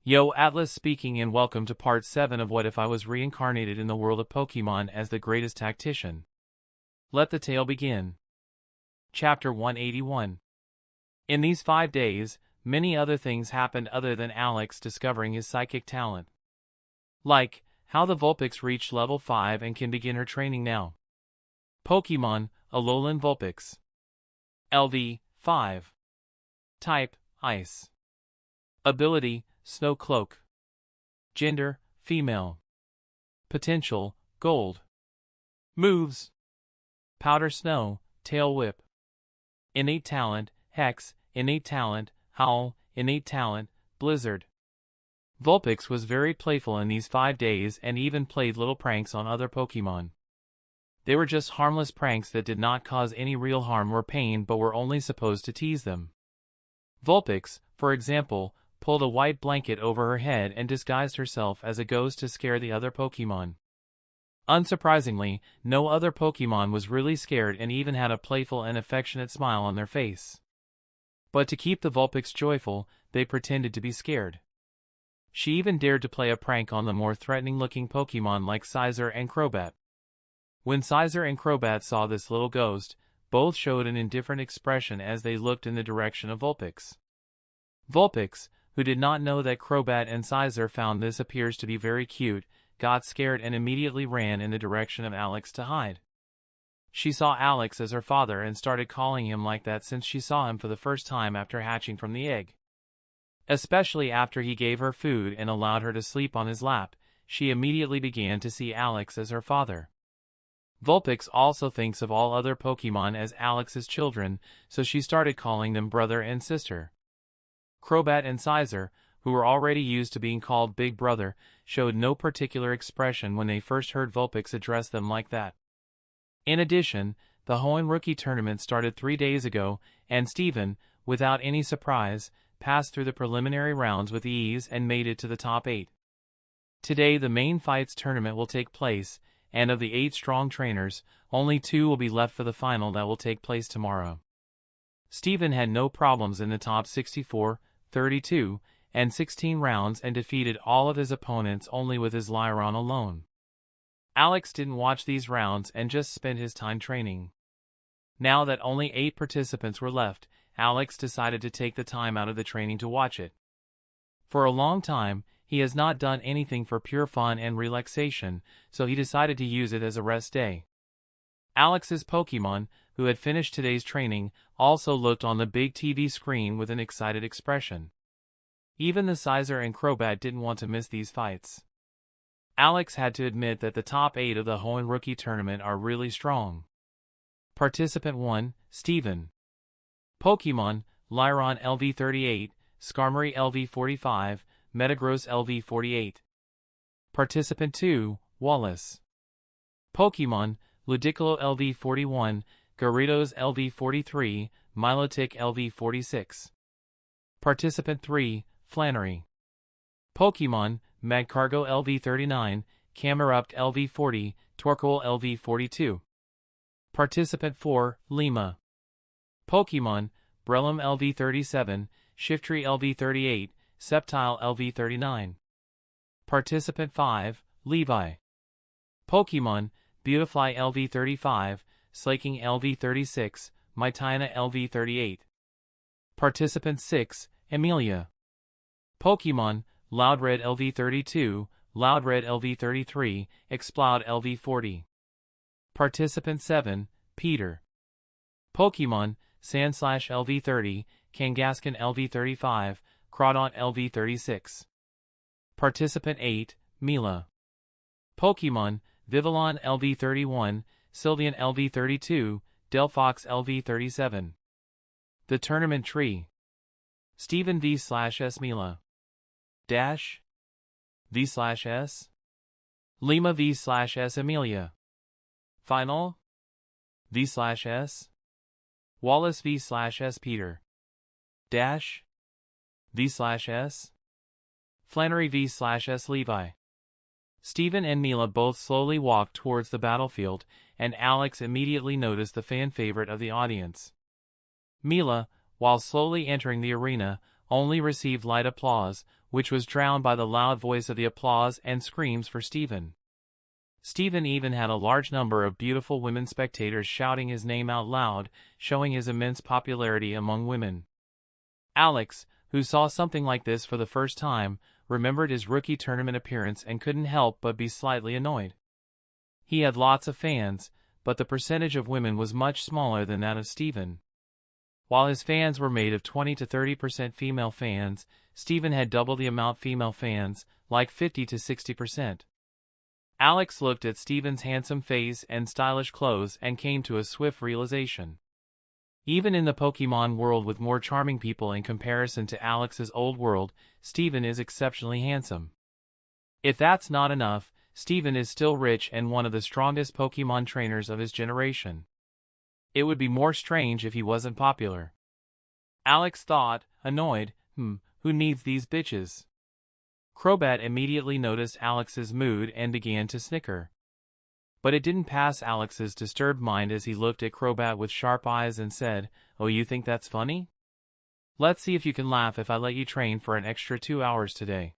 Yo, Atlas speaking, and welcome to part 7 of What If I Was Reincarnated in the World of Pokemon as the Greatest Tactician. Let the tale begin. Chapter 181. In these 5 days, many other things happened other than Alex discovering his psychic talent. Like, how the Vulpix reached level 5 and can begin her training now. Pokemon, Alolan Vulpix. LV, 5. Type, Ice. Ability, Snow Cloak. Gender, female. Potential, Gold. Moves: Powder Snow, Tail Whip. Innate Talent, Hex. Innate Talent, Howl. Innate Talent, Blizzard. Vulpix was very playful in these 5 days and even played little pranks on other Pokemon. They were just harmless pranks that did not cause any real harm or pain but were only supposed to tease them. Vulpix, for example, pulled a white blanket over her head and disguised herself as a ghost to scare the other Pokemon. Unsurprisingly, no other Pokemon was really scared and even had a playful and affectionate smile on their face. But to keep the Vulpix joyful, they pretended to be scared. She even dared to play a prank on the more threatening-looking Pokemon like Scizor and Crobat. When Scizor and Crobat saw this little ghost, both showed an indifferent expression as they looked in the direction of Vulpix. Vulpix, who did not know that Crobat and Scizor found this appears to be very cute, got scared and immediately ran in the direction of Alex to hide. She saw Alex as her father and started calling him like that since she saw him for the first time after hatching from the egg. Especially after he gave her food and allowed her to sleep on his lap, she immediately began to see Alex as her father. Vulpix also thinks of all other Pokemon as Alex's children, so she started calling them brother and sister. Crobat and Scizor, who were already used to being called Big Brother, showed no particular expression when they first heard Vulpix address them like that. In addition, the Hoenn rookie tournament started 3 days ago, and Steven, without any surprise, passed through the preliminary rounds with ease and made it to the top 8. Today the main fights tournament will take place, and of the 8 strong trainers, only 2 will be left for the final that will take place tomorrow. Steven had no problems in the top 64, 32, and 16 rounds and defeated all of his opponents only with his Lyron alone. Alex didn't watch these rounds and just spent his time training. Now that only 8 participants were left, Alex decided to take the time out of the training to watch it. For a long time, he has not done anything for pure fun and relaxation, so he decided to use it as a rest day. Alex's Pokemon, who had finished today's training, also looked on the big TV screen with an excited expression. Even the Scizor and Crobat didn't want to miss these fights. Alex had to admit that the top 8 of the Hoenn rookie tournament are really strong. Participant 1, Steven. Pokemon, Lyron LV38, Skarmory LV45, Metagross LV48. Participant 2, Wallace. Pokemon, Ludicolo LV41, Gyarados LV43, Milotic LV46. Participant 3, Flannery. Pokemon, Magcargo LV39, Camerupt LV40, Torkoal LV42. Participant 4, Lima. Pokemon, Breloom LV37, Shiftry LV38, Sceptile LV39. Participant 5, Levi. Pokemon, Beautifly LV35, Slaking LV36, Mytina LV38. Participant 6, Amelia. Pokemon, Loudred LV32, Loudred LV33, Exploud LV40. Participant 7, Peter. Pokemon, Sandslash LV30, Kangaskhan LV35, Crawdaunt LV36. Participant 8, Mila. Pokemon, Vivillon LV31, Sylveon LV32, Delphox LV37. The Tournament Tree. Steven V/S Mila. Dash V/S. Lima V/S Amelia. Final V/S. Wallace V/S Peter. Dash V/S. Flannery V/S Levi. Steven and Mila both slowly walked towards the battlefield, and Alex immediately noticed the fan favorite of the audience. Mila, while slowly entering the arena, only received light applause, which was drowned by the loud voice of the applause and screams for Steven. Steven even had a large number of beautiful women spectators shouting his name out loud, showing his immense popularity among women. Alex, who saw something like this for the first time, remembered his rookie tournament appearance and couldn't help but be slightly annoyed. He had lots of fans, but the percentage of women was much smaller than that of Steven. While his fans were made of 20 to 30% female fans, Steven had double the amount female fans, like 50 to 60%. Alex looked at Steven's handsome face and stylish clothes and came to a swift realization. Even in the Pokemon world with more charming people in comparison to Alex's old world, Steven is exceptionally handsome. If that's not enough, Steven is still rich and one of the strongest Pokemon trainers of his generation. It would be more strange if he wasn't popular. Alex thought, annoyed, who needs these bitches? Crobat immediately noticed Alex's mood and began to snicker. But it didn't pass Alex's disturbed mind as he looked at Crobat with sharp eyes and said, "Oh, you think that's funny? Let's see if you can laugh if I let you train for an extra 2 hours today.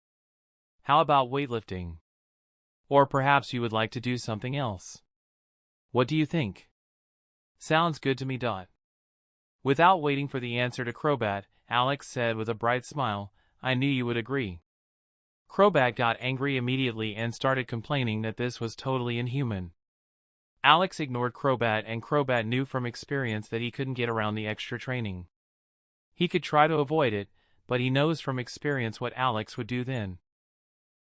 How about weightlifting? Or perhaps you would like to do something else. What do you think?" "Sounds good to me." Without waiting for the answer to Crobat, Alex said with a bright smile, "I knew you would agree." Crobat got angry immediately and started complaining that this was totally inhuman. Alex ignored Crobat, and Crobat knew from experience that he couldn't get around the extra training. He could try to avoid it, but he knows from experience what Alex would do then.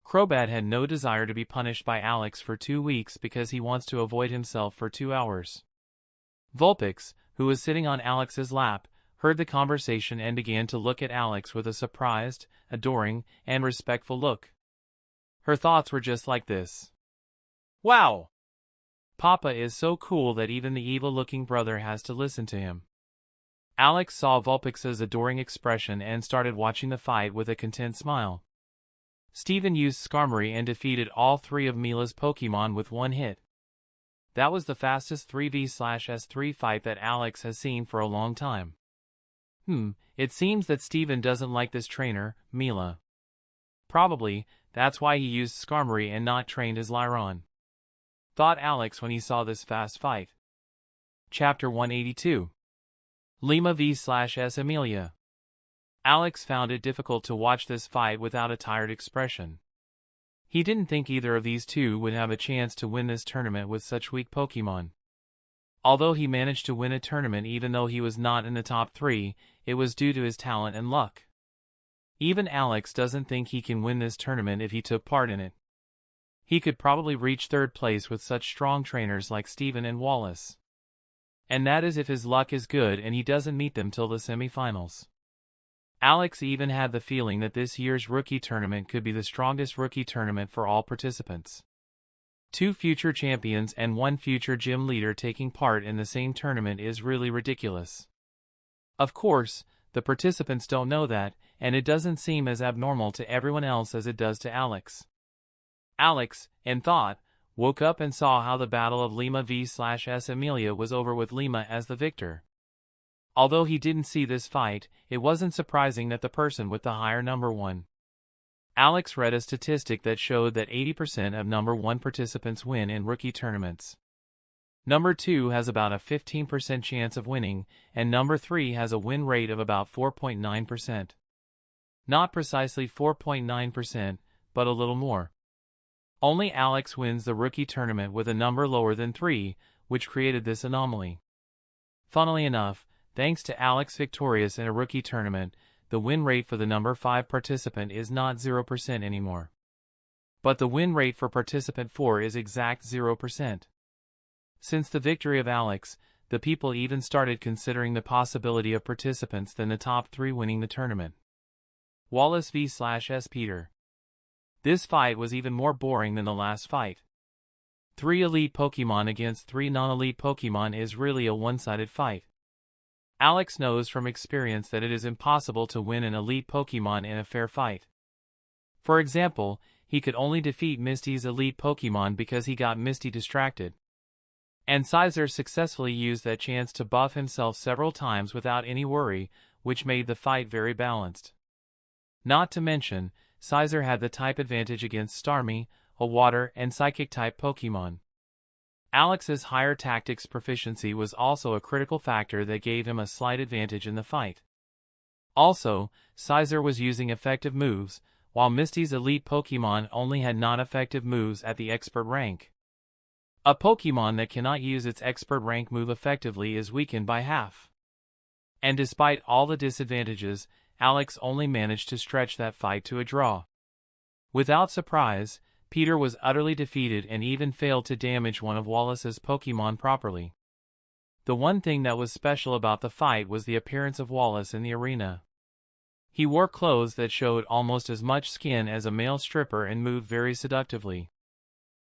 Crobat had no desire to be punished by Alex for 2 weeks because he wants to avoid himself for 2 hours. Vulpix, who was sitting on Alex's lap, heard the conversation and began to look at Alex with a surprised, adoring, and respectful look. Her thoughts were just like this. "Wow! Papa is so cool that even the evil-looking brother has to listen to him." Alex saw Vulpix's adoring expression and started watching the fight with a content smile. Steven used Skarmory and defeated all 3 of Mila's Pokemon with 1 hit. That was the fastest 3v/S3 fight that Alex has seen for a long time. It seems that Steven doesn't like this trainer, Mila. Probably, that's why he used Skarmory and not trained his Lyron, thought Alex when he saw this fast fight. Chapter 182. Lima v/S Amelia. Alex found it difficult to watch this fight without a tired expression. He didn't think either of these two would have a chance to win this tournament with such weak Pokemon. Although he managed to win a tournament even though he was not in the top 3, it was due to his talent and luck. Even Alex doesn't think he can win this tournament if he took part in it. He could probably reach 3rd place with such strong trainers like Steven and Wallace. And that is if his luck is good and he doesn't meet them till the semifinals. Alex even had the feeling that this year's rookie tournament could be the strongest rookie tournament for all participants. 2 future champions and 1 future gym leader taking part in the same tournament is really ridiculous. Of course, the participants don't know that, and it doesn't seem as abnormal to everyone else as it does to Alex. Alex, in thought, woke up and saw how the battle of Lima v/S Amelia was over with Lima as the victor. Although he didn't see this fight, it wasn't surprising that the person with the higher number won. Alex read a statistic that showed that 80% of number 1 participants win in rookie tournaments. Number 2 has about a 15% chance of winning, and number 3 has a win rate of about 4.9%. Not precisely 4.9%, but a little more. Only Alex wins the rookie tournament with a number lower than 3, which created this anomaly. Funnily enough, thanks to Alex victorious in a rookie tournament, the win rate for the number 5 participant is not 0% anymore. But the win rate for participant 4 is exact 0%. Since the victory of Alex, the people even started considering the possibility of participants than the top 3 winning the tournament. Wallace v/S Peter. This fight was even more boring than the last fight. 3 elite Pokemon against 3 non-elite Pokemon is really a one-sided fight. Alex knows from experience that it is impossible to win an elite Pokemon in a fair fight. For example, he could only defeat Misty's elite Pokemon because he got Misty distracted. And Scizor successfully used that chance to buff himself several times without any worry, which made the fight very balanced. Not to mention, Scizor had the type advantage against Starmie, a water and psychic-type Pokemon. Alex's higher tactics proficiency was also a critical factor that gave him a slight advantage in the fight. Also, Scizor was using effective moves, while Misty's elite Pokemon only had non-effective moves at the expert rank. A Pokemon that cannot use its expert rank move effectively is weakened by half. And despite all the disadvantages, Alex only managed to stretch that fight to a draw. Without surprise, Peter was utterly defeated and even failed to damage one of Wallace's Pokemon properly. The one thing that was special about the fight was the appearance of Wallace in the arena. He wore clothes that showed almost as much skin as a male stripper and moved very seductively.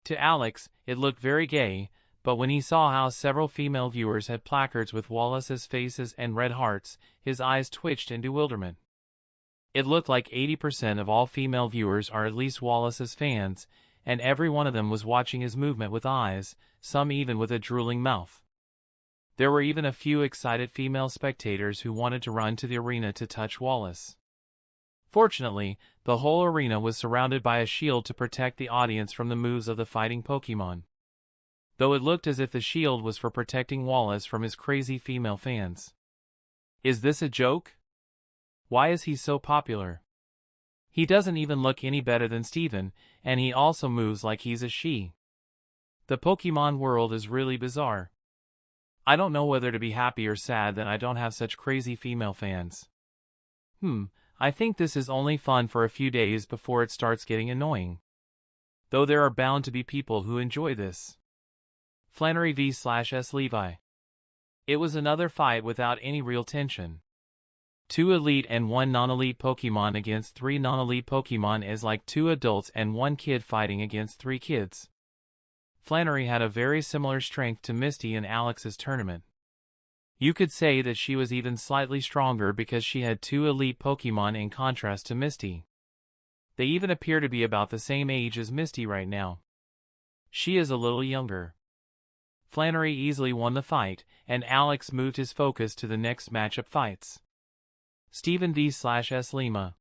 To Alex, it looked very gay, but when he saw how several female viewers had placards with Wallace's faces and red hearts, his eyes twitched in bewilderment. It looked like 80% of all female viewers are at least Wallace's fans, and every one of them was watching his movement with eyes, some even with a drooling mouth. There were even a few excited female spectators who wanted to run to the arena to touch Wallace. Fortunately, the whole arena was surrounded by a shield to protect the audience from the moves of the fighting Pokemon. Though it looked as if the shield was for protecting Wallace from his crazy female fans. Is this a joke? Why is he so popular? He doesn't even look any better than Steven, and he also moves like he's a she. The Pokemon world is really bizarre. I don't know whether to be happy or sad that I don't have such crazy female fans. I think this is only fun for a few days before it starts getting annoying. Though there are bound to be people who enjoy this. Flannery v/S Levi. It was another fight without any real tension. 2 elite and 1 non-elite Pokemon against 3 non-elite Pokemon is like 2 adults and 1 kid fighting against 3 kids. Flannery had a very similar strength to Misty in Alex's tournament. You could say that she was even slightly stronger because she had 2 elite Pokemon in contrast to Misty. They even appear to be about the same age as Misty right now. She is a little younger. Flannery easily won the fight, and Alex moved his focus to the next matchup fights. Steven v/S Lima.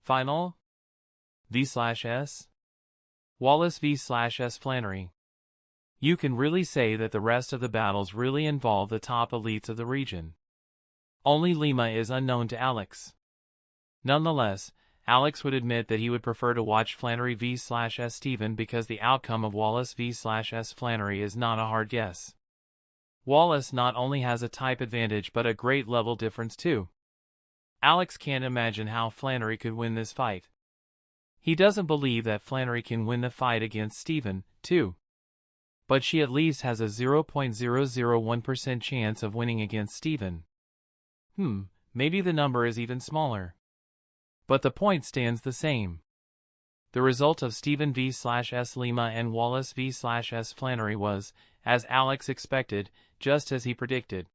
Final? V/S? Wallace v/S Flannery. You can really say that the rest of the battles really involve the top elites of the region. Only Lima is unknown to Alex. Nonetheless, Alex would admit that he would prefer to watch Flannery v/S Steven because the outcome of Wallace v/S Flannery is not a hard guess. Wallace not only has a type advantage but a great level difference too. Alex can't imagine how Flannery could win this fight. He doesn't believe that Flannery can win the fight against Steven, too. But she at least has a 0.001% chance of winning against Steven. Maybe the number is even smaller. But the point stands the same. The result of Steven v/S Lima and Wallace v/S Flannery was, as Alex expected, just as he predicted.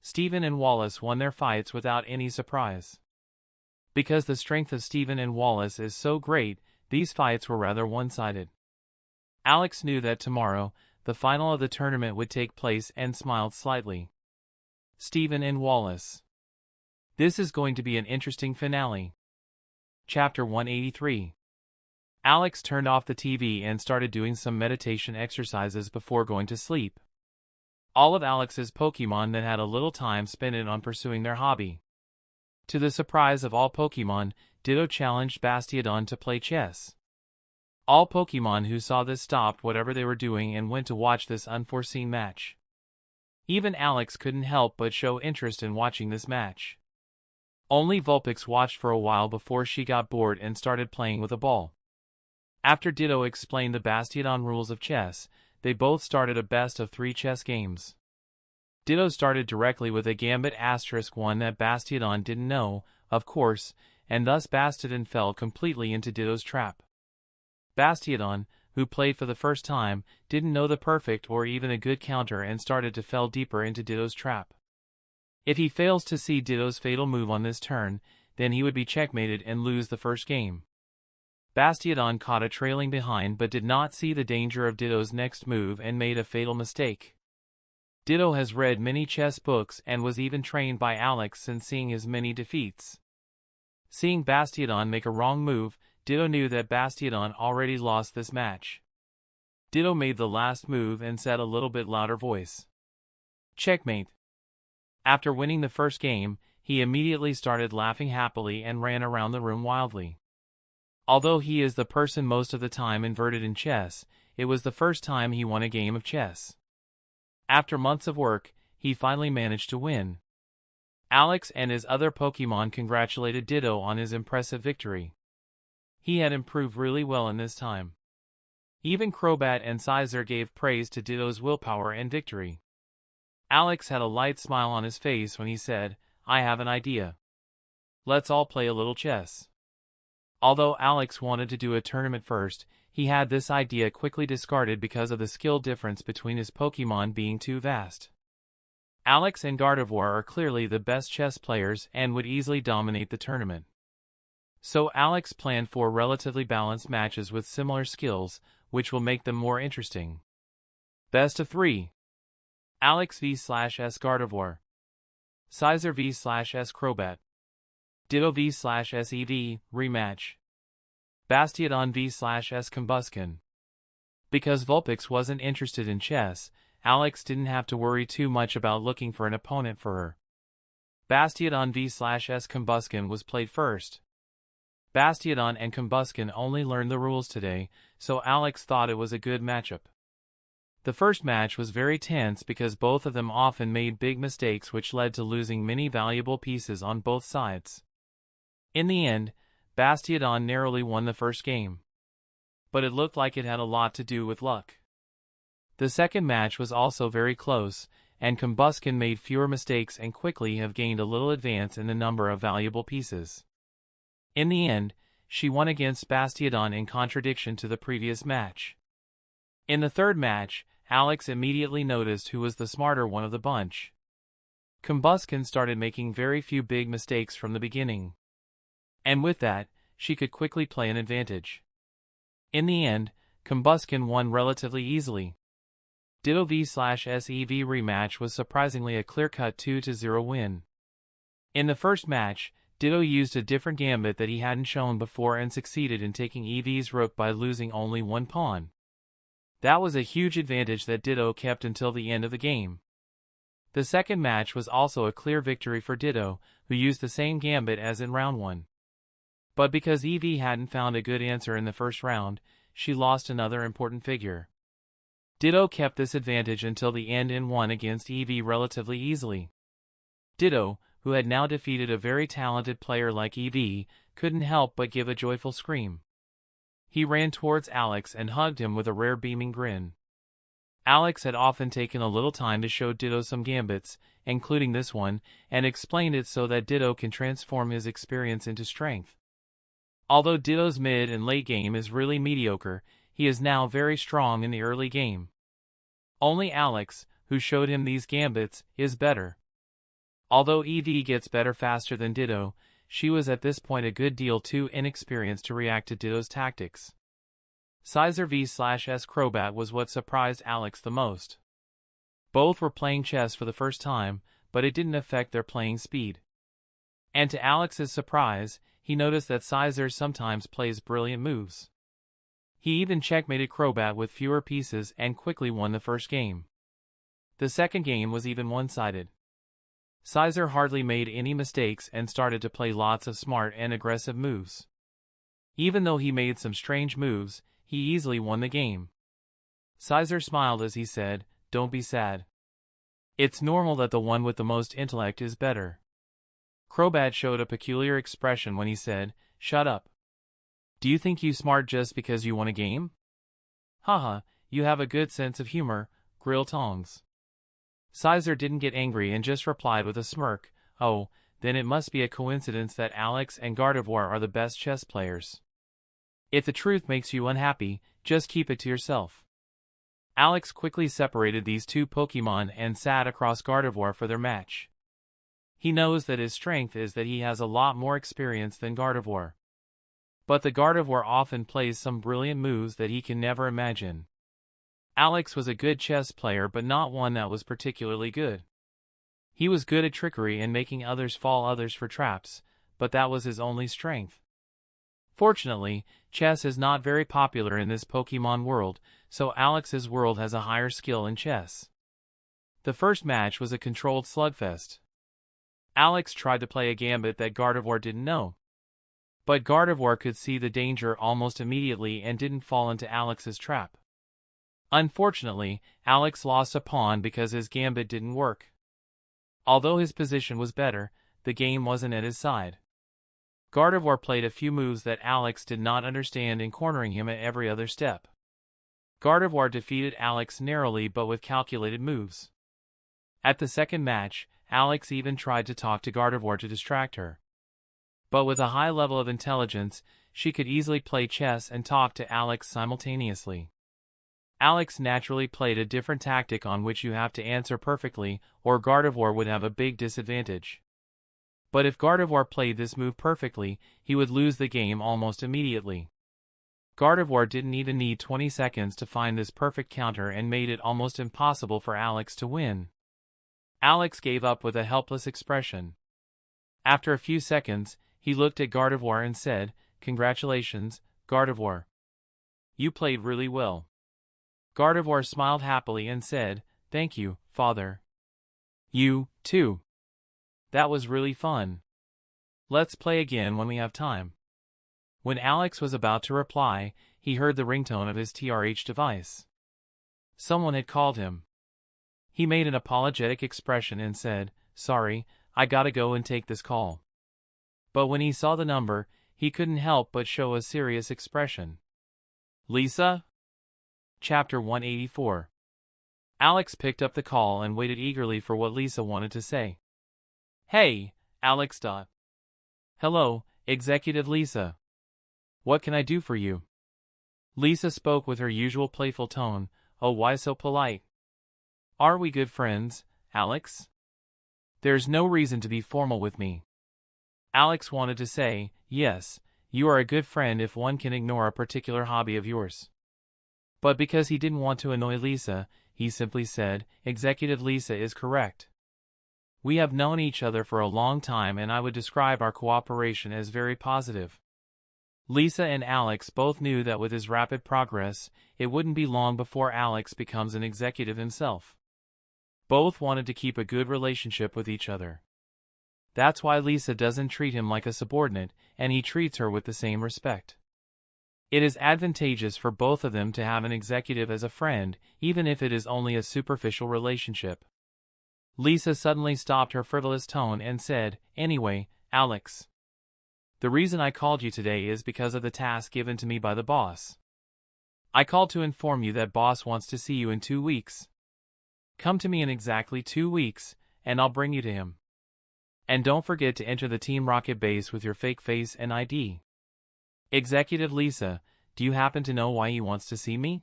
Steven and Wallace won their fights without any surprise. Because the strength of Steven and Wallace is so great, these fights were rather one-sided. Alex knew that tomorrow, the final of the tournament would take place and smiled slightly. Steven and Wallace. This is going to be an interesting finale. Chapter 183. Alex turned off the TV and started doing some meditation exercises before going to sleep. All of Alex's Pokemon then had a little time spent on pursuing their hobby. To the surprise of all Pokemon, Ditto challenged Bastiodon to play chess. All Pokemon who saw this stopped whatever they were doing and went to watch this unforeseen match. Even Alex couldn't help but show interest in watching this match. Only Vulpix watched for a while before she got bored and started playing with a ball. After Ditto explained the Bastiodon rules of chess, they both started a best-of-3 chess games. Ditto started directly with a gambit *1 that Bastiodon didn't know, of course, and thus Bastiodon fell completely into Ditto's trap. Bastiodon, who played for the first time, didn't know the perfect or even a good counter and started to fall deeper into Ditto's trap. If he fails to see Ditto's fatal move on this turn, then he would be checkmated and lose the first game. Bastiodon caught a trailing behind but did not see the danger of Ditto's next move and made a fatal mistake. Ditto has read many chess books and was even trained by Alex since seeing his many defeats. Seeing Bastiodon make a wrong move, Ditto knew that Bastiodon already lost this match. Ditto made the last move and said a little bit louder voice, "Checkmate." After winning the first game, he immediately started laughing happily and ran around the room wildly. Although he is the person most of the time inverted in chess, it was the first time he won a game of chess. After months of work, he finally managed to win. Alex and his other Pokemon congratulated Ditto on his impressive victory. He had improved really well in this time. Even Crobat and Scizor gave praise to Ditto's willpower and victory. Alex had a light smile on his face when he said, "I have an idea. Let's all play a little chess." Although Alex wanted to do a tournament first, he had this idea quickly discarded because of the skill difference between his Pokemon being too vast. Alex and Gardevoir are clearly the best chess players and would easily dominate the tournament. So Alex planned for relatively balanced matches with similar skills, which will make them more interesting. Best of 3. Alex v/S Gardevoir. Scizor v/S Crobat. Ditto v/S EV, rematch. Bastiodon v/S Combusken. Because Vulpix wasn't interested in chess, Alex didn't have to worry too much about looking for an opponent for her. Bastiodon v/S Combusken was played first. Bastiodon and Combusken only learned the rules today, so Alex thought it was a good matchup. The first match was very tense because both of them often made big mistakes which led to losing many valuable pieces on both sides. In the end, Bastiodon narrowly won the first game. But it looked like it had a lot to do with luck. The second match was also very close, and Combusken made fewer mistakes and quickly have gained a little advance in the number of valuable pieces. In the end, she won against Bastiodon in contradiction to the previous match. In the third match, Alex immediately noticed who was the smarter one of the bunch. Combusken started making very few big mistakes from the beginning. And with that, she could quickly play an advantage. In the end, Combusken won relatively easily. Ditto v/S EV rematch was surprisingly a clear-cut 2-0 win. In the first match, Ditto used a different gambit that he hadn't shown before and succeeded in taking EV's rook by losing only one pawn. That was a huge advantage that Ditto kept until the end of the game. The second match was also a clear victory for Ditto, who used the same gambit as in round 1. But because EV hadn't found a good answer in the first round, she lost another important figure. Ditto kept this advantage until the end and won against EV relatively easily. Ditto, who had now defeated a very talented player like EV, couldn't help but give a joyful scream. He ran towards Alex and hugged him with a rare beaming grin. Alex had often taken a little time to show Ditto some gambits, including this one, and explained it so that Ditto can transform his experience into strength. Although Ditto's mid and late game is really mediocre, he is now very strong in the early game. Only Alex, who showed him these gambits, is better. Although EV gets better faster than Ditto, she was at this point a good deal too inexperienced to react to Ditto's tactics. Scizor v/S Crobat was what surprised Alex the most. Both were playing chess for the first time, but it didn't affect their playing speed. And to Alex's surprise, he noticed that Scizor sometimes plays brilliant moves. He even checkmated Crobat with fewer pieces and quickly won the first game. The second game was even one-sided. Scizor hardly made any mistakes and started to play lots of smart and aggressive moves. Even though he made some strange moves, he easily won the game. Scizor smiled as he said, "Don't be sad. It's normal that the one with the most intellect is better." Crobat showed a peculiar expression when he said, "Shut up. Do you think you smart just because you won a game? Haha, you have a good sense of humor, grill tongs." Scizor didn't get angry and just replied with a smirk, "Oh, then it must be a coincidence that Alex and Gardevoir are the best chess players. If the truth makes you unhappy, just keep it to yourself." Alex quickly separated these two Pokemon and sat across Gardevoir for their match. He knows that his strength is that he has a lot more experience than Gardevoir. But the Gardevoir often plays some brilliant moves that he can never imagine. Alex was a good chess player but not one that was particularly good. He was good at trickery and making others fall for traps, but that was his only strength. Fortunately, chess is not very popular in this Pokemon world, so Alex's world has a higher skill in chess. The first match was a controlled slugfest. Alex tried to play a gambit that Gardevoir didn't know. But Gardevoir could see the danger almost immediately and didn't fall into Alex's trap. Unfortunately, Alex lost a pawn because his gambit didn't work. Although his position was better, the game wasn't at his side. Gardevoir played a few moves that Alex did not understand and cornering him at every other step. Gardevoir defeated Alex narrowly but with calculated moves. At the second match, Alex even tried to talk to Gardevoir to distract her. But with a high level of intelligence, she could easily play chess and talk to Alex simultaneously. Alex naturally played a different tactic on which you have to answer perfectly, or Gardevoir would have a big disadvantage. But if Gardevoir played this move perfectly, he would lose the game almost immediately. Gardevoir didn't even need 20 seconds to find this perfect counter and made it almost impossible for Alex to win. Alex gave up with a helpless expression. After a few seconds, he looked at Gardevoir and said, "Congratulations, Gardevoir. You played really well." Gardevoir smiled happily and said, "Thank you, father. You, too. That was really fun. Let's play again when we have time." When Alex was about to reply, he heard the ringtone of his TRH device. Someone had called him. He made an apologetic expression and said, "Sorry, I gotta go and take this call." But when he saw the number, he couldn't help but show a serious expression. "Lisa?" Chapter 184. Alex picked up the call and waited eagerly for what Lisa wanted to say. "Hey, Alex. Hello, Executive Lisa. What can I do for you?" Lisa spoke with her usual playful tone. "Oh, why so polite? Are we good friends, Alex? There's no reason to be formal with me." Alex wanted to say, "Yes, you are a good friend if one can ignore a particular hobby of yours." But because he didn't want to annoy Lisa, he simply said, "Executive Lisa is correct. We have known each other for a long time and I would describe our cooperation as very positive." Lisa and Alex both knew that with his rapid progress, it wouldn't be long before Alex becomes an executive himself. Both wanted to keep a good relationship with each other. That's why Lisa doesn't treat him like a subordinate, and he treats her with the same respect. It is advantageous for both of them to have an executive as a friend, even if it is only a superficial relationship. Lisa suddenly stopped her frivolous tone and said, "Anyway, Alex. The reason I called you today is because of the task given to me by the boss. I called to inform you that boss wants to see you in 2 weeks. Come to me in exactly 2 weeks, and I'll bring you to him. And don't forget to enter the Team Rocket base with your fake face and ID. Executive Lisa, do you happen to know why he wants to see me?"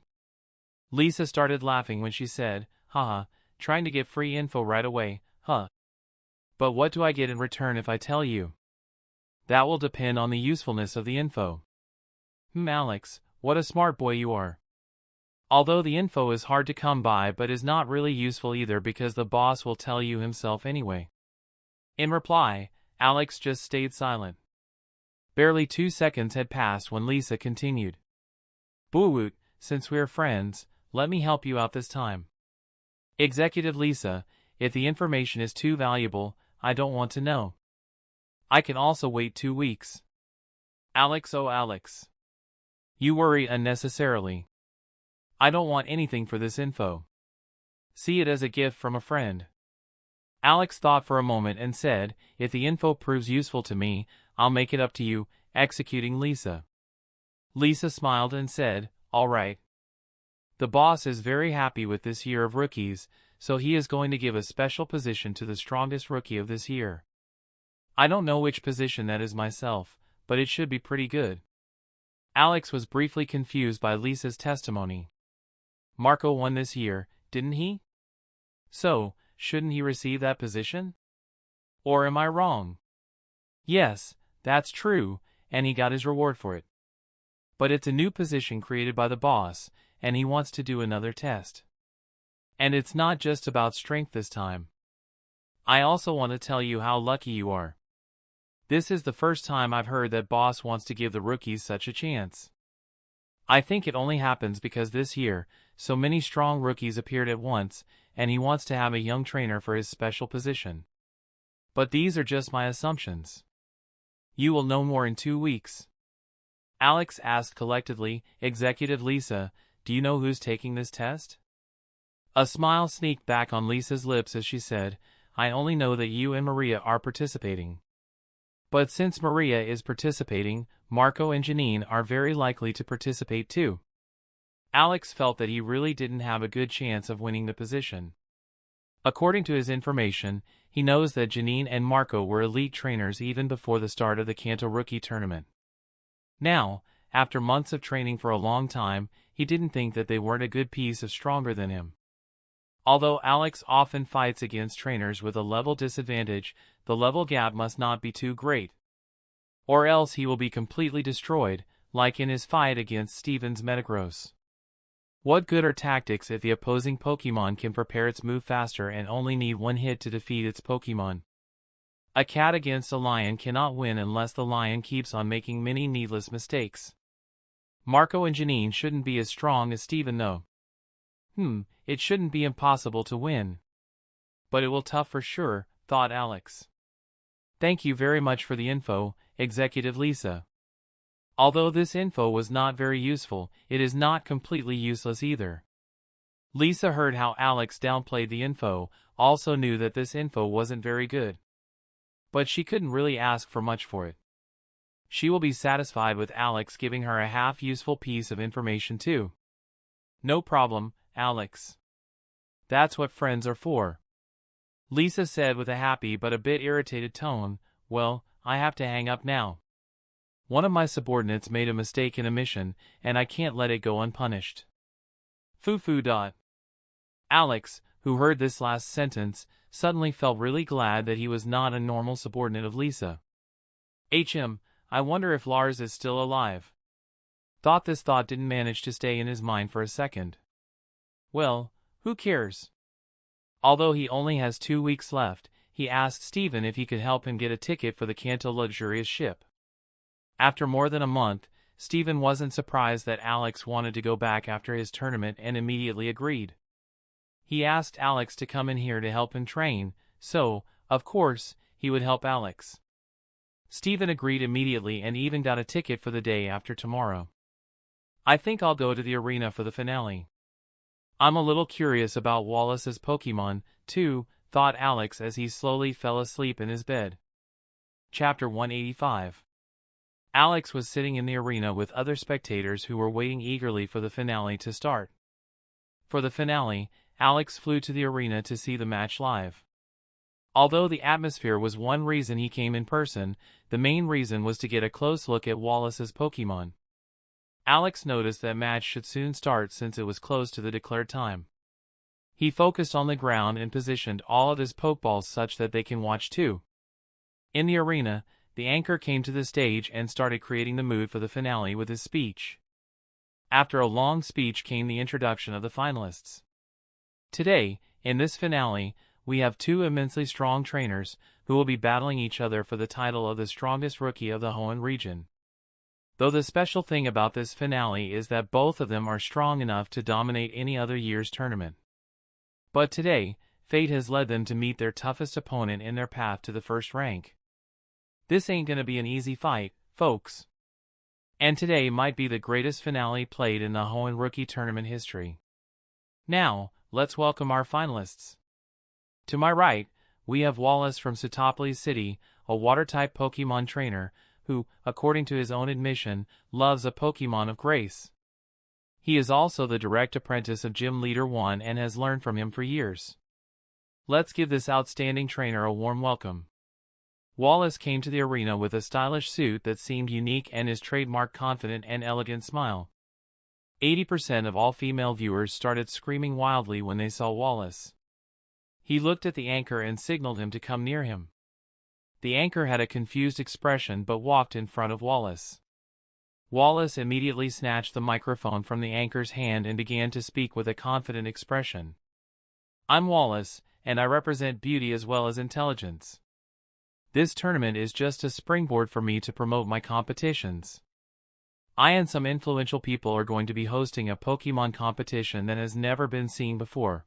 Lisa started laughing when she said, "Haha, trying to get free info right away, huh? But what do I get in return if I tell you?" "That will depend on the usefulness of the info." Alex, what a smart boy you are. Although the info is hard to come by but is not really useful either because the boss will tell you himself anyway." In reply, Alex just stayed silent. Barely 2 seconds had passed when Lisa continued. "Boo-woot, since we're friends, let me help you out this time. Executive Lisa, if the information is too valuable, I don't want to know. I can also wait 2 weeks. Alex, oh Alex. You worry unnecessarily. I don't want anything for this info. See it as a gift from a friend." Alex thought for a moment and said, "If the info proves useful to me, I'll make it up to you, executing Lisa." Lisa smiled and said, "All right. The boss is very happy with this year of rookies, so he is going to give a special position to the strongest rookie of this year. I don't know which position that is myself, but it should be pretty good." Alex was briefly confused by Lisa's testimony. Marco won this year, didn't he? So, shouldn't he receive that position? Or am I wrong? Yes, that's true, and he got his reward for it. But it's a new position created by the boss, and he wants to do another test. And it's not just about strength this time. I also want to tell you how lucky you are. This is the first time I've heard that boss wants to give the rookies such a chance. I think it only happens because this year, so many strong rookies appeared at once, and he wants to have a young trainer for his special position. But these are just my assumptions. You will know more in 2 weeks. Alex asked collectedly. Executive Lisa, do you know who's taking this test? A smile sneaked back on Lisa's lips as she said, I only know that you and Maria are participating. But since Maria is participating, Marco and Janine are very likely to participate too. Alex felt that he really didn't have a good chance of winning the position. According to his information, he knows that Janine and Marco were elite trainers even before the start of the Kanto Rookie Tournament. Now, after months of training for a long time, he didn't think that they weren't a good piece of stronger than him. Although Alex often fights against trainers with a level disadvantage, the level gap must not be too great. Or else he will be completely destroyed, like in his fight against Steven's Metagross. What good are tactics if the opposing Pokemon can prepare its move faster and only need one hit to defeat its Pokemon? A cat against a lion cannot win unless the lion keeps on making many needless mistakes. Marco and Janine shouldn't be as strong as Steven though. It shouldn't be impossible to win. But it will tough for sure, thought Alex. Thank you very much for the info, Executive Lisa. Although this info was not very useful, it is not completely useless either. Lisa heard how Alex downplayed the info, also knew that this info wasn't very good. But she couldn't really ask for much for it. She will be satisfied with Alex giving her a half-useful piece of information too. No problem, Alex. That's what friends are for. Lisa said with a happy but a bit irritated tone, well, I have to hang up now. One of my subordinates made a mistake in a mission, and I can't let it go unpunished. Foo-foo. Alex, who heard this last sentence, suddenly felt really glad that he was not a normal subordinate of Lisa. I wonder if Lars is still alive. This thought didn't manage to stay in his mind for a second. Well, who cares? Although he only has 2 weeks left, he asked Steven if he could help him get a ticket for the Kanto luxurious ship. After more than a month, Steven wasn't surprised that Alex wanted to go back after his tournament and immediately agreed. He asked Alex to come in here to help him train, so, of course, he would help Alex. Steven agreed immediately and even got a ticket for the day after tomorrow. I think I'll go to the arena for the finale. I'm a little curious about Wallace's Pokemon, too, thought Alex as he slowly fell asleep in his bed. Chapter 185. Alex was sitting in the arena with other spectators who were waiting eagerly for the finale to start. For the finale, Alex flew to the arena to see the match live. Although the atmosphere was one reason he came in person, the main reason was to get a close look at Wallace's Pokemon. Alex noticed that match should soon start since it was close to the declared time. He focused on the ground and positioned all of his Pokeballs such that they can watch too. In the arena, the anchor came to the stage and started creating the mood for the finale with his speech. After a long speech came the introduction of the finalists. Today, in this finale, we have 2 immensely strong trainers who will be battling each other for the title of the strongest rookie of the Hoenn region. Though the special thing about this finale is that both of them are strong enough to dominate any other year's tournament. But today, fate has led them to meet their toughest opponent in their path to the first rank. This ain't gonna be an easy fight, folks. And today might be the greatest finale played in the Hoenn Rookie Tournament history. Now, let's welcome our finalists. To my right, we have Wallace from Sootopolis City, a water-type Pokemon trainer, who, according to his own admission, loves a Pokemon of grace. He is also the direct apprentice of Gym Leader Hoenn and has learned from him for years. Let's give this outstanding trainer a warm welcome. Wallace came to the arena with a stylish suit that seemed unique and his trademark confident and elegant smile. 80% of all female viewers started screaming wildly when they saw Wallace. He looked at the anchor and signaled him to come near him. The anchor had a confused expression but walked in front of Wallace. Wallace immediately snatched the microphone from the anchor's hand and began to speak with a confident expression. I'm Wallace, and I represent beauty as well as intelligence. This tournament is just a springboard for me to promote my competitions. I and some influential people are going to be hosting a Pokemon competition that has never been seen before.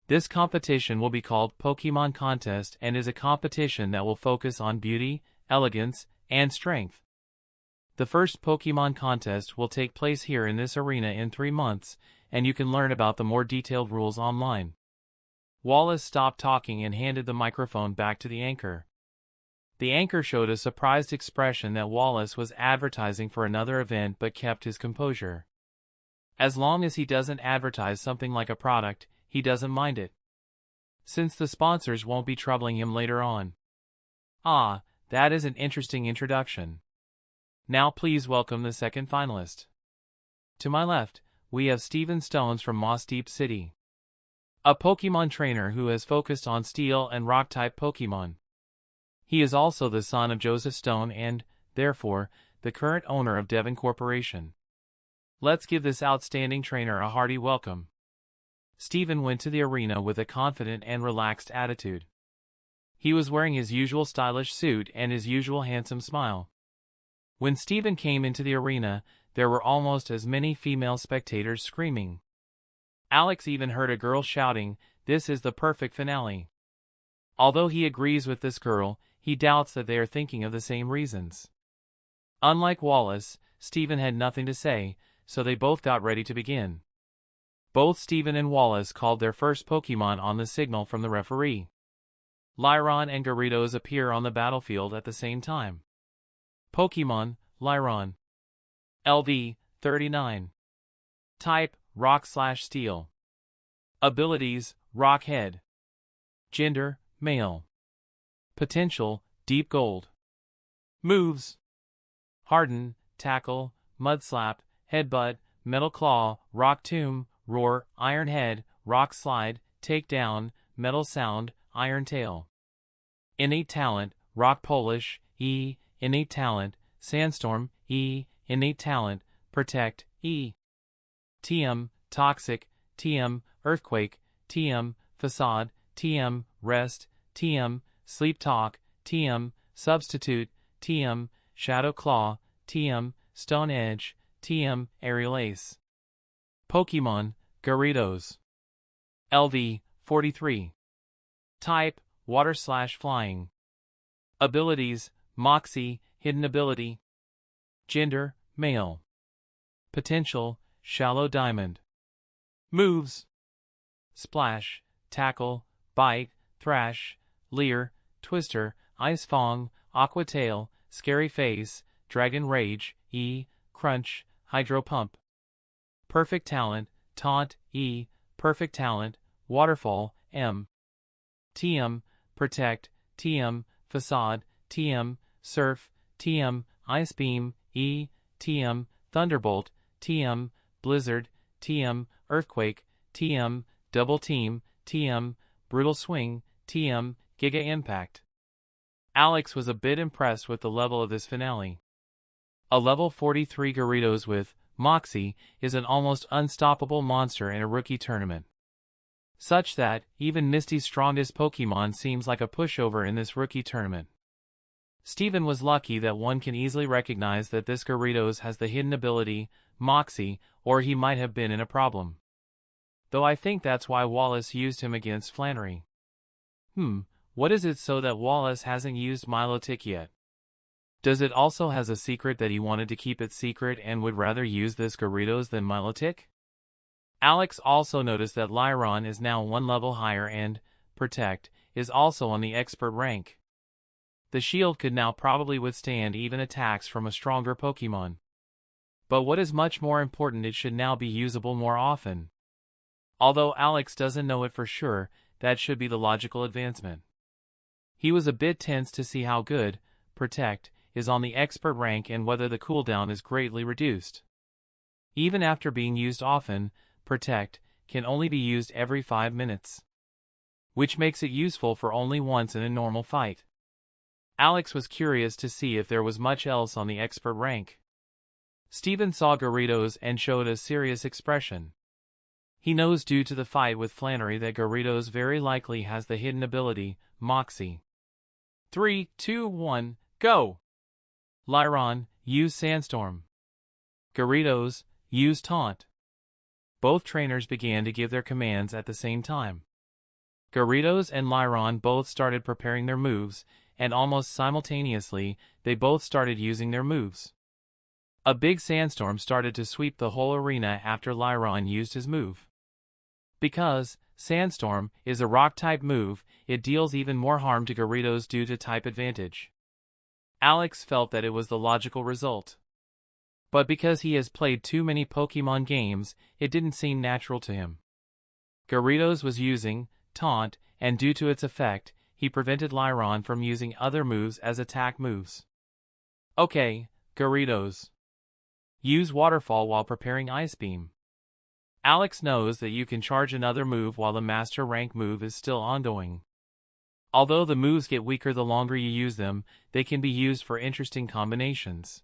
This competition will be called Pokemon Contest and is a competition that will focus on beauty, elegance, and strength. The first Pokemon contest will take place here in this arena in 3 months, and you can learn about the more detailed rules online. Wallace stopped talking and handed the microphone back to the anchor. The anchor showed a surprised expression that Wallace was advertising for another event but kept his composure. As long as he doesn't advertise something like a product, he doesn't mind it, since the sponsors won't be troubling him later on. Ah, that is an interesting introduction. Now please welcome the second finalist. To my left, we have Steven Stones from Moss Deep City, a Pokemon trainer who has focused on Steel and Rock-type Pokemon. He is also the son of Joseph Stone and, therefore, the current owner of Devon Corporation. Let's give this outstanding trainer a hearty welcome. Steven went to the arena with a confident and relaxed attitude. He was wearing his usual stylish suit and his usual handsome smile. When Steven came into the arena, there were almost as many female spectators screaming. Alex even heard a girl shouting, "This is the perfect finale." Although he agrees with this girl, he doubts that they are thinking of the same reasons. Unlike Wallace, Steven had nothing to say, so they both got ready to begin. Both Steven and Wallace called their first Pokemon on the signal from the referee. Lyron and Gyarados appear on the battlefield at the same time. Pokemon, Lyron. LV, 39. Type, Rock/Steel. Abilities, Rock Head. Gender, male. Potential, Deep Gold. Moves: Harden, Tackle, Mud Slap, Headbutt, Metal Claw, Rock Tomb, Roar, Iron Head, Rock Slide, Takedown, Metal Sound, Iron Tail. Innate Talent, Rock Polish, E. Innate Talent, Sandstorm, E. Innate Talent, Protect, E. TM, Toxic, TM, Earthquake, TM, Facade, TM, Rest, TM, Sleep Talk, TM, Substitute, TM, Shadow Claw, TM, Stone Edge, TM, Aerial Ace. Pokemon, Gyarados. LV, 43. Type, Water/Flying. Abilities, Moxie, Hidden Ability. Gender, male. Potential, Shallow Diamond. Moves: Splash, Tackle, Bite, Thrash, Leer, Twister, Ice Fang, Aqua Tail, Scary Face, Dragon Rage, E. Crunch, Hydro Pump. Perfect Talent, Taunt, E. Perfect Talent, Waterfall, M. TM, Protect, TM, Facade, TM, Surf, TM, Ice Beam, E. TM, Thunderbolt, TM, Blizzard, TM, Earthquake, TM, Double Team, TM, Brutal Swing, TM, Giga Impact. Alex was a bit impressed with the level of this finale. A level 43 Gyarados with Moxie is an almost unstoppable monster in a rookie tournament, such that even Misty's strongest Pokemon seems like a pushover in this rookie tournament. Steven was lucky that one can easily recognize that this Gyarados has the hidden ability, Moxie, or he might have been in a problem. Though I think that's why Wallace used him against Flannery. What is it so that Wallace hasn't used Milotic yet? Does it also has a secret that he wanted to keep it secret and would rather use this Gyarados than Milotic? Alex also noticed that Lyron is now 1 level higher and Protect is also on the expert rank. The shield could now probably withstand even attacks from a stronger Pokemon. But what is much more important, it should now be usable more often. Although Alex doesn't know it for sure, that should be the logical advancement. He was a bit tense to see how good Protect is on the expert rank and whether the cooldown is greatly reduced. Even after being used often, Protect can only be used every 5 minutes, which makes it useful for only once in a normal fight. Alex was curious to see if there was much else on the expert rank. Steven saw Gyarados and showed a serious expression. He knows due to the fight with Flannery that Gyarados very likely has the hidden ability, Moxie. 3, 2, 1, go! Lyron, use Sandstorm. Gyarados, use Taunt. Both trainers began to give their commands at the same time. Gyarados and Lyron both started preparing their moves, and almost simultaneously, they both started using their moves. A big sandstorm started to sweep the whole arena after Lyron used his move. Because Sandstorm is a rock-type move, it deals even more harm to Gyarados due to type advantage. Alex felt that it was the logical result. But because he has played too many Pokemon games, it didn't seem natural to him. Gyarados was using Taunt, and due to its effect, he prevented Lyron from using other moves as attack moves. Okay, Gyarados. Use Waterfall while preparing Ice Beam. Alex knows that you can charge another move while the Master Rank move is still ongoing. Although the moves get weaker the longer you use them, they can be used for interesting combinations.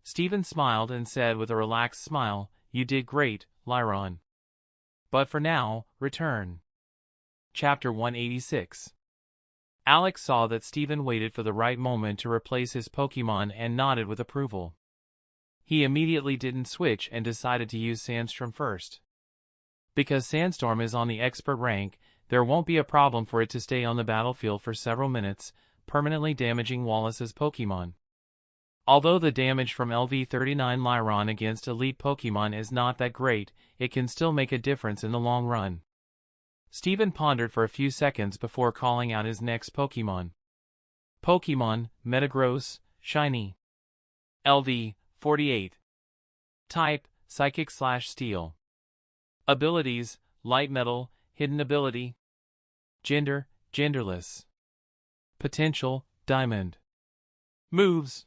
Steven smiled and said with a relaxed smile, "You did great, Lyron. But for now, return." Chapter 186. Alex saw that Steven waited for the right moment to replace his Pokemon and nodded with approval. He immediately didn't switch and decided to use Sandstorm first. Because Sandstorm is on the expert rank, there won't be a problem for it to stay on the battlefield for several minutes, permanently damaging Wallace's Pokemon. Although the damage from LV39 Lyron against elite Pokemon is not that great, it can still make a difference in the long run. Steven pondered for a few seconds before calling out his next Pokemon. Pokemon, Metagross, Shiny. LV 48. Type, Psychic/Steel. Abilities, Light Metal, Hidden Ability. Gender, Genderless. Potential, Diamond. Moves: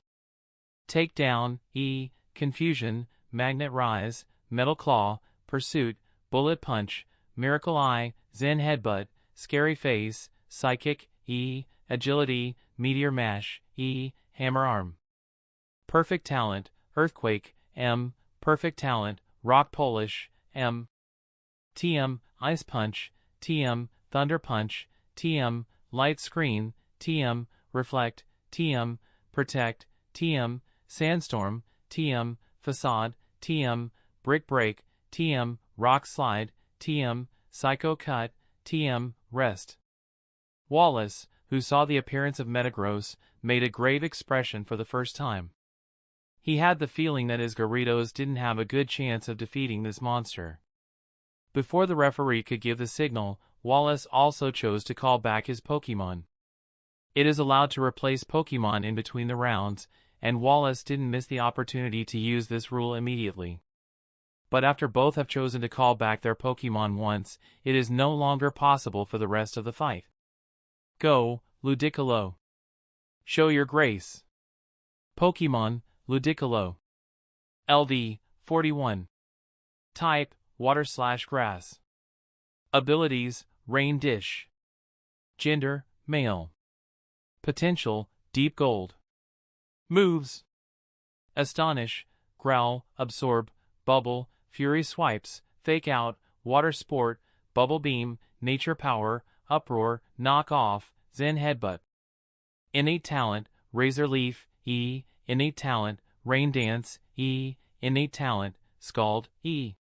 Takedown, E, Confusion, Magnet Rise, Metal Claw, Pursuit, Bullet Punch, Miracle Eye, Zen Headbutt, Scary Face, Psychic, E, Agility, Meteor Mash, E, Hammer Arm. Perfect Talent, Earthquake, M, Perfect Talent, Rock Polish, M. TM, Ice Punch, TM, Thunder Punch, TM, Light Screen, TM, Reflect, TM, Protect, TM, Sandstorm, TM, Facade, TM, Brick Break, TM, Rock Slide, TM, Psycho Cut, TM, Rest. Wallace, who saw the appearance of Metagross, made a grave expression for the first time. He had the feeling that his Gyarados didn't have a good chance of defeating this monster. Before the referee could give the signal, Wallace also chose to call back his Pokemon. It is allowed to replace Pokemon in between the rounds, and Wallace didn't miss the opportunity to use this rule immediately. But after both have chosen to call back their Pokemon once, it is no longer possible for the rest of the fight. Go, Ludicolo. Show your grace. Pokemon, Ludicolo. LV 41. Type, Water/Grass. Abilities, Rain Dish. Gender, Male. Potential, Deep Gold. Moves: Astonish, Growl, Absorb, Bubble, Fury Swipes, Fake Out, Water Sport, Bubble Beam, Nature Power, Uproar, Knock Off, Zen Headbutt. Innate Talent, Razor Leaf, E, Innate Talent, Rain Dance, E, Innate Talent, Scald, E.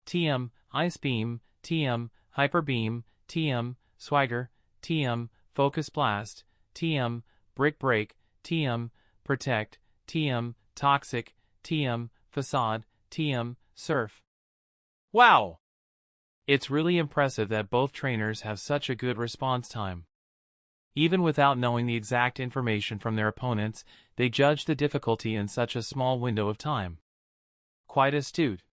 TM, Ice Beam, TM, Hyper Beam, TM, Swagger, TM, Focus Blast, TM, Brick Break, TM, Protect, TM, Toxic, TM, Facade, TM, Surf. Wow! It's really impressive that both trainers have such a good response time. Even without knowing the exact information from their opponents, they judge the difficulty in such a small window of time. Quite astute,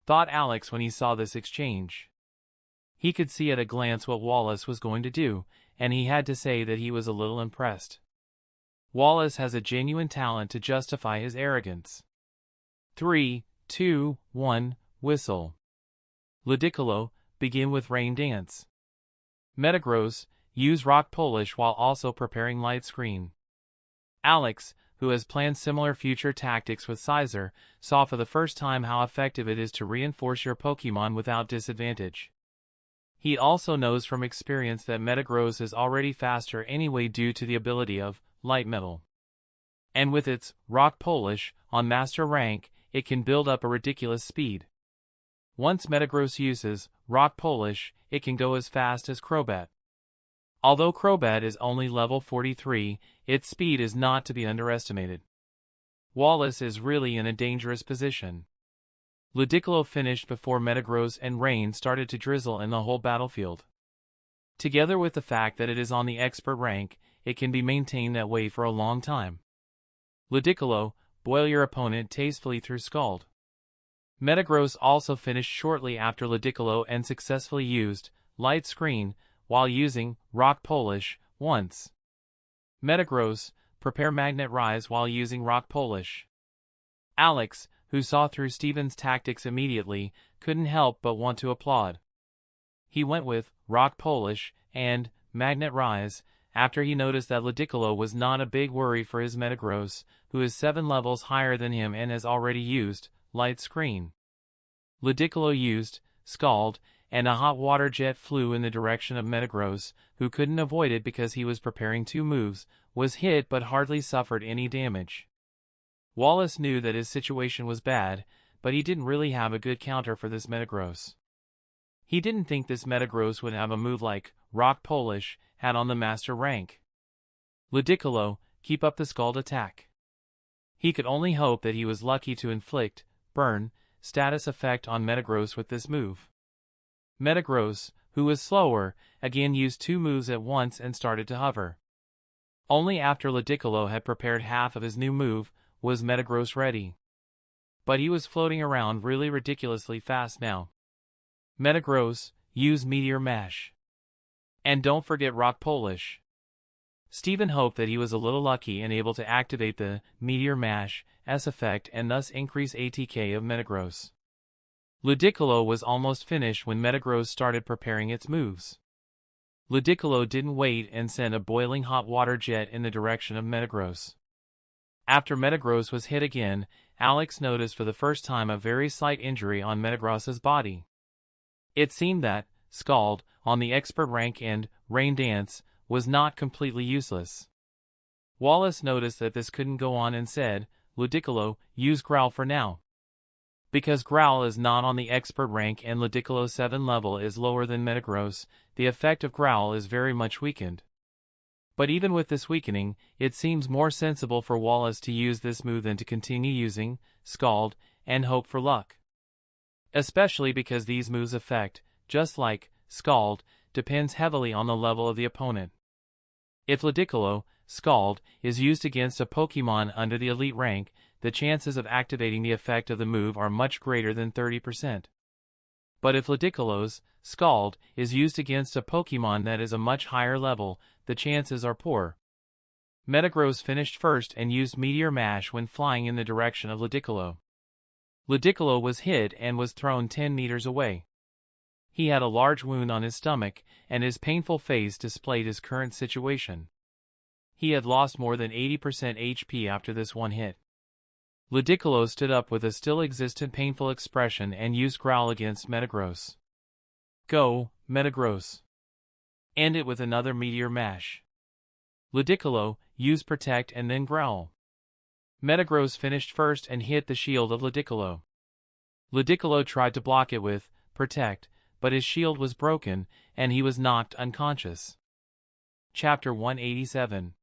thought Alex when he saw this exchange. He could see at a glance what Wallace was going to do, and he had to say that he was a little impressed. Wallace has a genuine talent to justify his arrogance. 3, 2, 1, whistle. Ludicolo, begin with Rain Dance. Metagross, use Rock Polish while also preparing Light Screen. Alex, who has planned similar future tactics with Sizer, saw for the first time how effective it is to reinforce your Pokemon without disadvantage. He also knows from experience that Metagross is already faster anyway due to the ability of Light Metal. And with its Rock Polish on Master rank, it can build up a ridiculous speed. Once Metagross uses Rock Polish, it can go as fast as Crobat. Although Crobat is only level 43, its speed is not to be underestimated. Wallace is really in a dangerous position. Ludicolo finished before Metagross and rain started to drizzle in the whole battlefield. Together with the fact that it is on the expert rank, it can be maintained that way for a long time. Ludicolo, boil your opponent tastefully through Scald. Metagross also finished shortly after Ludicolo and successfully used Light Screen while using Rock Polish once. Metagross, prepare Magnet Rise while using Rock Polish. Alex, who saw through Steven's tactics immediately, couldn't help but want to applaud. He went with Rock Polish and Magnet Rise after he noticed that Ludicolo was not a big worry for his Metagross, who is 7 levels higher than him and has already used Light Screen. Ludicolo used Scald, and a hot water jet flew in the direction of Metagross, who couldn't avoid it because he was preparing 2 moves, was hit but hardly suffered any damage. Wallace knew that his situation was bad, but he didn't really have a good counter for this Metagross. He didn't think this Metagross would have a move like Rock Polish had on the Master rank. Ludicolo, keep up the Scald attack. He could only hope that he was lucky to inflict Burn status effect on Metagross with this move. Metagross, who was slower, again used 2 moves at once and started to hover. Only after Ludicolo had prepared half of his new move was Metagross ready. But he was floating around really ridiculously fast now. Metagross, use Meteor Mash. And don't forget Rock Polish. Steven hoped that he was a little lucky and able to activate the Meteor Mash S effect and thus increase ATK of Metagross. Ludicolo was almost finished when Metagross started preparing its moves. Ludicolo didn't wait and sent a boiling hot water jet in the direction of Metagross. After Metagross was hit again, Alex noticed for the first time a very slight injury on Metagross's body. It seemed that Scald, on the expert rank and Rain Dance, was not completely useless. Wallace noticed that this couldn't go on and said, Ludicolo, use Growl for now. Because Growl is not on the expert rank and Ludicolo's 7 level is lower than Metagross, the effect of Growl is very much weakened. But even with this weakening, it seems more sensible for Wallace to use this move than to continue using Scald and hope for luck. Especially because these moves' effect, just like Scald, depends heavily on the level of the opponent. If Ludicolo, Scald, is used against a Pokemon under the elite rank, the chances of activating the effect of the move are much greater than 30%. But if Ludicolo's Scald is used against a Pokemon that is a much higher level, the chances are poor. Metagross finished first and used Meteor Mash when flying in the direction of Ludicolo. Ludicolo was hit and was thrown 10 meters away. He had a large wound on his stomach, and his painful face displayed his current situation. He had lost more than 80% HP after this one hit. Ludicolo stood up with a still existent painful expression and used Growl against Metagross. Go, Metagross. End it with another Meteor Mash. Ludicolo, use Protect and then Growl. Metagross finished first and hit the shield of Ludicolo. Ludicolo tried to block it with Protect, but his shield was broken, and he was knocked unconscious. Chapter 187.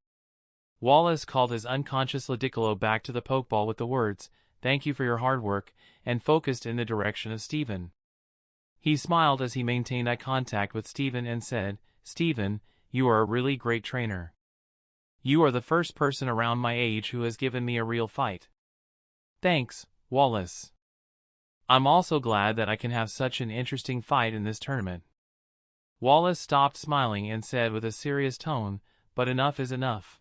Wallace called his unconscious Ludicolo back to the Pokeball with the words, "Thank you for your hard work," and focused in the direction of Steven. He smiled as he maintained eye contact with Steven and said, "Steven, you are a really great trainer. You are the first person around my age who has given me a real fight." "Thanks, Wallace. I'm also glad that I can have such an interesting fight in this tournament." Wallace stopped smiling and said with a serious tone, "But enough is enough.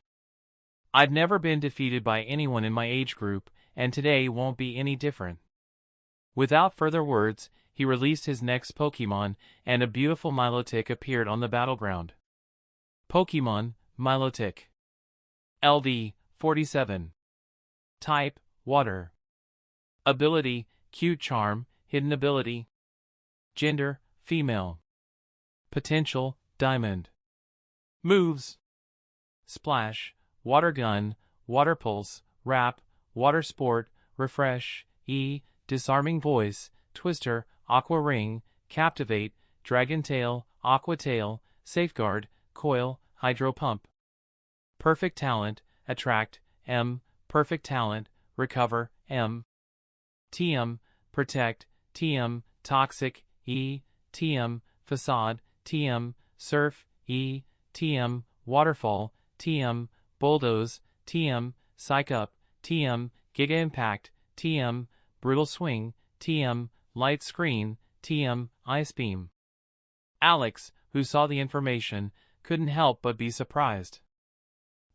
I've never been defeated by anyone in my age group, and today won't be any different." Without further words, he released his next Pokemon, and a beautiful Milotic appeared on the battleground. Pokemon, Milotic. LV, 47. Type, Water. Ability, Cute Charm, Hidden Ability. Gender, Female. Potential, Diamond. Moves: Splash, Water Gun, Water Pulse, Wrap, Water Sport, Refresh, Disarming Voice, Twister, Aqua Ring, Captivate, Dragon Tail, Aqua Tail, Safeguard, Coil, Hydro Pump. Perfect Talent, Attract, Perfect Talent, Recover, TM, Protect, TM, Toxic, TM, Facade, TM, Surf, TM, Waterfall, TM, Bulldoze, TM, Psych Up, TM, Giga Impact, TM, Brutal Swing, TM, Light Screen, TM, Ice Beam. Alex, who saw the information, couldn't help but be surprised.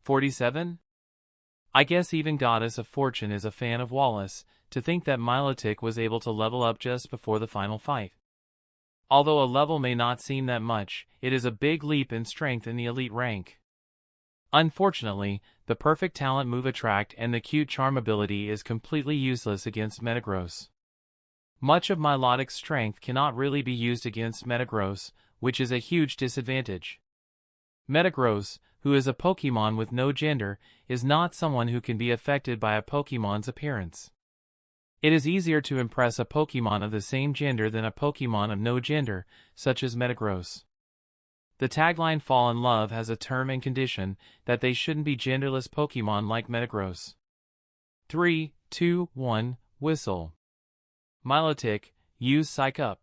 47? I guess even Goddess of Fortune is a fan of Wallace, to think that Milotic was able to level up just before the final fight. Although a level may not seem that much, it is a big leap in strength in the elite rank. Unfortunately, the Perfect Talent move Attract and the Cute Charm ability is completely useless against Metagross. Much of Milotic's strength cannot really be used against Metagross, which is a huge disadvantage. Metagross, who is a Pokemon with no gender, is not someone who can be affected by a Pokemon's appearance. It is easier to impress a Pokemon of the same gender than a Pokemon of no gender, such as Metagross. The tagline Fall in Love has a term and condition that they shouldn't be genderless Pokemon like Metagross. 3, 2, 1, Whistle. Milotic, use Psych Up.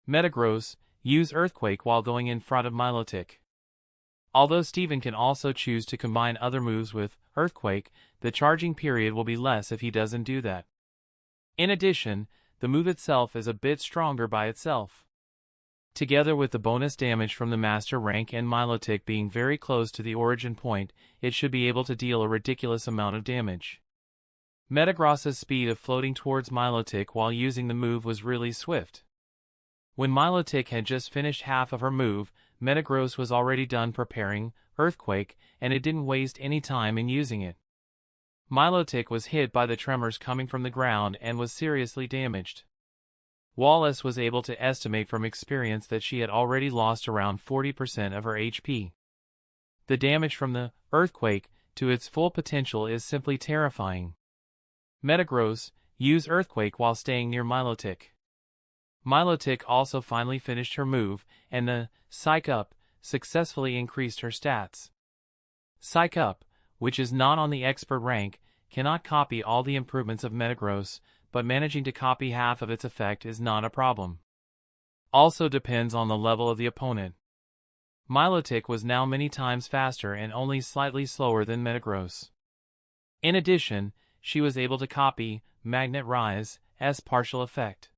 Metagross, use Earthquake while going in front of Milotic. Although Steven can also choose to combine other moves with Earthquake, the charging period will be less if he doesn't do that. In addition, the move itself is a bit stronger by itself. Together with the bonus damage from the Master rank and Milotic being very close to the origin point, it should be able to deal a ridiculous amount of damage. Metagross's speed of floating towards Milotic while using the move was really swift. When Milotic had just finished half of her move, Metagross was already done preparing Earthquake, and it didn't waste any time in using it. Milotic was hit by the tremors coming from the ground and was seriously damaged. Wallace was able to estimate from experience that she had already lost around 40% of her HP. The damage from the Earthquake to its full potential is simply terrifying. Metagross, use Earthquake while staying near Milotic. Milotic also finally finished her move, and the Psych Up successfully increased her stats. Psych Up, which is not on the expert rank, cannot copy all the improvements of Metagross, but managing to copy half of its effect is not a problem. Also depends on the level of the opponent. Milotic was now many times faster and only slightly slower than Metagross. In addition, she was able to copy Magnet Rise's partial effect.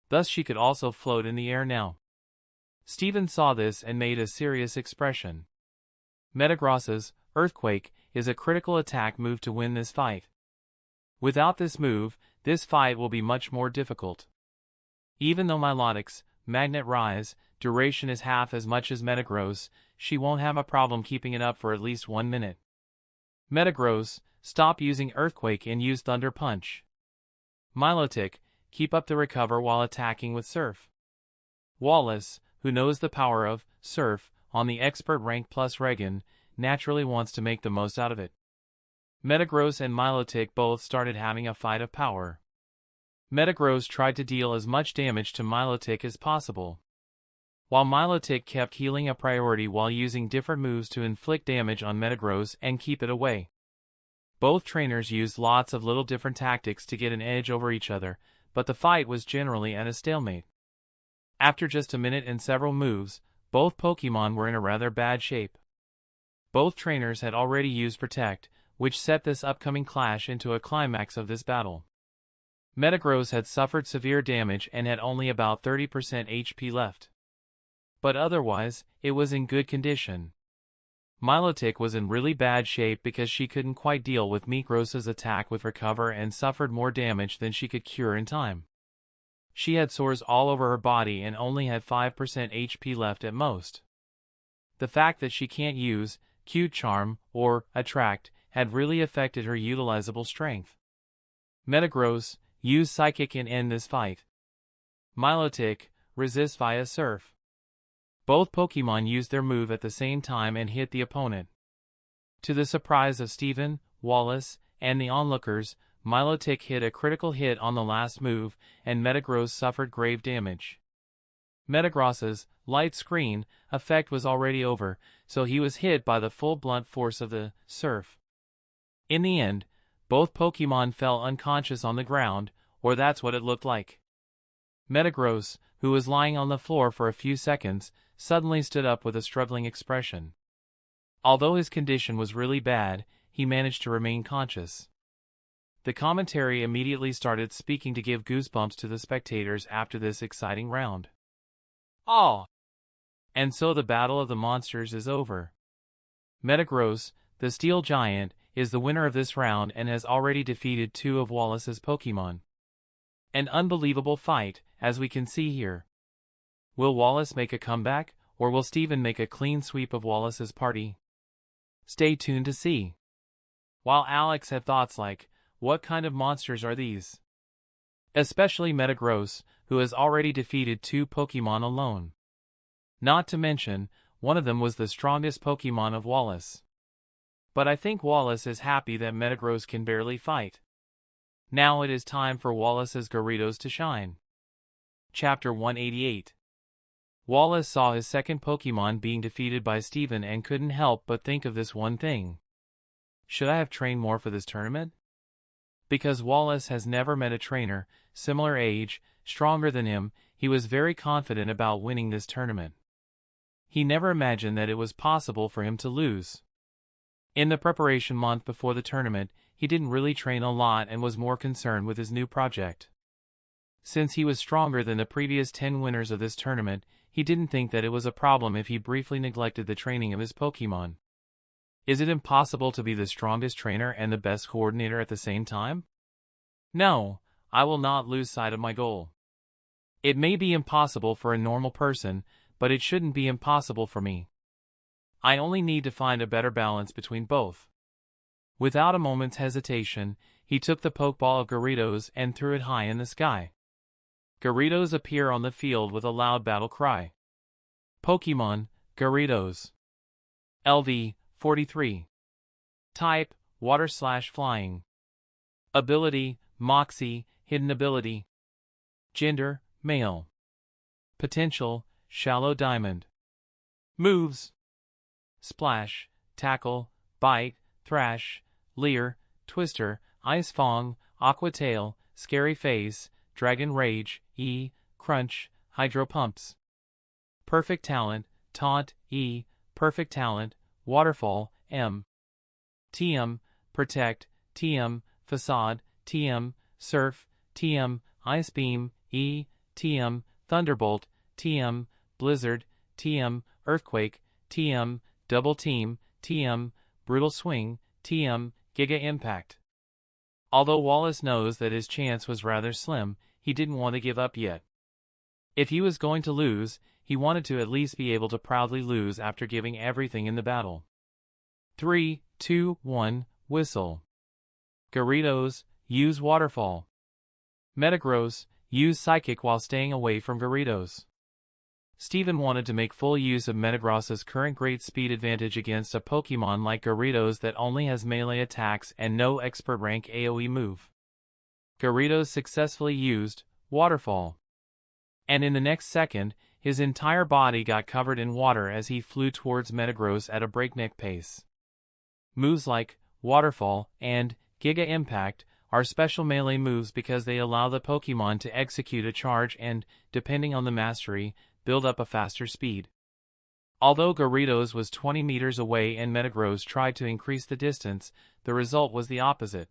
Thus she could also float in the air now. Steven saw this and made a serious expression. Metagross's Earthquake is a critical attack move to win this fight. Without this move, this fight will be much more difficult. Even though Milotic's Magnet Rise duration is half as much as Metagross, she won't have a problem keeping it up for at least 1 minute. Metagross, stop using Earthquake and use Thunder Punch. Milotic, keep up the recover while attacking with Surf. Wallace, who knows the power of Surf on the expert rank plus Regan, naturally wants to make the most out of it. Metagross and Milotic both started having a fight of power. Metagross tried to deal as much damage to Milotic as possible, while Milotic kept healing a priority while using different moves to inflict damage on Metagross and keep it away. Both trainers used lots of little different tactics to get an edge over each other, but the fight was generally at a stalemate. After just a minute and several moves, both Pokemon were in a rather bad shape. Both trainers had already used Protect, which set this upcoming clash into a climax of this battle. Metagross had suffered severe damage and had only about 30% HP left. But otherwise, it was in good condition. Milotic was in really bad shape because she couldn't quite deal with Metagross's attack with Recover and suffered more damage than she could cure in time. She had sores all over her body and only had 5% HP left at most. The fact that she can't use Cute Charm or Attract had really affected her utilizable strength. Metagross, use Psychic and end this fight. Milotic, resist via Surf. Both Pokemon used their move at the same time and hit the opponent. To the surprise of Steven, Wallace, and the onlookers, Milotic hit a critical hit on the last move, and Metagross suffered grave damage. Metagross's light screen effect was already over, so he was hit by the full blunt force of the surf. In the end, both Pokemon fell unconscious on the ground, or that's what it looked like. Metagross, who was lying on the floor for a few seconds, suddenly stood up with a struggling expression. Although his condition was really bad, he managed to remain conscious. The commentary immediately started speaking to give goosebumps to the spectators after this exciting round. Oh! And so the battle of the monsters is over. Metagross, the steel giant, is the winner of this round and has already defeated 2 of Wallace's Pokemon. An unbelievable fight, as we can see here. Will Wallace make a comeback, or will Steven make a clean sweep of Wallace's party? Stay tuned to see. While Alex had thoughts like, what kind of monsters are these? Especially Metagross, who has already defeated 2 Pokemon alone. Not to mention, one of them was the strongest Pokemon of Wallace. But I think Wallace is happy that Metagross can barely fight. Now it is time for Wallace's Gyarados to shine. Chapter 188. Wallace saw his second Pokemon being defeated by Steven and couldn't help but think of this one thing. Should I have trained more for this tournament? Because Wallace has never met a trainer, similar age, stronger than him, he was very confident about winning this tournament. He never imagined that it was possible for him to lose. In the preparation month before the tournament, he didn't really train a lot and was more concerned with his new project. Since he was stronger than the previous 10 winners of this tournament, he didn't think that it was a problem if he briefly neglected the training of his Pokemon. Is it impossible to be the strongest trainer and the best coordinator at the same time? No, I will not lose sight of my goal. It may be impossible for a normal person, but it shouldn't be impossible for me. I only need to find a better balance between both. Without a moment's hesitation, he took the Pokeball of Gyarados and threw it high in the sky. Gyarados appear on the field with a loud battle cry. Pokemon, Gyarados. LV, 43. Type, Water/Flying. Ability, Moxie, Hidden Ability. Gender, Male. Potential, Shallow Diamond. Moves: Splash, Tackle, Bite, Thrash, Leer, Twister, Ice Fang, Aqua Tail, Scary Face, Dragon Rage, E, Crunch, Hydro Pumps. Perfect Talent, Taunt, E, Perfect Talent, Waterfall, M. TM, Protect, TM, Facade, TM, Surf, TM, Ice Beam, E, TM, Thunderbolt, TM, Blizzard, TM, Earthquake, TM, Double Team, TM, Brutal Swing, TM, Giga Impact. Although Wallace knows that his chance was rather slim, he didn't want to give up yet. If he was going to lose, he wanted to at least be able to proudly lose after giving everything in the battle. 3, 2, 1, Whistle. Gyarados, use Waterfall. Metagross, use Psychic while staying away from Gyarados. Steven wanted to make full use of Metagross's current great speed advantage against a Pokemon like Gyarados that only has melee attacks and no expert rank AoE move. Gyarados successfully used Waterfall. And in the next second, his entire body got covered in water as he flew towards Metagross at a breakneck pace. Moves like Waterfall and Giga Impact are special melee moves because they allow the Pokemon to execute a charge and, depending on the mastery, build up a faster speed. Although Gyarados was 20 meters away and Metagross tried to increase the distance, the result was the opposite.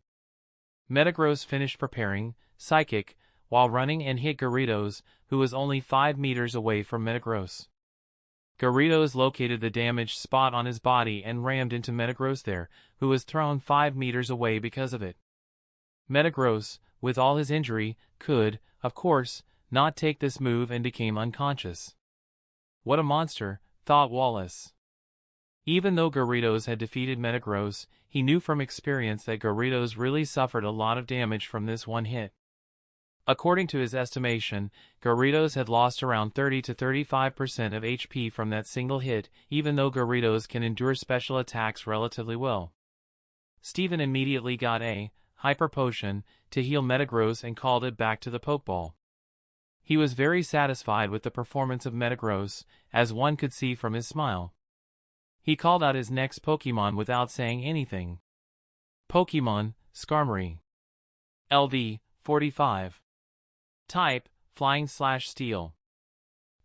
Metagross finished preparing Psychic while running and hit Gyarados, who was only 5 meters away from Metagross. Gyarados located the damaged spot on his body and rammed into Metagross there, who was thrown 5 meters away because of it. Metagross, with all his injury, could, of course, not take this move and became unconscious. What a monster, thought Wallace. Even though Gyarados had defeated Metagross, he knew from experience that Gyarados really suffered a lot of damage from this one hit. According to his estimation, Gyarados had lost around 30 to 35% of HP from that single hit, even though Gyarados can endure special attacks relatively well. Steven immediately got a Hyper Potion to heal Metagross and called it back to the Pokeball. He was very satisfied with the performance of Metagross, as one could see from his smile. He called out his next Pokemon without saying anything. Pokemon, Skarmory. LV, 45. Type, Flying/Steel.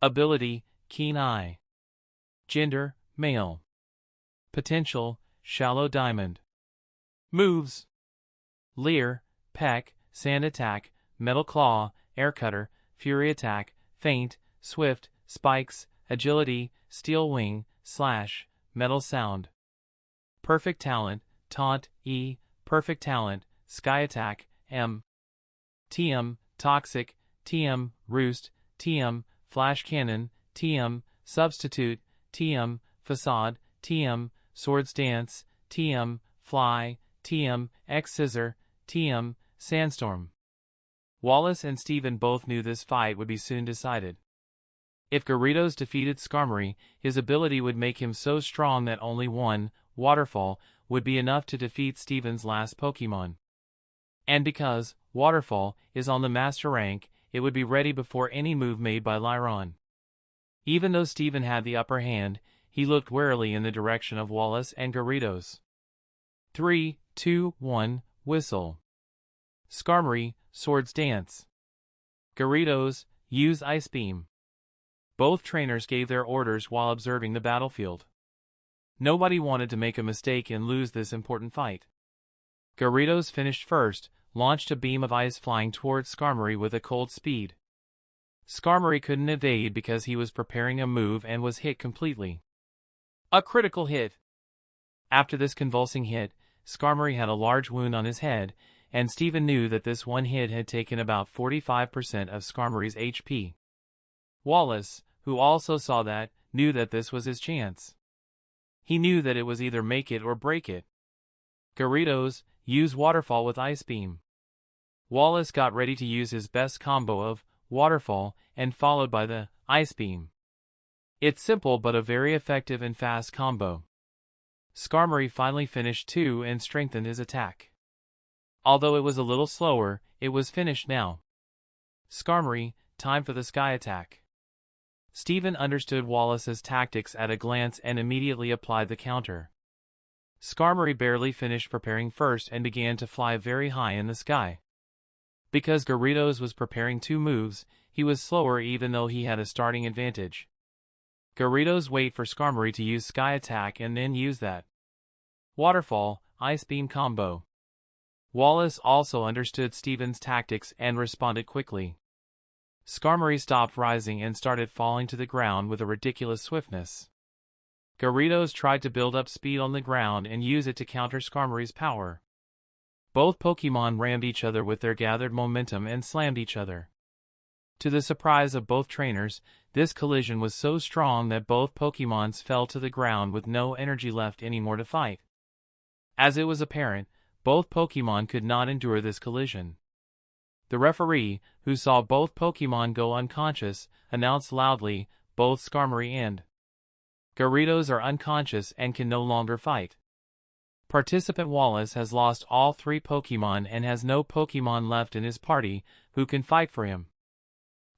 Ability, Keen Eye. Gender, Male. Potential, Shallow Diamond. Moves: Leer, Peck, Sand Attack, Metal Claw, Air Cutter, Fury Attack, Feint, Swift, Spikes, Agility, Steel Wing, Slash, Metal Sound. Perfect Talent, Taunt, E, Perfect Talent, Sky Attack, M. TM, Toxic, TM, Roost, TM, Flash Cannon, TM, Substitute, TM, Facade, TM, Swords Dance, TM, Fly, TM, X-Scissor, TM, Sandstorm. Wallace and Steven both knew this fight would be soon decided. If Gyarados defeated Skarmory, his ability would make him so strong that only one, Waterfall, would be enough to defeat Steven's last Pokemon. And because Waterfall is on the Master rank, it would be ready before any move made by Lyron. Even though Steven had the upper hand, he looked warily in the direction of Wallace and Gyarados. 3, 2, 1, Whistle. Skarmory, Swords Dance. Gyarados, use Ice Beam. Both trainers gave their orders while observing the battlefield. Nobody wanted to make a mistake and lose this important fight. Gyarados finished first, launched a beam of ice flying towards Skarmory with a cold speed. Skarmory couldn't evade because he was preparing a move and was hit completely. A critical hit. After this convulsing hit, Skarmory had a large wound on his head, and Steven knew that this one hit had taken about 45% of Skarmory's HP. Wallace, who also saw that, knew that this was his chance. He knew that it was either make it or break it. Gyarados, use Waterfall with Ice Beam. Wallace got ready to use his best combo of Waterfall and followed by the Ice Beam. It's simple but a very effective and fast combo. Skarmory finally finished too and strengthened his attack. Although it was a little slower, it was finished now. Skarmory, time for the Sky Attack. Steven understood Wallace's tactics at a glance and immediately applied the counter. Skarmory barely finished preparing first and began to fly very high in the sky. Because Gyarados was preparing two moves, he was slower even though he had a starting advantage. Gyarados waited for Skarmory to use Sky Attack and then use that Waterfall, Ice Beam combo. Wallace also understood Steven's tactics and responded quickly. Skarmory stopped rising and started falling to the ground with a ridiculous swiftness. Gyarados tried to build up speed on the ground and use it to counter Skarmory's power. Both Pokemon rammed each other with their gathered momentum and slammed each other. To the surprise of both trainers, this collision was so strong that both Pokemons fell to the ground with no energy left anymore to fight. As it was apparent, both Pokemon could not endure this collision. The referee, who saw both Pokemon go unconscious, announced loudly, both Skarmory and Gyarados are unconscious and can no longer fight. Participant Wallace has lost all three Pokemon and has no Pokemon left in his party who can fight for him.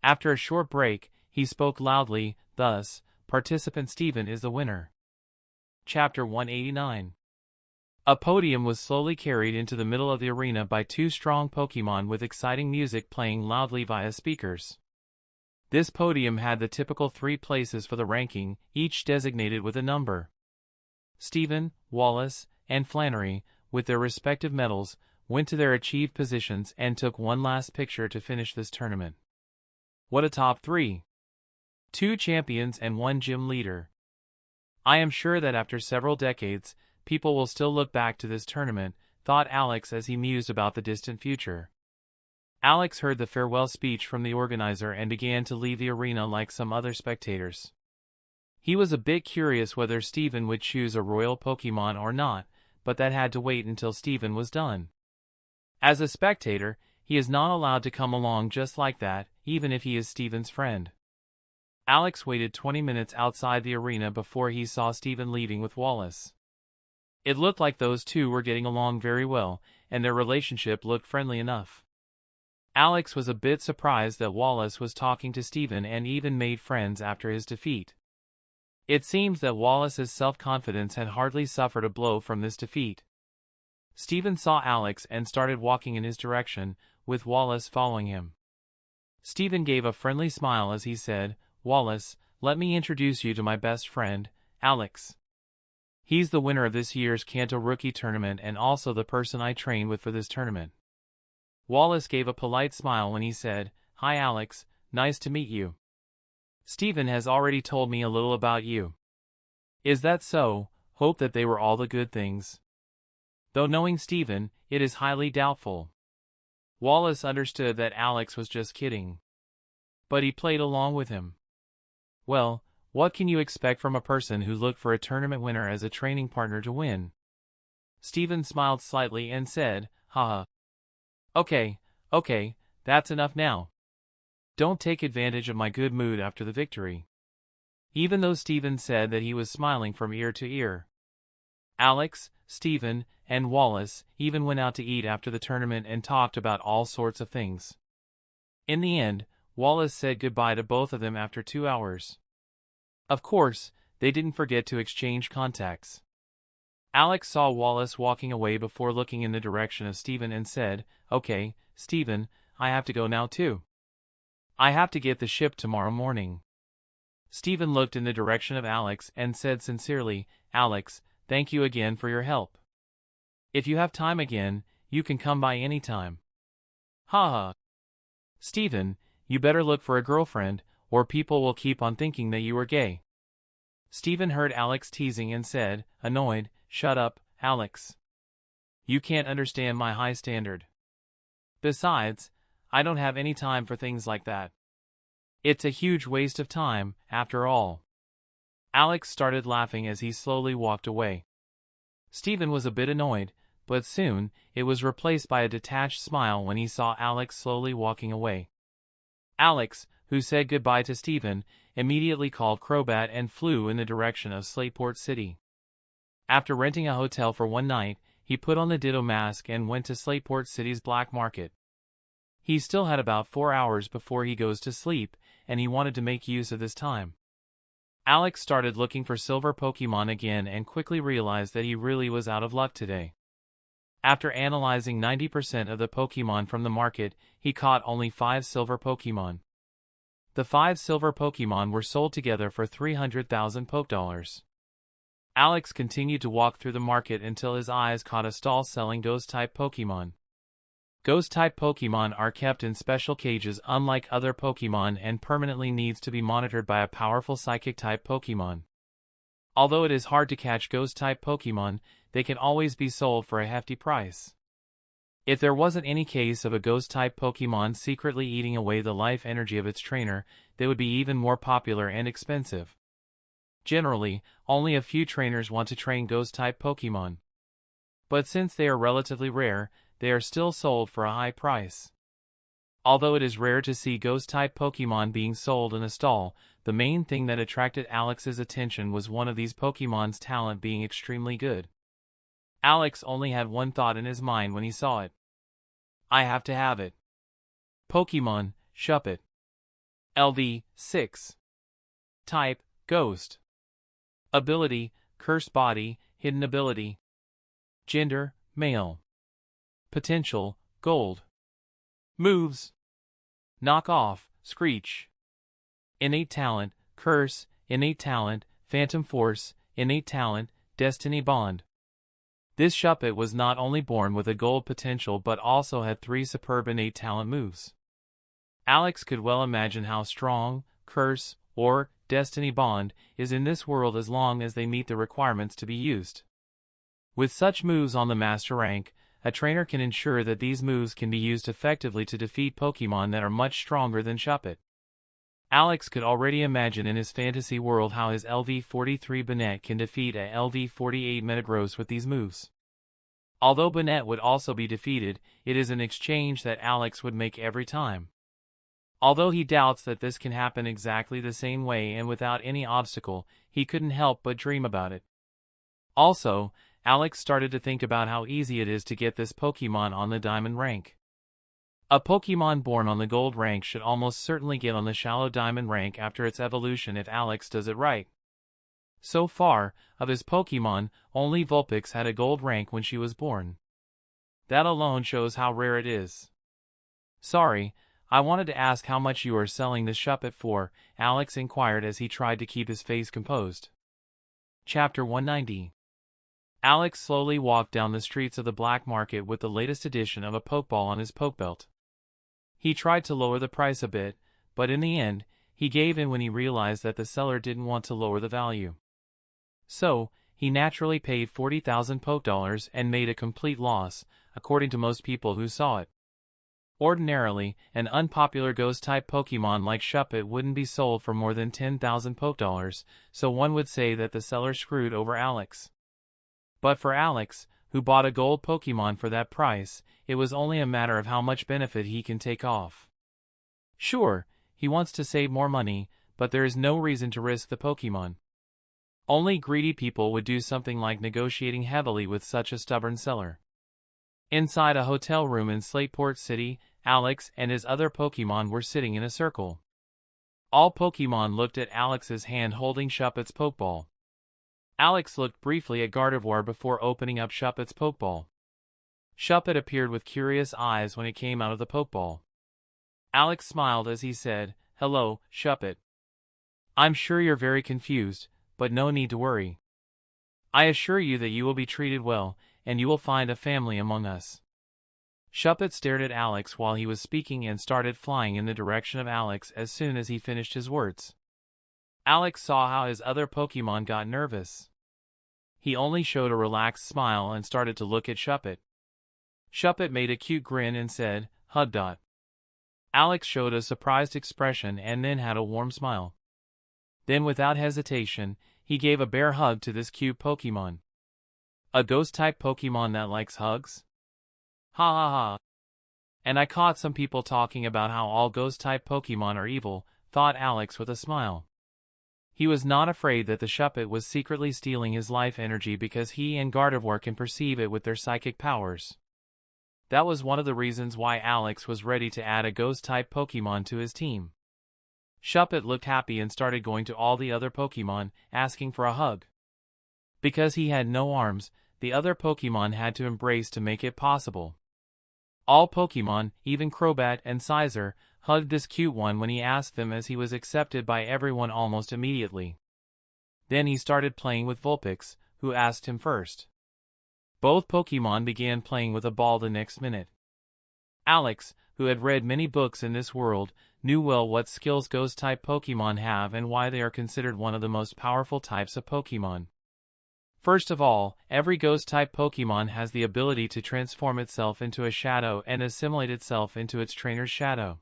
After a short break, he spoke loudly, thus, participant Steven is the winner. Chapter 189. A podium was slowly carried into the middle of the arena by two strong Pokemon with exciting music playing loudly via speakers. This podium had the typical 3 places for the ranking, each designated with a number. Steven, Wallace, and Flannery, with their respective medals, went to their achieved positions and took one last picture to finish this tournament. What a top 3! 2 champions and 1 gym leader. I am sure that after several decades, people will still look back to this tournament, thought Alex as he mused about the distant future. Alex heard the farewell speech from the organizer and began to leave the arena like some other spectators. He was a bit curious whether Steven would choose a royal Pokemon or not, but that had to wait until Steven was done. As a spectator, he is not allowed to come along just like that, even if he is Steven's friend. Alex waited 20 minutes outside the arena before he saw Steven leaving with Wallace. It looked like those two were getting along very well, and their relationship looked friendly enough. Alex was a bit surprised that Wallace was talking to Steven and even made friends after his defeat. It seems that Wallace's self-confidence had hardly suffered a blow from this defeat. Steven saw Alex and started walking in his direction, with Wallace following him. Steven gave a friendly smile as he said, "Wallace, let me introduce you to my best friend, Alex. He's the winner of this year's Kanto Rookie Tournament and also the person I trained with for this tournament." Wallace gave a polite smile when he said, "Hi Alex, nice to meet you. Steven has already told me a little about you." "Is that so? Hope that they were all the good things." Though knowing Steven, it is highly doubtful. Wallace understood that Alex was just kidding. But he played along with him. Well, what can you expect from a person who looked for a tournament winner as a training partner to win? Steven smiled slightly and said, "Haha. Okay, that's enough now. Don't take advantage of my good mood after the victory." Even though Steven said that he was smiling from ear to ear. Alex, Steven, and Wallace even went out to eat after the tournament and talked about all sorts of things. In the end, Wallace said goodbye to both of them after 2 hours. Of course, they didn't forget to exchange contacts. Alex saw Wallace walking away before looking in the direction of Steven and said, "Okay, Steven, I have to go now too. I have to get the ship tomorrow morning." Steven looked in the direction of Alex and said sincerely, "Alex, thank you again for your help. If you have time again, you can come by any time." "Haha. Steven, you better look for a girlfriend, or people will keep on thinking that you are gay." Steven heard Alex teasing and said, annoyed, "Shut up, Alex. You can't understand my high standard. Besides, I don't have any time for things like that. It's a huge waste of time, after all." Alex started laughing as he slowly walked away. Steven was a bit annoyed, but soon, it was replaced by a detached smile when he saw Alex slowly walking away. Alex, who said goodbye to Steven, immediately called Crobat and flew in the direction of Slateport City. After renting a hotel for one night, he put on the Ditto mask and went to Slateport City's black market. He still had about 4 hours before he goes to sleep, and he wanted to make use of this time. Alex started looking for silver Pokemon again and quickly realized that he really was out of luck today. After analyzing 90% of the Pokemon from the market, he caught only 5 silver Pokemon. The 5 silver Pokemon were sold together for 300,000 Pokedollars. Alex continued to walk through the market until his eyes caught a stall selling Ghost-type Pokemon. Ghost-type Pokemon are kept in special cages unlike other Pokemon and permanently needs to be monitored by a powerful Psychic-type Pokemon. Although it is hard to catch Ghost-type Pokemon, they can always be sold for a hefty price. If there wasn't any case of a Ghost-type Pokemon secretly eating away the life energy of its trainer, they would be even more popular and expensive. Generally, only a few trainers want to train Ghost-type Pokemon. But since they are relatively rare, they are still sold for a high price. Although it is rare to see Ghost-type Pokemon being sold in a stall, the main thing that attracted Alex's attention was one of these Pokemon's talent being extremely good. Alex only had one thought in his mind when he saw it. "I have to have it." Pokemon, Shuppet. LV, 6. Type, Ghost. Ability, Curse Body, Hidden Ability. Gender, Male. Potential, Gold. Moves: Knock Off, Screech. Innate Talent, Curse, Innate Talent, Phantom Force, Innate Talent, Destiny Bond. This Shuppet was not only born with a gold potential but also had 3 superb innate talent moves. Alex could well imagine how strong Curse, or Destiny Bond, is in this world as long as they meet the requirements to be used. With such moves on the Master rank, a trainer can ensure that these moves can be used effectively to defeat Pokemon that are much stronger than Shuppet. Alex could already imagine in his fantasy world how his LV-43 Banette can defeat a LV-48 Metagross with these moves. Although Bonnet would also be defeated, it is an exchange that Alex would make every time. Although he doubts that this can happen exactly the same way and without any obstacle, he couldn't help but dream about it. Also, Alex started to think about how easy it is to get this Pokemon on the Diamond rank. A Pokemon born on the Gold rank should almost certainly get on the shallow Diamond rank after its evolution if Alex does it right. So far, of his Pokemon, only Vulpix had a Gold rank when she was born. That alone shows how rare it is. Sorry, I wanted to ask how much you are selling this Shuppet for, Alex inquired as he tried to keep his face composed. Chapter 190. Alex slowly walked down the streets of the black market with the latest edition of a Pokeball on his pokebelt. He tried to lower the price a bit, but in the end, he gave in when he realized that the seller didn't want to lower the value. So, he naturally paid 40,000 Pokedollars and made a complete loss, according to most people who saw it. Ordinarily, an unpopular Ghost-type Pokemon like Shuppet wouldn't be sold for more than 10,000 Pokedollars, so one would say that the seller screwed over Alex. But for Alex, who bought a gold Pokemon for that price, it was only a matter of how much benefit he can take off. Sure, he wants to save more money, but there is no reason to risk the Pokemon. Only greedy people would do something like negotiating heavily with such a stubborn seller. Inside a hotel room in Slateport City, Alex and his other Pokemon were sitting in a circle. All Pokemon looked at Alex's hand holding Shuppet's Pokeball. Alex looked briefly at Gardevoir before opening up Shuppet's Pokeball. Shuppet appeared with curious eyes when it came out of the Pokeball. Alex smiled as he said, "Hello, Shuppet. I'm sure you're very confused, but no need to worry. I assure you that you will be treated well, and you will find a family among us." Shuppet stared at Alex while he was speaking and started flying in the direction of Alex as soon as he finished his words. Alex saw how his other Pokemon got nervous. He only showed a relaxed smile and started to look at Shuppet. Shuppet made a cute grin and said, "Hug dot." Alex showed a surprised expression and then had a warm smile. Then without hesitation, he gave a bear hug to this cute Pokemon. A Ghost-type Pokemon that likes hugs? Ha ha ha. And I caught some people talking about how all Ghost-type Pokemon are evil, thought Alex with a smile. He was not afraid that the Shuppet was secretly stealing his life energy because he and Gardevoir can perceive it with their psychic powers. That was one of the reasons why Alex was ready to add a Ghost-type Pokemon to his team. Shuppet looked happy and started going to all the other Pokemon, asking for a hug. Because he had no arms, the other Pokemon had to embrace to make it possible. All Pokemon, even Crobat and Scizor, hugged this cute one when he asked them, as he was accepted by everyone almost immediately. Then he started playing with Vulpix, who asked him first. Both Pokemon began playing with a ball the next minute. Alex, who had read many books in this world, knew well what skills Ghost-type Pokemon have and why they are considered one of the most powerful types of Pokemon. First of all, every Ghost-type Pokemon has the ability to transform itself into a shadow and assimilate itself into its trainer's shadow.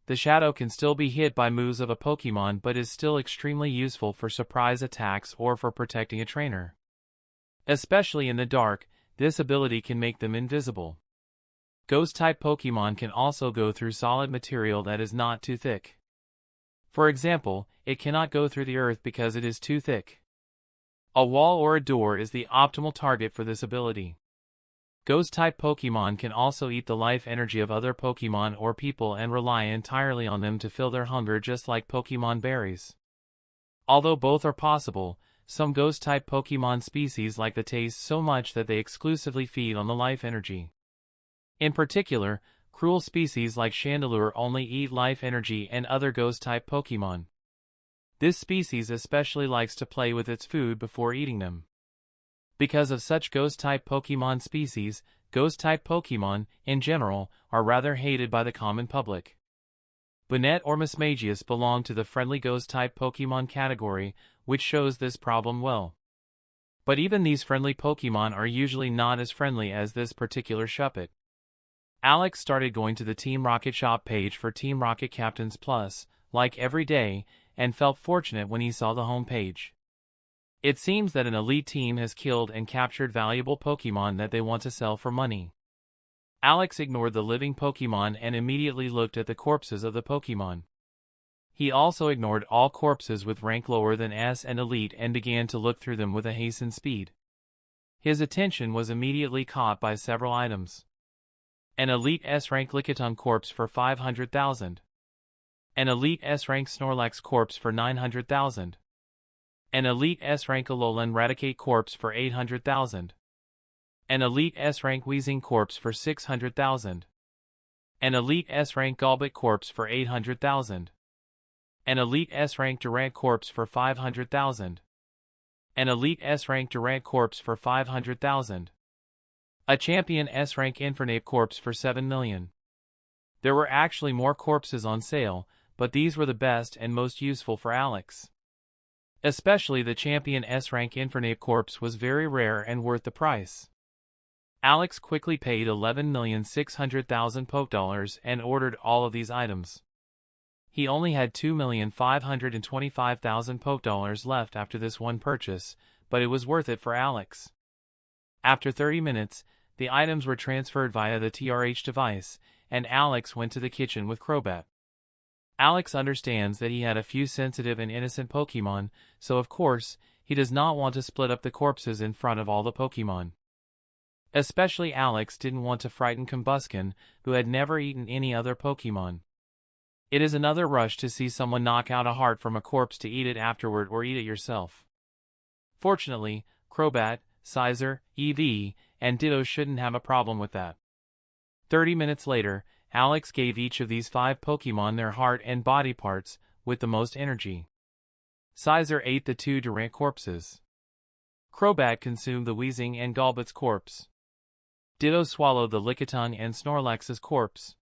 The shadow can still be hit by moves of a Pokemon but is still extremely useful for surprise attacks or for protecting a trainer. Especially in the dark, this ability can make them invisible. Ghost-type Pokemon can also go through solid material that is not too thick. For example, it cannot go through the earth because it is too thick. A wall or a door is the optimal target for this ability. Ghost-type Pokemon can also eat the life energy of other Pokemon or people and rely entirely on them to fill their hunger, just like Pokemon berries. Although both are possible, some Ghost-type Pokemon species like the taste so much that they exclusively feed on the life energy. In particular, cruel species like Chandelure only eat life energy and other Ghost-type Pokemon. This species especially likes to play with its food before eating them. Because of such Ghost-type Pokemon species, Ghost-type Pokemon, in general, are rather hated by the common public. Bonnet or Mismagius belong to the friendly Ghost-type Pokemon category, which shows this problem well. But even these friendly Pokemon are usually not as friendly as this particular Shuppet. Alex started going to the Team Rocket shop page for Team Rocket Captains Plus, like every day, and felt fortunate when he saw the home page. It seems that an elite team has killed and captured valuable Pokemon that they want to sell for money. Alex ignored the living Pokemon and immediately looked at the corpses of the Pokemon. He also ignored all corpses with rank lower than S and Elite and began to look through them with a hastened speed. His attention was immediately caught by several items. An Elite S-rank Lickitung corpse for 500,000. An Elite S-rank Snorlax corpse for 900,000. An Elite S-rank Alolan Raticate corpse for 800,000. An Elite S-rank Weezing corpse for 600,000. An Elite S-rank Golbat corpse for 800,000. An Elite S-rank Durant corpse for 500,000. An Elite S-rank Durant corpse for 500,000. A Champion S-rank Infernape corpse for 7 million. There were actually more corpses on sale, but these were the best and most useful for Alex. Especially the Champion S-rank Infernape corpse was very rare and worth the price. Alex quickly paid 11,600,000 Poke Dollars and ordered all of these items. He only had 2,525,000 Poke Dollars left after this one purchase, but it was worth it for Alex. After 30 minutes, the items were transferred via the TRH device, and Alex went to the kitchen with Crobat. Alex understands that he had a few sensitive and innocent Pokemon, so of course, he does not want to split up the corpses in front of all the Pokemon. Especially Alex didn't want to frighten Combusken, who had never eaten any other Pokemon. It is another rush to see someone knock out a heart from a corpse to eat it afterward or eat it yourself. Fortunately, Crobat, Scizor, EV, and Ditto shouldn't have a problem with that. 30 minutes later, Alex gave each of these 5 Pokemon their heart and body parts, with the most energy. Scizor ate the 2 Durant corpses. Crobat consumed the Weezing and Golbat's corpse. Ditto swallowed the Lickitung and Snorlax's corpse.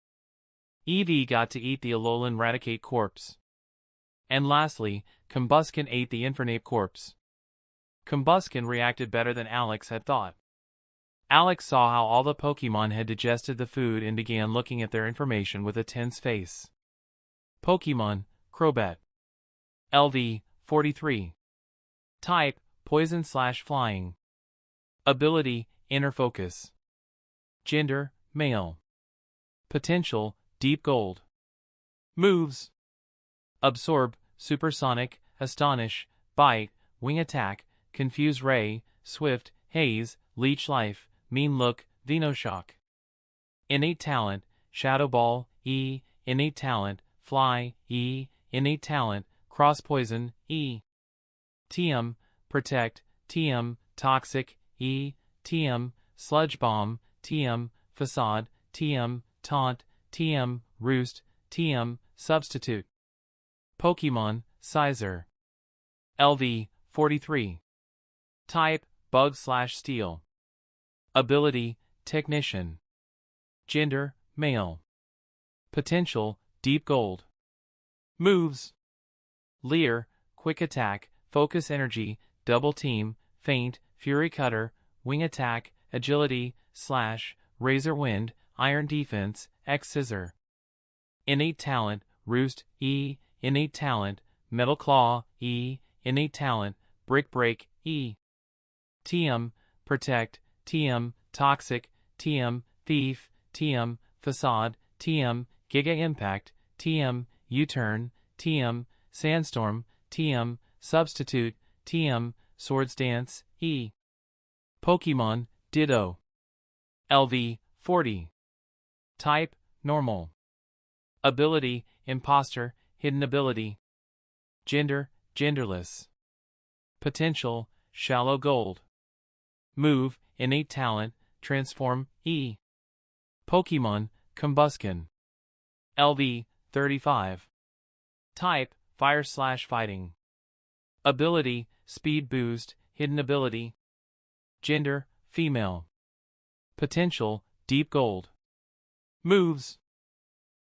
Eevee got to eat the Alolan Raticate corpse. And lastly, Combusken ate the Infernape corpse. Combusken reacted better than Alex had thought. Alex saw how all the Pokemon had digested the food and began looking at their information with a tense face. Pokemon, Crobat. LV, 43. Type, Poison/Flying. Ability, Inner Focus. Gender, Male. Potential, Deep Gold. Moves: Absorb, Supersonic, Astonish, Bite, Wing Attack, Confuse Ray, Swift, Haze, Leech Life, Mean Look, Venoshock. Innate Talent, Shadow Ball, E. Innate Talent, Fly, E. Innate Talent, Cross Poison, E. TM, Protect, TM, Toxic, E. TM, Sludge Bomb, TM, Facade, TM, Taunt, TM, Roost, TM, Substitute. Pokemon, Scizor. LV, 43. Type, Bug/Steel. Ability, Technician. Gender, Male. Potential, Deep Gold. Moves: Leer, Quick Attack, Focus Energy, Double Team, Feint, Fury Cutter, Wing Attack, Agility, Slash, Razor Wind, Iron Defense, X-Scissor. Innate Talent, Roost, E. Innate Talent, Metal Claw, E. Innate Talent, Brick Break, E. TM, Protect, TM, Toxic, TM, Thief, TM, Facade, TM, Giga Impact, TM, U-Turn, TM, Sandstorm, TM, Substitute, TM, Swords Dance, E. Pokemon, Ditto. LV, 40. Type, Normal. Ability, Imposter, Hidden Ability. Gender, Genderless. Potential, Shallow Gold. Move, Innate Talent, Transform, E. Pokemon, Combusken. LV, 35. Type, Fire/Fighting. Ability, Speed Boost, Hidden Ability. Gender, Female. Potential, Deep Gold. Moves: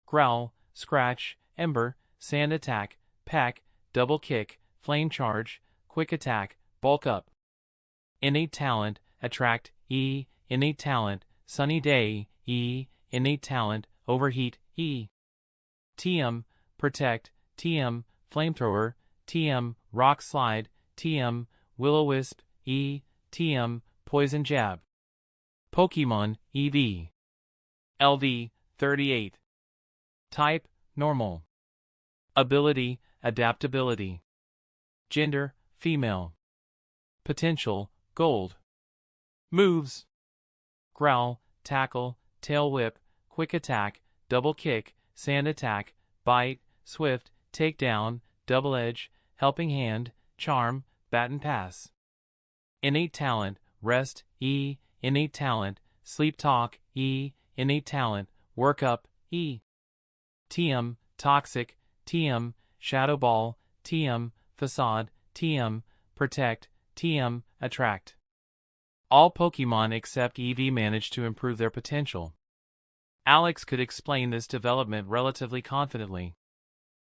Growl, Scratch, Ember, Sand Attack, Peck, Double Kick, Flame Charge, Quick Attack, Bulk Up. Innate Talent, Attract, E. Innate Talent, Sunny Day, E. Innate Talent, Overheat, E. TM, Protect, TM, Flamethrower, TM, Rock Slide, TM, Will-O-Wisp, E, TM, Poison Jab. Pokemon, EV. LV, 38. Type, Normal. Ability, Adaptability. Gender, Female. Potential, Gold. Moves: Growl, Tackle, Tail Whip, Quick Attack, Double Kick, Sand Attack, Bite, Swift, Takedown, Double Edge, Helping Hand, Charm, Baton Pass. Innate Talent, Rest, E, Innate Talent, Sleep Talk, E, Innate Talent, Work Up, E. TM, Toxic, TM, Shadow Ball, TM, Facade, TM, Protect, TM, Attract. All Pokemon except Eevee managed to improve their potential. Alex could explain this development relatively confidently.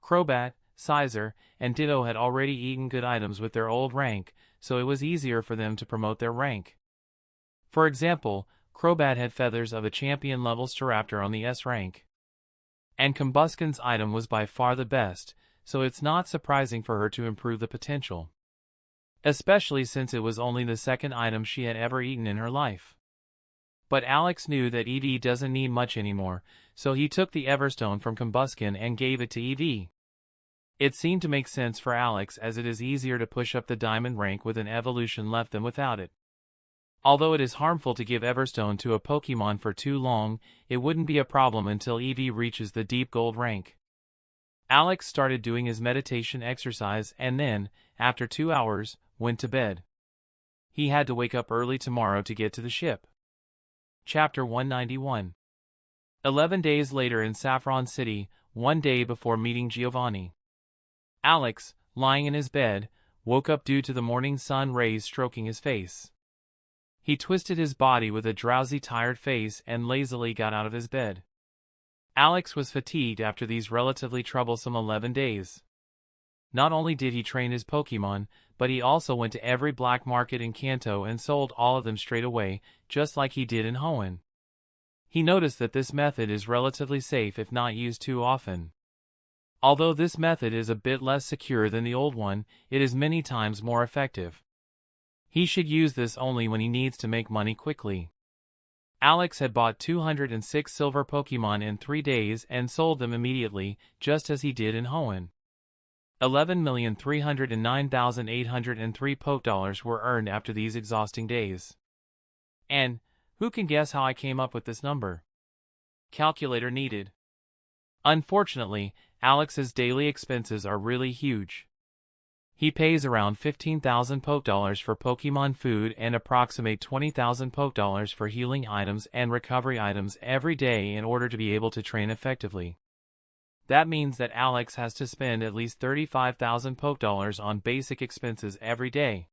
Crobat, Scizor, and Ditto had already eaten good items with their old rank, so it was easier for them to promote their rank. For example, Crobat had feathers of a champion-level Staraptor on the S rank. And Combusken's item was by far the best, so it's not surprising for her to improve the potential. Especially since it was only the second item she had ever eaten in her life. But Alex knew that Eevee doesn't need much anymore, so he took the Everstone from Combusken and gave it to Eevee. It seemed to make sense for Alex, as it is easier to push up the diamond rank with an evolution left than without it. Although it is harmful to give Everstone to a Pokemon for too long, it wouldn't be a problem until Eevee reaches the deep gold rank. Alex started doing his meditation exercise and then, after 2 hours, went to bed. He had to wake up early tomorrow to get to the ship. Chapter 191. 11 days later in Saffron City, one day before meeting Giovanni. Alex, lying in his bed, woke up due to the morning sun rays stroking his face. He twisted his body with a drowsy, tired face and lazily got out of his bed. Alex was fatigued after these relatively troublesome 11 days. Not only did he train his Pokemon, but he also went to every black market in Kanto and sold all of them straight away, just like he did in Hoenn. He noticed that this method is relatively safe if not used too often. Although this method is a bit less secure than the old one, it is many times more effective. He should use this only when he needs to make money quickly. Alex had bought 206 silver Pokemon in 3 days and sold them immediately, just as he did in Hoenn. 11,309,803 Pokedollars were earned after these exhausting days. And, who can guess how I came up with this number? Calculator needed. Unfortunately, Alex's daily expenses are really huge. He pays around 15,000 Pokedollars for Pokemon food and approximate 20,000 Pokedollars for healing items and recovery items every day in order to be able to train effectively. That means that Alex has to spend at least 35,000 Pokedollars on basic expenses every day.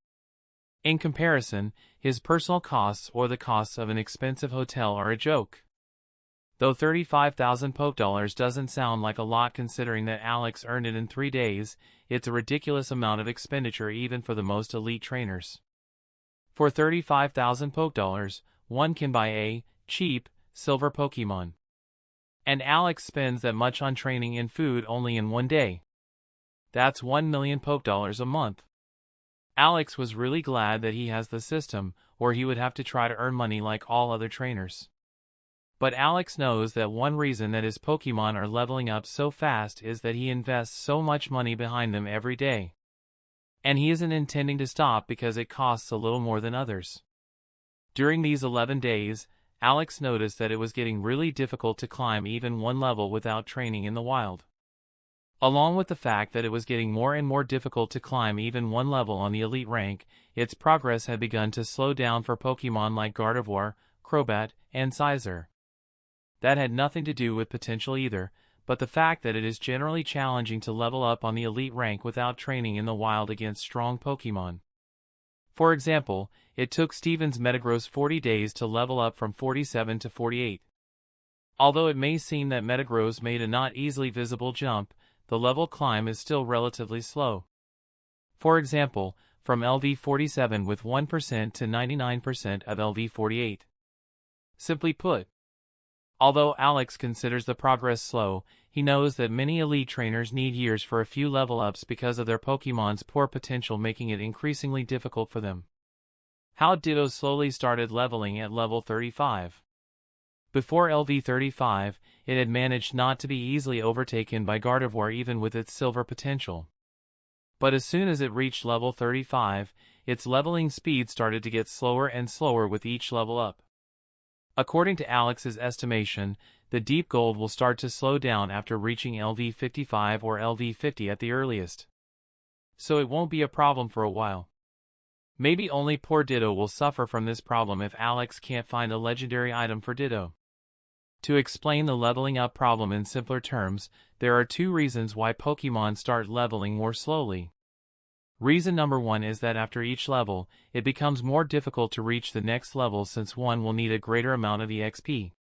In comparison, his personal costs or the costs of an expensive hotel are a joke. Though 35,000 Pokedollars doesn't sound like a lot considering that Alex earned it in 3 days, it's a ridiculous amount of expenditure even for the most elite trainers. For 35,000 Pokedollars, one can buy a cheap silver Pokemon. And Alex spends that much on training and food only in 1 day. That's 1 million Pokedollars a month. Alex was really glad that he has the system, or he would have to try to earn money like all other trainers. But Alex knows that one reason that his Pokemon are leveling up so fast is that he invests so much money behind them every day. And he isn't intending to stop because it costs a little more than others. During these 11 days, Alex noticed that it was getting really difficult to climb even one level without training in the wild. Along with the fact that it was getting more and more difficult to climb even one level on the elite rank, its progress had begun to slow down for Pokemon like Gardevoir, Crobat, and Scizor. That had nothing to do with potential either, but the fact that it is generally challenging to level up on the elite rank without training in the wild against strong Pokemon. For example, it took Steven's Metagross 40 days to level up from 47 to 48. Although it may seem that Metagross made a not easily visible jump, the level climb is still relatively slow. For example, from LV 47 with 1% to 99% of LV 48. Simply put, although Alex considers the progress slow, he knows that many elite trainers need years for a few level ups because of their Pokemon's poor potential, making it increasingly difficult for them. How Ditto slowly started leveling at level 35. Before LV35, it had managed not to be easily overtaken by Gardevoir even with its silver potential. But as soon as it reached level 35, its leveling speed started to get slower and slower with each level up. According to Alex's estimation, the Deep Gold will start to slow down after reaching LV55 or LV50 at the earliest. So it won't be a problem for a while. Maybe only poor Ditto will suffer from this problem if Alex can't find a legendary item for Ditto. To explain the leveling up problem in simpler terms, there are two reasons why Pokemon start leveling more slowly. Reason number one is that after each level, it becomes more difficult to reach the next level since one will need a greater amount of EXP.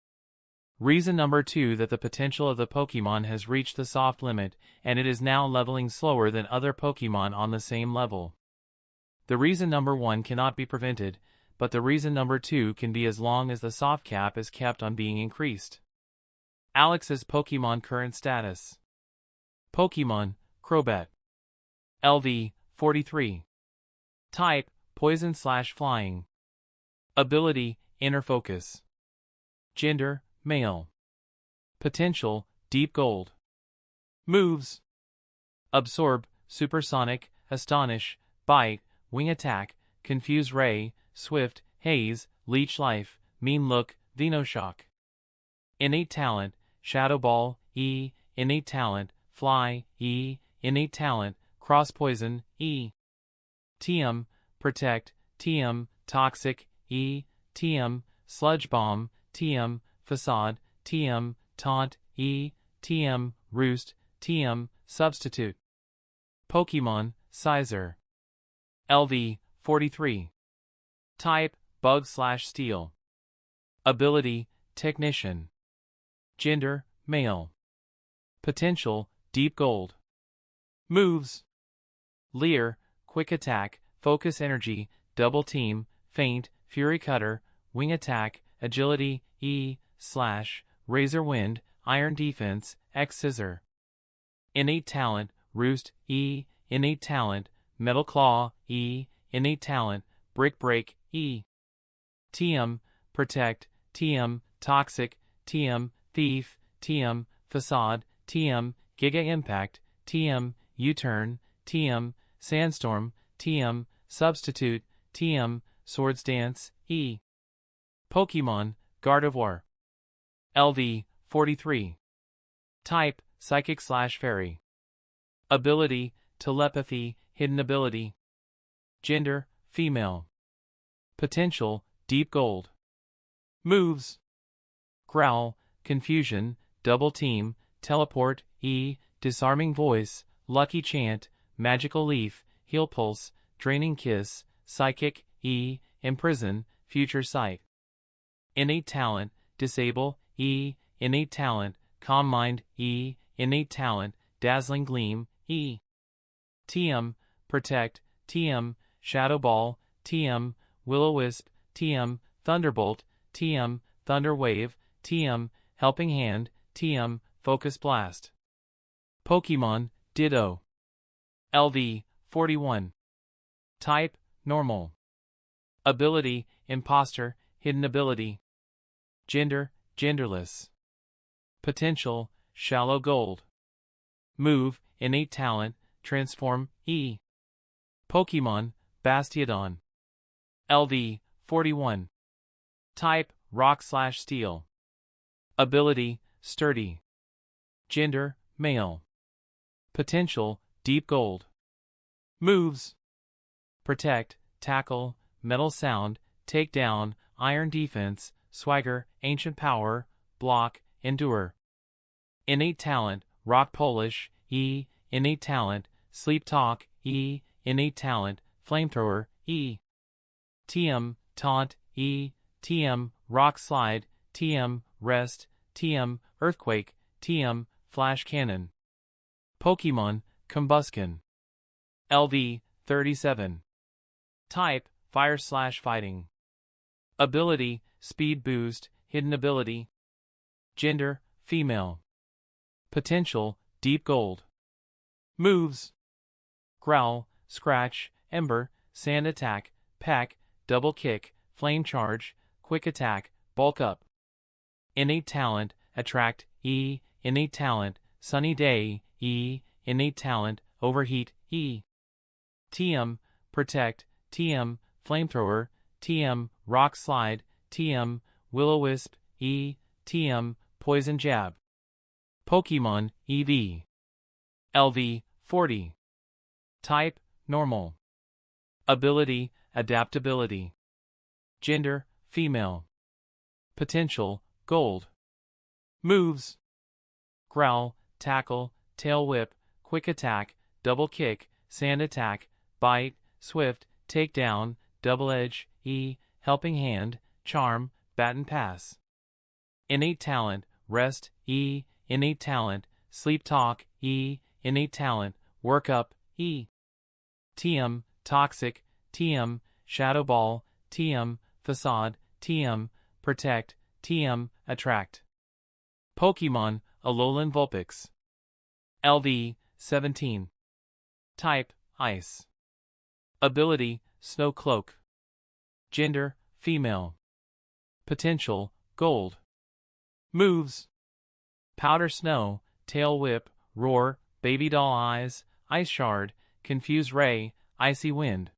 Reason number two that the potential of the Pokemon has reached the soft limit, and it is now leveling slower than other Pokemon on the same level. The reason number one cannot be prevented, but the reason number two can be as long as the soft cap is kept on being increased. Alex's Pokemon current status. Pokemon, Crobat. LV, 43. Type, Poison/Flying. Ability, Inner Focus. Gender, Male. Potential, Deep Gold. Moves. Absorb, Supersonic, Astonish, Bite, Wing Attack, Confuse Ray, Swift, Haze, Leech Life, Mean Look, Venoshock. Innate Talent, Shadow Ball, E, Innate Talent, Fly, E, Innate Talent, Cross Poison, E. TM, Protect, TM, Toxic, E, TM, Sludge Bomb, TM, Facade, TM, Taunt, E, TM, Roost, TM, Substitute. Pokemon, Sizer. LV, 43. Type, Bug/Steel. Ability, Technician. Gender, Male. Potential, Deep Gold. Moves. Leer, Quick Attack, Focus Energy, Double Team, Feint, Fury Cutter, Wing Attack, Agility, E, Slash, Razor Wind, Iron Defense, X Scissor. Innate Talent, Roost, E, Innate Talent, Metal Claw, E, Innate Talent, Brick Break, E. TM, Protect, TM, Toxic, TM, Thief, TM, Facade, TM, Giga Impact, TM, U-Turn, TM, Sandstorm, TM, Substitute, TM, Swords Dance, E. Pokemon, Gardevoir. LV, 43. Type, Psychic/Fairy. Ability, Telepathy, Hidden Ability. Gender, Female. Potential, Deep Gold. Moves. Growl, Confusion, Double Team, Teleport, E, Disarming Voice, Lucky Chant, Magical Leaf, Heal Pulse, Draining Kiss, Psychic, E, Imprison, Future Sight. Innate Talent, Disable, E, Innate Talent, Calm Mind, E, Innate Talent, Dazzling Gleam, E. TM, Protect, TM, Shadow Ball, TM, Will-O-Wisp, TM, Thunderbolt, TM, Thunder Wave, TM, Helping Hand, TM, Focus Blast. Pokemon, Ditto. LV, 41. Type, Normal. Ability, Imposter, Hidden Ability. Gender, Genderless. Potential, Shallow Gold. Move, Innate Talent, Transform, E. Pokemon, Bastiodon. LV, 41. Type, Rock/Steel. Ability, Sturdy. Gender, Male. Potential, Deep Gold. Moves. Protect, Tackle, Metal Sound, Takedown, Iron Defense, Swagger, Ancient Power, Block, Endure. Innate Talent, Rock Polish, E, Innate Talent, Sleep Talk, E, Innate Talent, Flamethrower, E. TM, Taunt, E, TM, Rock Slide, TM, Rest, TM, Earthquake, TM, Flash Cannon. Pokemon, Combusken. LV, 37. Type, Fire/Fighting. Ability, Speed Boost, Hidden Ability. Gender, Female. Potential, Deep Gold. Moves: Growl, Scratch, Ember, Sand Attack, Peck, Double Kick, Flame Charge, Quick Attack, Bulk Up. Innate Talent, Attract, E. Innate Talent, Sunny Day, E. Innate Talent, Overheat, E. TM, Protect, TM, Flamethrower, TM, Rock Slide, TM, Will-O-Wisp, E. TM, Poison Jab. Pokemon, EV. LV, 40. Type, Normal. Ability, Adaptability. Gender, Female. Potential, Gold. Moves: Growl, Tackle, Tail Whip, Quick Attack, Double Kick, Sand Attack, Bite, Swift, Takedown, Double Edge, E. Helping Hand, Charm, Baton Pass. Innate Talent, Rest, E. Innate Talent, Sleep Talk, E. Innate Talent, Work Up, E. TM, Toxic, TM, Shadow Ball, TM, Facade, TM, Protect, TM, Attract. Pokemon, Alolan Vulpix. LV, 17. Type, Ice. Ability, Snow Cloak. Gender, Female. Potential, Gold. Moves: Powder Snow, Tail Whip, Roar, Baby Doll Eyes, Ice Shard, Confuse Ray, Icy Wind.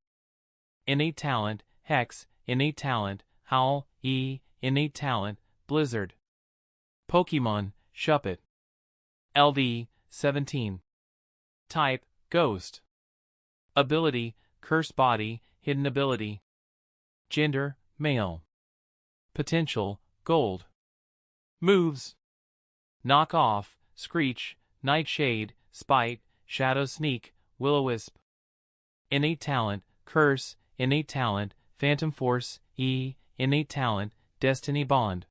Innate Talent, Hex, Innate Talent, Howl, E. Innate Talent, Blizzard. Pokemon, Shuppet. LV, 17. Type, Ghost. Ability, Curse Body, Hidden Ability. Gender, Male. Potential, Gold. Moves: Knock Off, Screech, Nightshade, Spite, Shadow Sneak, Will-O-Wisp. Innate Talent, Curse, Innate Talent, Phantom Force, E. Innate Talent, Destiny Bond.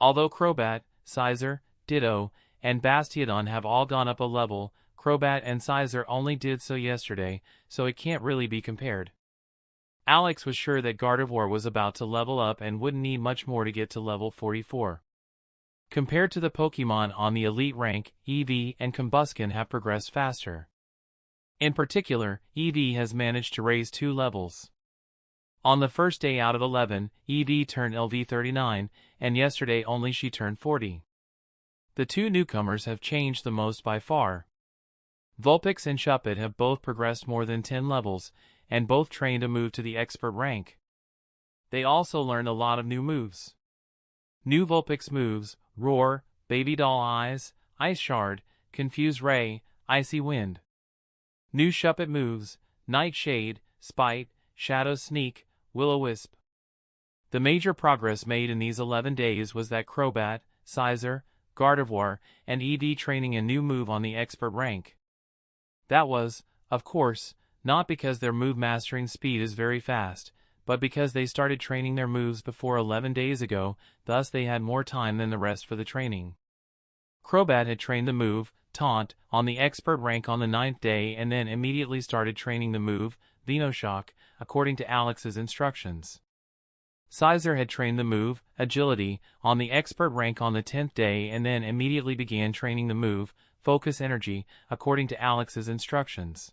Although Crobat, Scizor, Ditto, and Bastiodon have all gone up a level, Crobat and Scizor only did so yesterday, so it can't really be compared. Alex was sure that Gardevoir was about to level up and wouldn't need much more to get to level 44. Compared to the Pokemon on the elite rank, Eevee and Combusken have progressed faster. In particular, Eevee has managed to raise 2 levels. On the first day out of 11, Eevee turned LV 39, and yesterday only she turned 40. The two newcomers have changed the most by far. Vulpix and Shuppet have both progressed more than 10 levels, and both trained a move to the expert rank. They also learned a lot of new moves. New Vulpix moves: Roar, Baby Doll Eyes, Ice Shard, Confuse Ray, Icy Wind. New Shuppet moves: Nightshade, Spite, Shadow Sneak, Will-O-Wisp. The major progress made in these 11 days was that Crobat, Scizor, Gardevoir, and Eevee training a new move on the expert rank. That was, of course, not because their move mastering speed is very fast, but because they started training their moves before 11 days ago, thus they had more time than the rest for the training. Crobat had trained the move, Taunt, on the expert rank on the 9th day and then immediately started training the move, Venoshock, according to Alex's instructions. Scizor had trained the move, Agility, on the expert rank on the 10th day and then immediately began training the move, Focus Energy, according to Alex's instructions.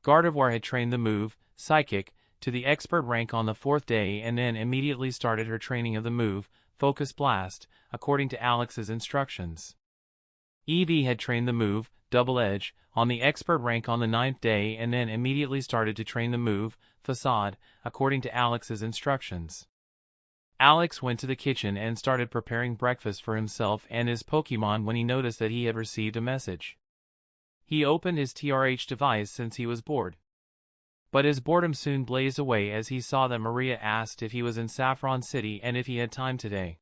Gardevoir had trained the move, Psychic, to the expert rank on the 4th day and then immediately started her training of the move, Focus Blast, according to Alex's instructions. Eevee had trained the move, Double Edge, on the expert rank on the 9th day and then immediately started to train the move, Facade, according to Alex's instructions. Alex went to the kitchen and started preparing breakfast for himself and his Pokemon when he noticed that he had received a message. He opened his TRH device since he was bored. But his boredom soon blazed away as he saw that Maria asked if he was in Saffron City and if he had time today.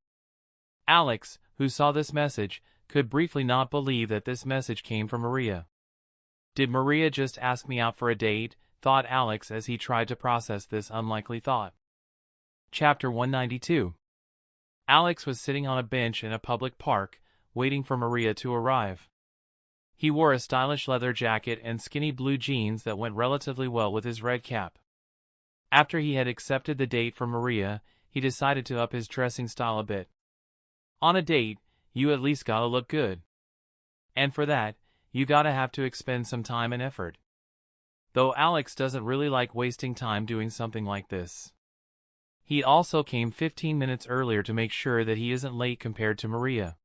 Alex, who saw this message, could briefly not believe that this message came from Maria. Did Maria just ask me out for a date? Thought Alex as he tried to process this unlikely thought. Chapter 192. Alex was sitting on a bench in a public park, waiting for Maria to arrive. He wore a stylish leather jacket and skinny blue jeans that went relatively well with his red cap. After he had accepted the date from Maria, he decided to up his dressing style a bit. On a date, you at least gotta look good. And for that, you gotta have to expend some time and effort. Though Alex doesn't really like wasting time doing something like this. He also came 15 minutes earlier to make sure that he isn't late compared to Maria.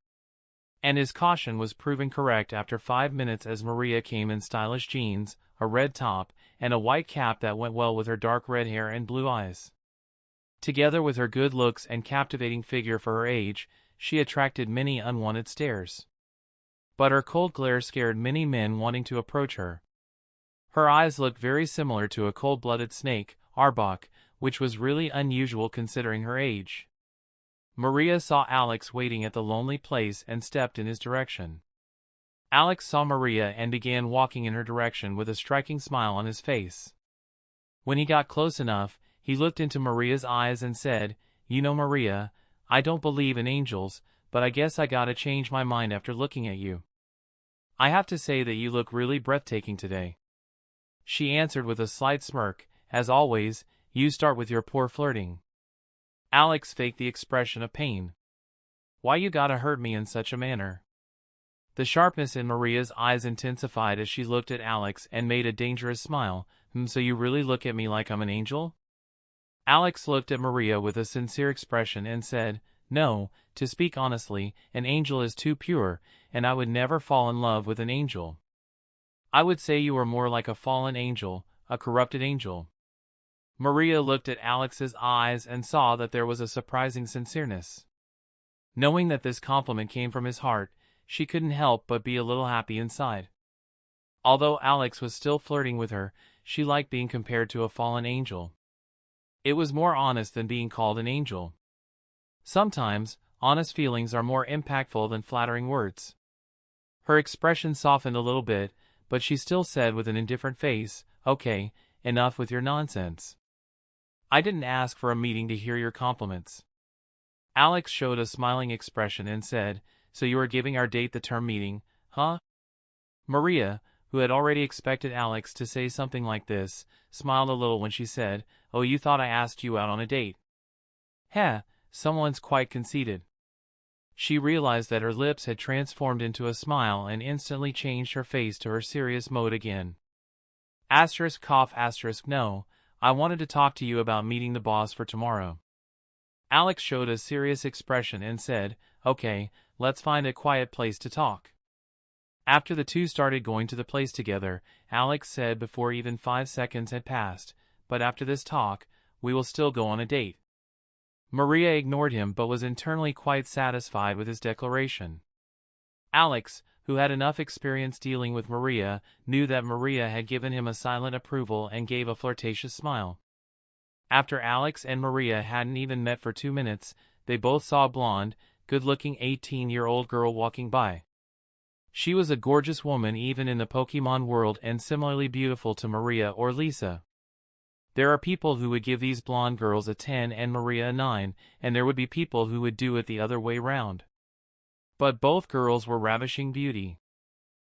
And his caution was proven correct after 5 minutes as Maria came in stylish jeans, a red top, and a white cap that went well with her dark red hair and blue eyes. Together with her good looks and captivating figure for her age, she attracted many unwanted stares. But her cold glare scared many men wanting to approach her. Her eyes looked very similar to a cold-blooded snake, Arbok, which was really unusual considering her age. Maria saw Alex waiting at the lonely place and stepped in his direction. Alex saw Maria and began walking in her direction with a striking smile on his face. When he got close enough, he looked into Maria's eyes and said, "You know, Maria, I don't believe in angels, but I guess I gotta change my mind after looking at you. I have to say that you look really breathtaking today." She answered with a slight smirk, "As always, you start with your poor flirting." Alex faked the expression of pain. "Why you gotta hurt me in such a manner?" The sharpness in Maria's eyes intensified as she looked at Alex and made a dangerous smile. So you really look at me like I'm an angel?" Alex looked at Maria with a sincere expression and said, "No, to speak honestly, an angel is too pure, and I would never fall in love with an angel. I would say you are more like a fallen angel, a corrupted angel." Maria looked at Alex's eyes and saw that there was a surprising sincereness. Knowing that this compliment came from his heart, she couldn't help but be a little happy inside. Although Alex was still flirting with her, she liked being compared to a fallen angel. It was more honest than being called an angel. Sometimes, honest feelings are more impactful than flattering words. Her expression softened a little bit, but she still said with an indifferent face, "Okay, enough with your nonsense. I didn't ask for a meeting to hear your compliments." Alex showed a smiling expression and said, "So you are giving our date the term meeting, huh?" Maria, who had already expected Alex to say something like this, smiled a little when she said, "Oh, you thought I asked you out on a date? Heh, someone's quite conceited." She realized that her lips had transformed into a smile and instantly changed her face to her serious mode again. No, I wanted to talk to you about meeting the boss for tomorrow." Alex showed a serious expression and said, "Okay, let's find a quiet place to talk." After the two started going to the place together, Alex said before even 5 seconds had passed, "But after this talk, we will still go on a date." Maria ignored him but was internally quite satisfied with his declaration. Alex, who had enough experience dealing with Maria, knew that Maria had given him a silent approval and gave a flirtatious smile. After Alex and Maria hadn't even met for 2 minutes, they both saw a blonde, good-looking 18-year-old girl walking by. She was a gorgeous woman even in the Pokemon world and similarly beautiful to Maria or Lisa. There are people who would give these blonde girls a 10 and Maria a 9, and there would be people who would do it the other way round. But both girls were ravishing beauty.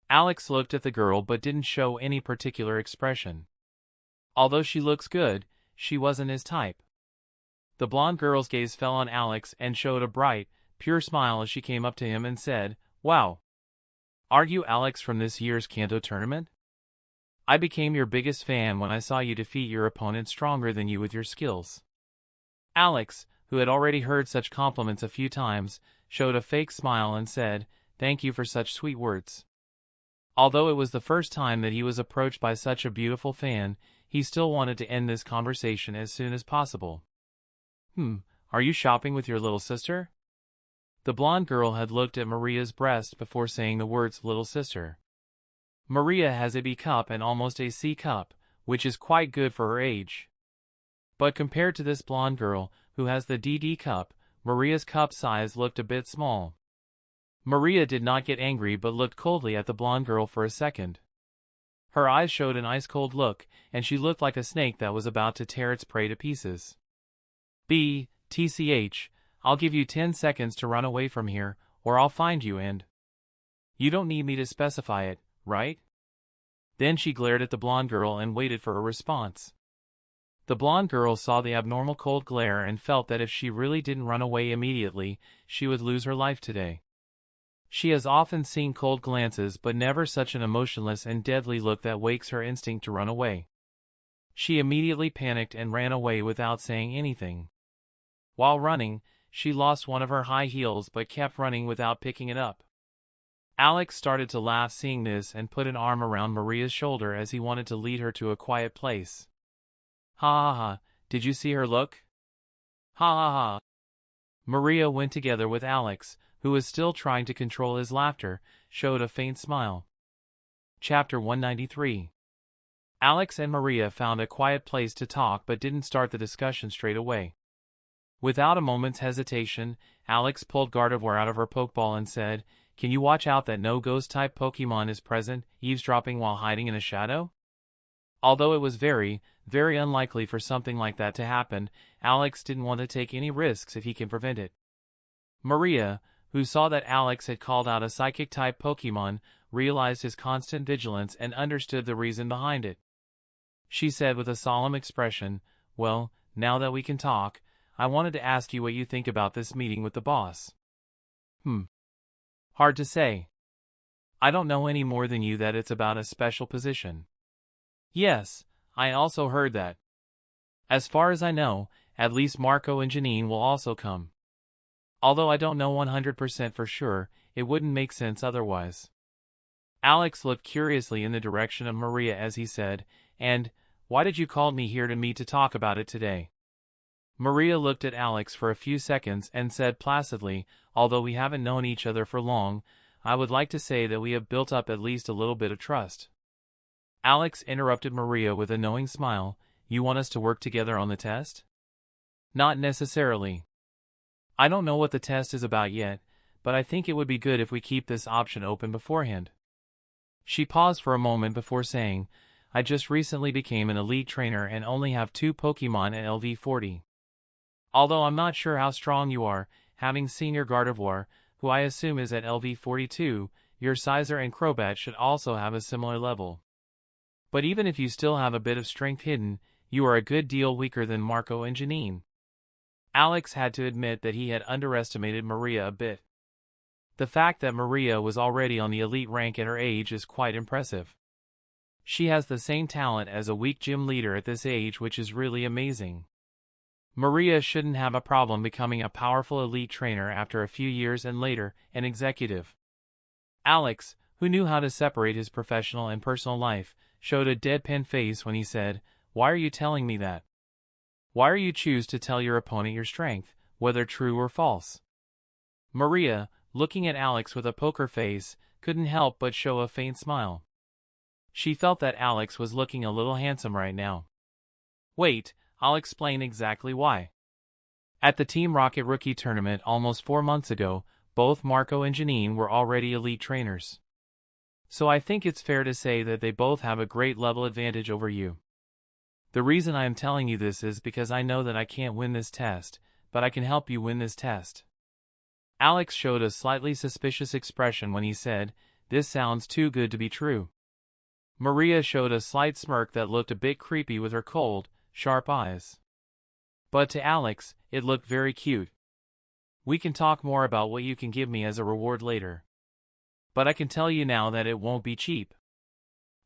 Alex looked at the girl but didn't show any particular expression. Although she looks good, she wasn't his type. The blonde girl's gaze fell on Alex and showed a bright, pure smile as she came up to him and said, "Wow. Are you Alex from this year's Kanto tournament? I became your biggest fan when I saw you defeat your opponent stronger than you with your skills." Alex, who had already heard such compliments a few times, showed a fake smile and said, "Thank you for such sweet words." Although it was the first time that he was approached by such a beautiful fan, he still wanted to end this conversation as soon as possible. Are you shopping with your little sister?" The blonde girl had looked at Maria's breast before saying the words little sister. Maria has a B cup and almost a C cup, which is quite good for her age. But compared to this blonde girl, who has the DD cup, Maria's cup size looked a bit small. Maria did not get angry but looked coldly at the blonde girl for a second. Her eyes showed an ice-cold look, and she looked like a snake that was about to tear its prey to pieces. "TCH, I'll give you 10 seconds to run away from here, or I'll find you and—" "You don't need me to specify it, right?" Then she glared at the blonde girl and waited for a response. The blonde girl saw the abnormal cold glare and felt that if she really didn't run away immediately, she would lose her life today. She has often seen cold glances but never such an emotionless and deadly look that wakes her instinct to run away. She immediately panicked and ran away without saying anything. While running, she lost one of her high heels but kept running without picking it up. Alex started to laugh seeing this and put an arm around Maria's shoulder as he wanted to lead her to a quiet place. Ha ha ha, did you see her look? Ha ha ha. Maria went together with Alex, who was still trying to control his laughter, showed a faint smile. Chapter 193. Alex and Maria found a quiet place to talk but didn't start the discussion straight away. Without a moment's hesitation, Alex pulled Gardevoir out of her Pokeball and said, "Can you watch out that no Ghost-type Pokemon is present, eavesdropping while hiding in a shadow?" Although it was very, very unlikely for something like that to happen, Alex didn't want to take any risks if he can prevent it. Maria, who saw that Alex had called out a Psychic-type Pokemon, realized his constant vigilance and understood the reason behind it. She said with a solemn expression, "Well, now that we can talk, I wanted to ask you what you think about this meeting with the boss." Hard to say. I don't know any more than you that it's about a special position. Yes, I also heard that. As far as I know, at least Marco and Janine will also come. Although I don't know 100% for sure, it wouldn't make sense otherwise. Alex looked curiously in the direction of Maria as he said, "And, why did you call me here to meet to talk about it today?" Maria looked at Alex for a few seconds and said placidly, "Although we haven't known each other for long, I would like to say that we have built up at least a little bit of trust." Alex interrupted Maria with a knowing smile, "You want us to work together on the test?" "Not necessarily. I don't know what the test is about yet, but I think it would be good if we keep this option open beforehand." She paused for a moment before saying, "I just recently became an elite trainer and only have 2 Pokemon at LV40. Although I'm not sure how strong you are, having seen your Gardevoir, who I assume is at LV42, your Scizor and Crobat should also have a similar level. But even if you still have a bit of strength hidden, you are a good deal weaker than Marco and Janine." Alex had to admit that he had underestimated Maria a bit. The fact that Maria was already on the elite rank at her age is quite impressive. She has the same talent as a weak gym leader at this age, which is really amazing. Maria shouldn't have a problem becoming a powerful elite trainer after a few years and later, an executive. Alex, who knew how to separate his professional and personal life, showed a deadpan face when he said, "Why are you telling me that? Why are you choose to tell your opponent your strength, whether true or false?" Maria, looking at Alex with a poker face, couldn't help but show a faint smile. She felt that Alex was looking a little handsome right now. "Wait, I'll explain exactly why. At the Team Rocket Rookie Tournament almost 4 months ago, both Marco and Janine were already elite trainers. So I think it's fair to say that they both have a great level advantage over you. The reason I am telling you this is because I know that I can't win this test, but I can help you win this test." Alex showed a slightly suspicious expression when he said, "This sounds too good to be true." Maria showed a slight smirk that looked a bit creepy with her cold, sharp eyes. But to Alex, it looked very cute. "We can talk more about what you can give me as a reward later. But I can tell you now that it won't be cheap."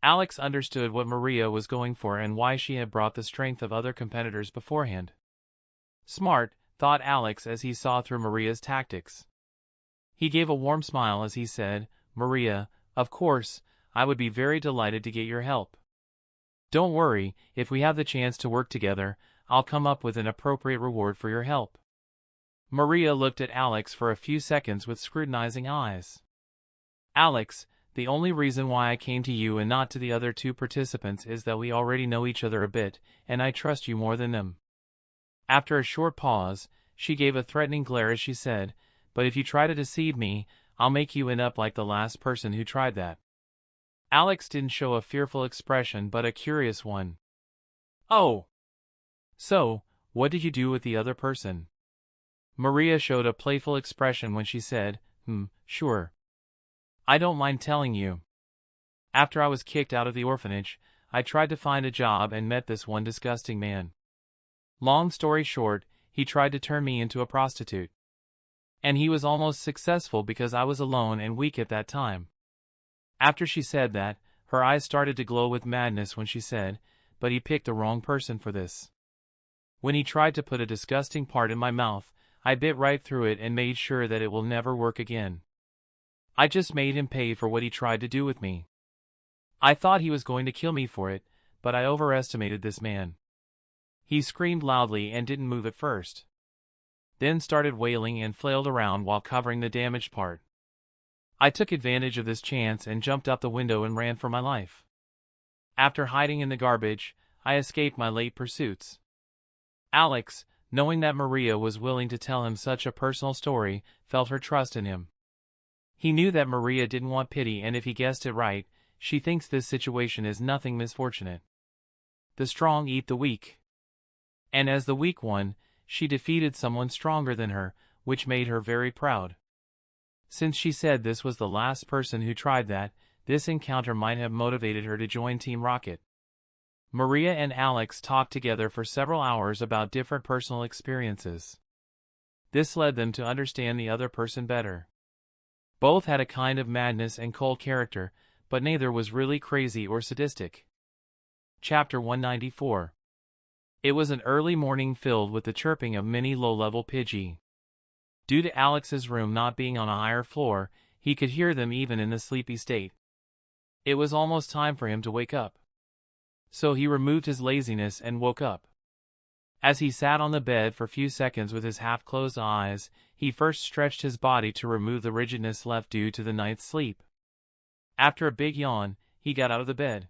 Alex understood what Maria was going for and why she had brought the strength of other competitors beforehand. Smart, thought Alex as he saw through Maria's tactics. He gave a warm smile as he said, "Maria, of course, I would be very delighted to get your help. Don't worry, if we have the chance to work together, I'll come up with an appropriate reward for your help." Maria looked at Alex for a few seconds with scrutinizing eyes. "Alex, the only reason why I came to you and not to the other 2 participants is that we already know each other a bit, and I trust you more than them." After a short pause, she gave a threatening glare as she said, "But if you try to deceive me, I'll make you end up like the last person who tried that." Alex didn't show a fearful expression but a curious one. "Oh! So, what did you do with the other person?" Maria showed a playful expression when she said, Sure. I don't mind telling you. After I was kicked out of the orphanage, I tried to find a job and met this one disgusting man. Long story short, he tried to turn me into a prostitute. And he was almost successful because I was alone and weak at that time. After she said that, her eyes started to glow with madness when she said, but he picked the wrong person for this. When he tried to put a disgusting part in my mouth, I bit right through it and made sure that it will never work again. I just made him pay for what he tried to do with me. I thought he was going to kill me for it, but I overestimated this man. He screamed loudly and didn't move at first. Then started wailing and flailed around while covering the damaged part. I took advantage of this chance and jumped out the window and ran for my life. After hiding in the garbage, I escaped my late pursuits. Alex, knowing that Maria was willing to tell him such a personal story, felt her trust in him. He knew that Maria didn't want pity, and if he guessed it right, she thinks this situation is nothing misfortunate. The strong eat the weak. And as the weak one, she defeated someone stronger than her, which made her very proud. Since she said this was the last person who tried that, this encounter might have motivated her to join Team Rocket. Maria and Alex talked together for several hours about different personal experiences. This led them to understand the other person better. Both had a kind of madness and cold character, but neither was really crazy or sadistic. Chapter 194. It was an early morning filled with the chirping of many low-level Pidgey. Due to Alex's room not being on a higher floor, he could hear them even in the sleepy state. It was almost time for him to wake up. So he removed his laziness and woke up. As he sat on the bed for a few seconds with his half-closed eyes, he first stretched his body to remove the rigidness left due to the night's sleep. After a big yawn, he got out of the bed.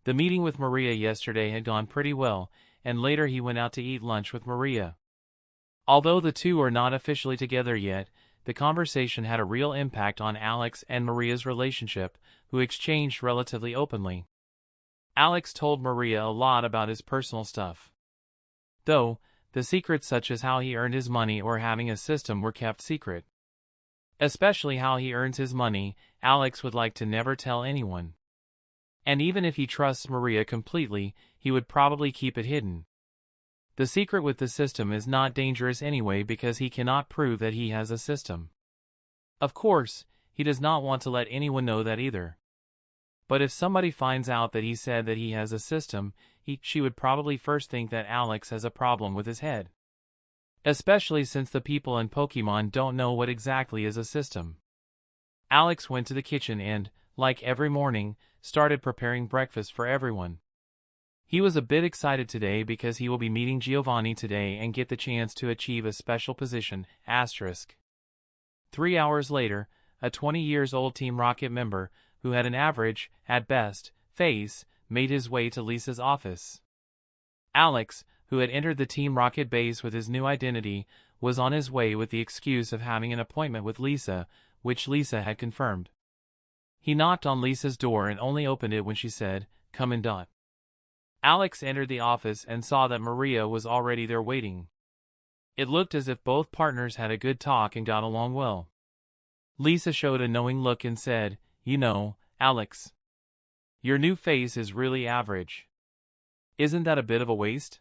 The meeting with Maria yesterday had gone pretty well, and later he went out to eat lunch with Maria. Although the two are not officially together yet, the conversation had a real impact on Alex and Maria's relationship, who exchanged relatively openly. Alex told Maria a lot about his personal stuff. Though, the secrets such as how he earned his money or having a system were kept secret. Especially how he earns his money, Alex would like to never tell anyone. And even if he trusts Maria completely, he would probably keep it hidden. The secret with the system is not dangerous anyway because he cannot prove that he has a system. Of course, he does not want to let anyone know that either. But if somebody finds out that he said that he has a system, she would probably first think that Alex has a problem with his head. Especially since the people in Pokemon don't know what exactly is a system. Alex went to the kitchen and, like every morning, started preparing breakfast for everyone. He was a bit excited today because he will be meeting Giovanni today and get the chance to achieve a special position, asterisk. 3 hours later, a 20-years-old Team Rocket member, who had an average, at best, face, made his way to Lisa's office. Alex, who had entered the Team Rocket base with his new identity, was on his way with the excuse of having an appointment with Lisa, which Lisa had confirmed. He knocked on Lisa's door and only opened it when she said, "Come in." Alex entered the office and saw that Maria was already there waiting. It looked as if both partners had a good talk and got along well. Lisa showed a knowing look and said, "You know, Alex, your new face is really average. Isn't that a bit of a waste?"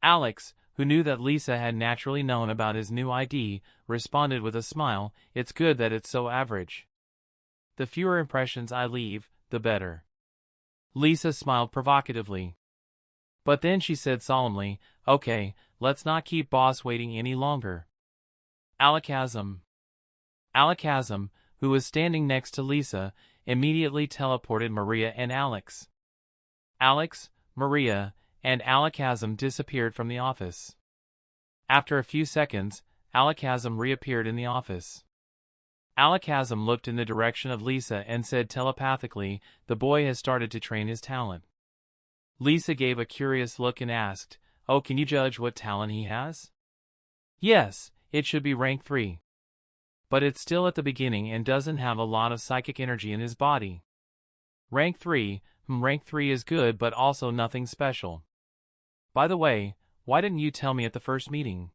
Alex, who knew that Lisa had naturally known about his new ID, responded with a smile, "It's good that it's so average. The fewer impressions I leave, the better." Lisa smiled provocatively. But then she said solemnly, "Okay, let's not keep boss waiting any longer." Alakazam, who was standing next to Lisa, immediately teleported Maria and Alex. Alex, Maria, and Alakazam disappeared from the office. After a few seconds, Alakazam reappeared in the office. Alakazam looked in the direction of Lisa and said telepathically, "The boy has started to train his talent." Lisa gave a curious look and asked, "Oh, can you judge what talent he has?" "Yes, it should be rank 3. But it's still at the beginning and doesn't have a lot of psychic energy in his body." "Rank 3, rank 3 is good but also nothing special. By the way, why didn't you tell me at the first meeting?"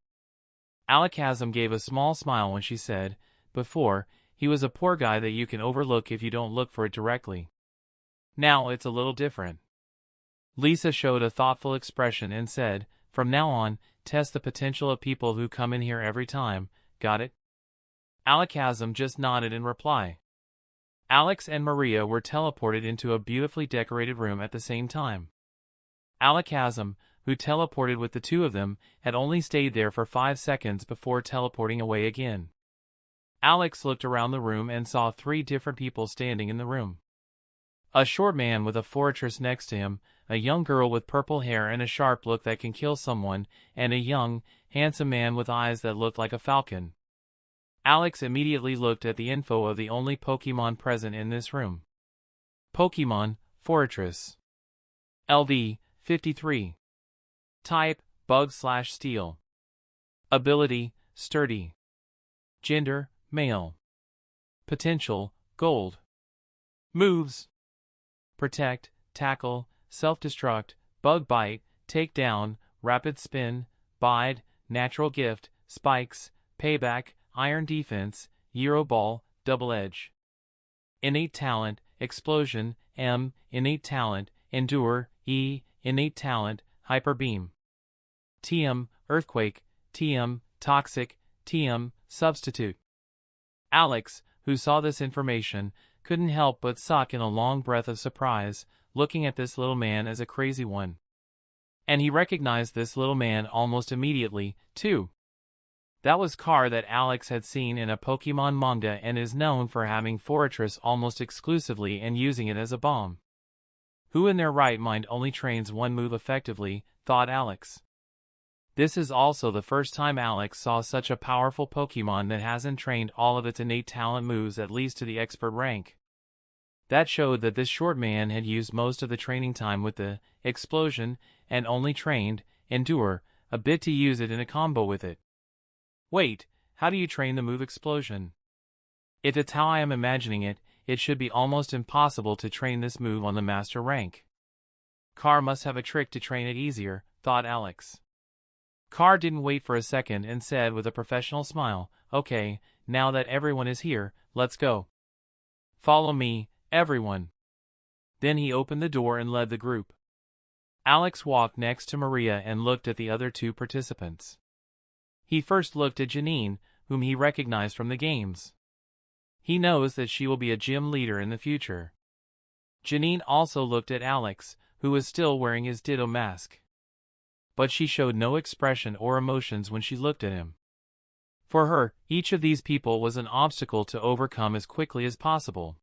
Alakazam gave a small smile when she said, "Before, he was a poor guy that you can overlook if you don't look for it directly. Now it's a little different." Lisa showed a thoughtful expression and said, "From now on, test the potential of people who come in here every time, got it? Alakazam just nodded in reply. Alex and Maria were teleported into a beautifully decorated room at the same time. Alakazam, who teleported with the two of them, had only stayed there for 5 seconds before teleporting away again. Alex looked around the room and saw 3 different people standing in the room. A short man with a fortress next to him, a young girl with purple hair and a sharp look that can kill someone, and a young, handsome man with eyes that looked like a falcon. Alex immediately looked at the info of the only Pokemon present in this room. Pokemon, Fortress. LV, 53. Type, Bug/Steel. Ability, Sturdy. Gender, Male. Potential, Gold. Moves: Protect, Tackle, Self-Destruct, Bug Bite, Take Down, Rapid Spin, Bide, Natural Gift, Spikes, Payback, Iron Defense, Euro Ball, Double Edge. Innate Talent, Explosion, M. Innate Talent, Endure, E. Innate Talent, Hyper Beam. TM, Earthquake, TM, Toxic, TM, Substitute. Alex, who saw this information, couldn't help but suck in a long breath of surprise, looking at this little man as a crazy one. And he recognized this little man almost immediately, too. That was Carr that Alex had seen in a Pokemon manga and is known for having Fortress almost exclusively and using it as a bomb. Who in their right mind only trains one move effectively, thought Alex. This is also the first time Alex saw such a powerful Pokemon that hasn't trained all of its innate talent moves at least to the expert rank. That showed that this short man had used most of the training time with the Explosion and only trained Endure a bit to use it in a combo with it. Wait, how do you train the move Explosion? If it's how I am imagining it, it should be almost impossible to train this move on the master rank. Carr must have a trick to train it easier, thought Alex. Carr didn't wait for a second and said with a professional smile, "Okay, now that everyone is here, let's go. Follow me, everyone." Then he opened the door and led the group. Alex walked next to Maria and looked at the other 2 participants. He first looked at Janine, whom he recognized from the games. He knows that she will be a gym leader in the future. Janine also looked at Alex, who was still wearing his Ditto mask. But she showed no expression or emotions when she looked at him. For her, each of these people was an obstacle to overcome as quickly as possible.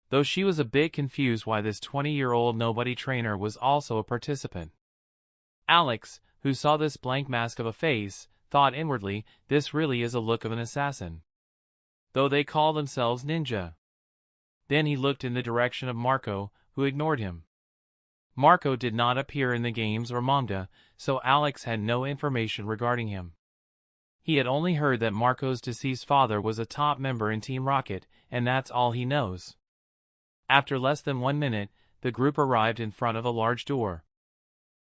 Though she was a bit confused why this 20-year-old nobody trainer was also a participant. Alex, who saw this blank mask of a face, thought inwardly, this really is a look of an assassin. Though they call themselves ninja. Then he looked in the direction of Marco, who ignored him. Marco did not appear in the games or manga, so Alex had no information regarding him. He had only heard that Marco's deceased father was a top member in Team Rocket, and that's all he knows. After less than 1 minute, the group arrived in front of a large door.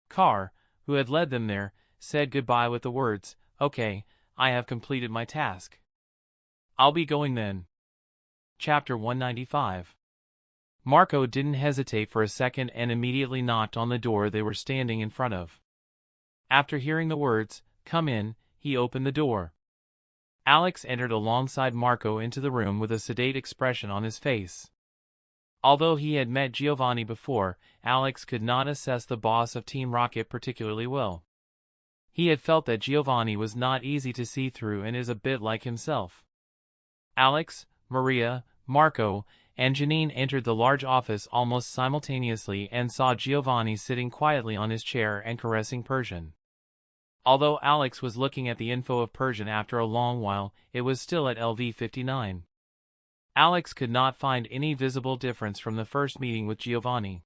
Carr, who had led them there, said goodbye with the words, "Okay, I have completed my task. I'll be going then." Chapter 195. Marco didn't hesitate for a second and immediately knocked on the door they were standing in front of. After hearing the words, "Come in," he opened the door. Alex entered alongside Marco into the room with a sedate expression on his face. Although he had met Giovanni before, Alex could not assess the boss of Team Rocket particularly well. He had felt that Giovanni was not easy to see through and is a bit like himself. Alex, Maria, Marco, and Janine entered the large office almost simultaneously and saw Giovanni sitting quietly on his chair and caressing Persian. Although Alex was looking at the info of Persian after a long while, it was still at LV 59. Alex could not find any visible difference from the first meeting with Giovanni.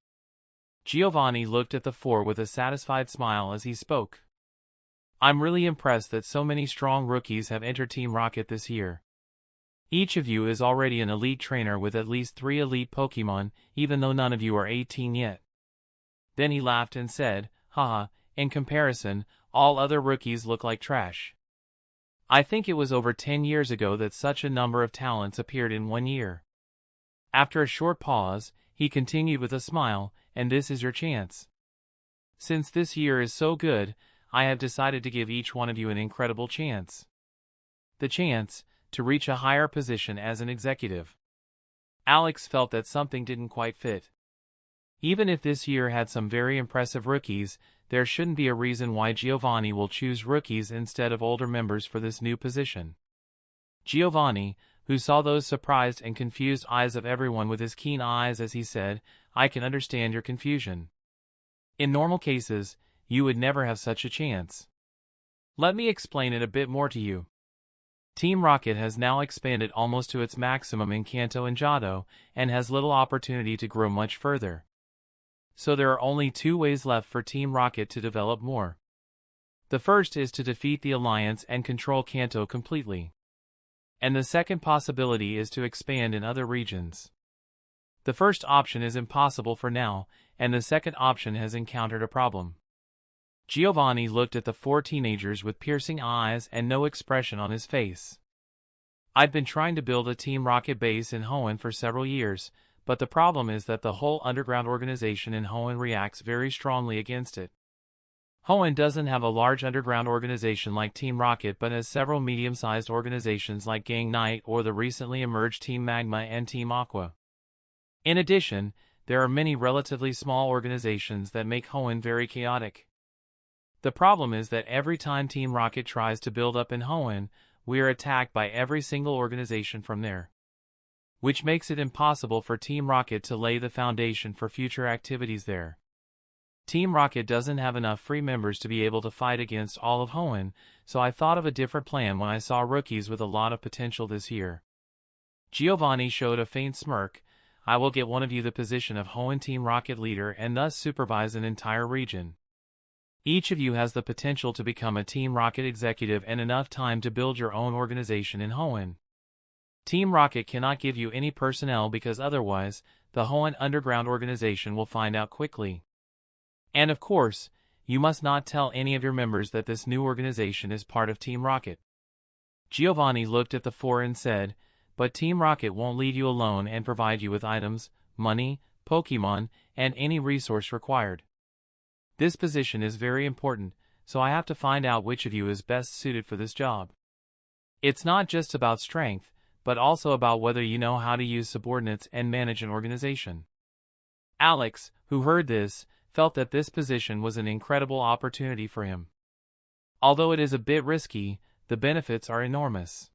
Giovanni looked at the 4 with a satisfied smile as he spoke. "I'm really impressed that so many strong rookies have entered Team Rocket this year. Each of you is already an elite trainer with at least 3 elite Pokemon, even though none of you are 18 yet." Then he laughed and said, "Haha, in comparison, all other rookies look like trash. I think it was over 10 years ago that such a number of talents appeared in 1 year." After a short pause, he continued with a smile, "And this is your chance. Since this year is so good, I have decided to give each one of you an incredible chance. the chance to reach a higher position as an executive. Alex felt that something didn't quite fit. Even if this year had some very impressive rookies, there shouldn't be a reason why Giovanni will choose rookies instead of older members for this new position. Giovanni, who saw those surprised and confused eyes of everyone with his keen eyes as he said, "I can understand your confusion. In normal cases, you would never have such a chance. Let me explain it a bit more to you. Team Rocket has now expanded almost to its maximum in Kanto and Johto, and has little opportunity to grow much further. So there are only two ways left for Team Rocket to develop more. The first is to defeat the Alliance and control Kanto completely. And the second possibility is to expand in other regions. The first option is impossible for now, and the second option has encountered a problem." Giovanni looked at the four teenagers with piercing eyes and no expression on his face. "I've been trying to build a Team Rocket base in Hoenn for several years, but the problem is that the whole underground organization in Hoenn reacts very strongly against it. Hoenn doesn't have a large underground organization like Team Rocket but has several medium-sized organizations like Gang Knight or the recently emerged Team Magma and Team Aqua. In addition, there are many relatively small organizations that make Hoenn very chaotic. The problem is that every time Team Rocket tries to build up in Hoenn, we are attacked by every single organization from there. Which makes it impossible for Team Rocket to lay the foundation for future activities there. Team Rocket doesn't have enough free members to be able to fight against all of Hoenn, so I thought of a different plan when I saw rookies with a lot of potential this year." Giovanni showed a faint smirk. "I will get one of you the position of Hoenn Team Rocket leader and thus supervise an entire region. Each of you has the potential to become a Team Rocket executive and enough time to build your own organization in Hoenn. Team Rocket cannot give you any personnel because otherwise, the Hoenn underground organization will find out quickly. And of course, you must not tell any of your members that this new organization is part of Team Rocket." Giovanni looked at the four and said, "But Team Rocket won't leave you alone and provide you with items, money, Pokemon, and any resource required. This position is very important, so I have to find out which of you is best suited for this job. It's not just about strength, but also about whether you know how to use subordinates and manage an organization." Alex, who heard this, felt that this position was an incredible opportunity for him. Although it is a bit risky, the benefits are enormous.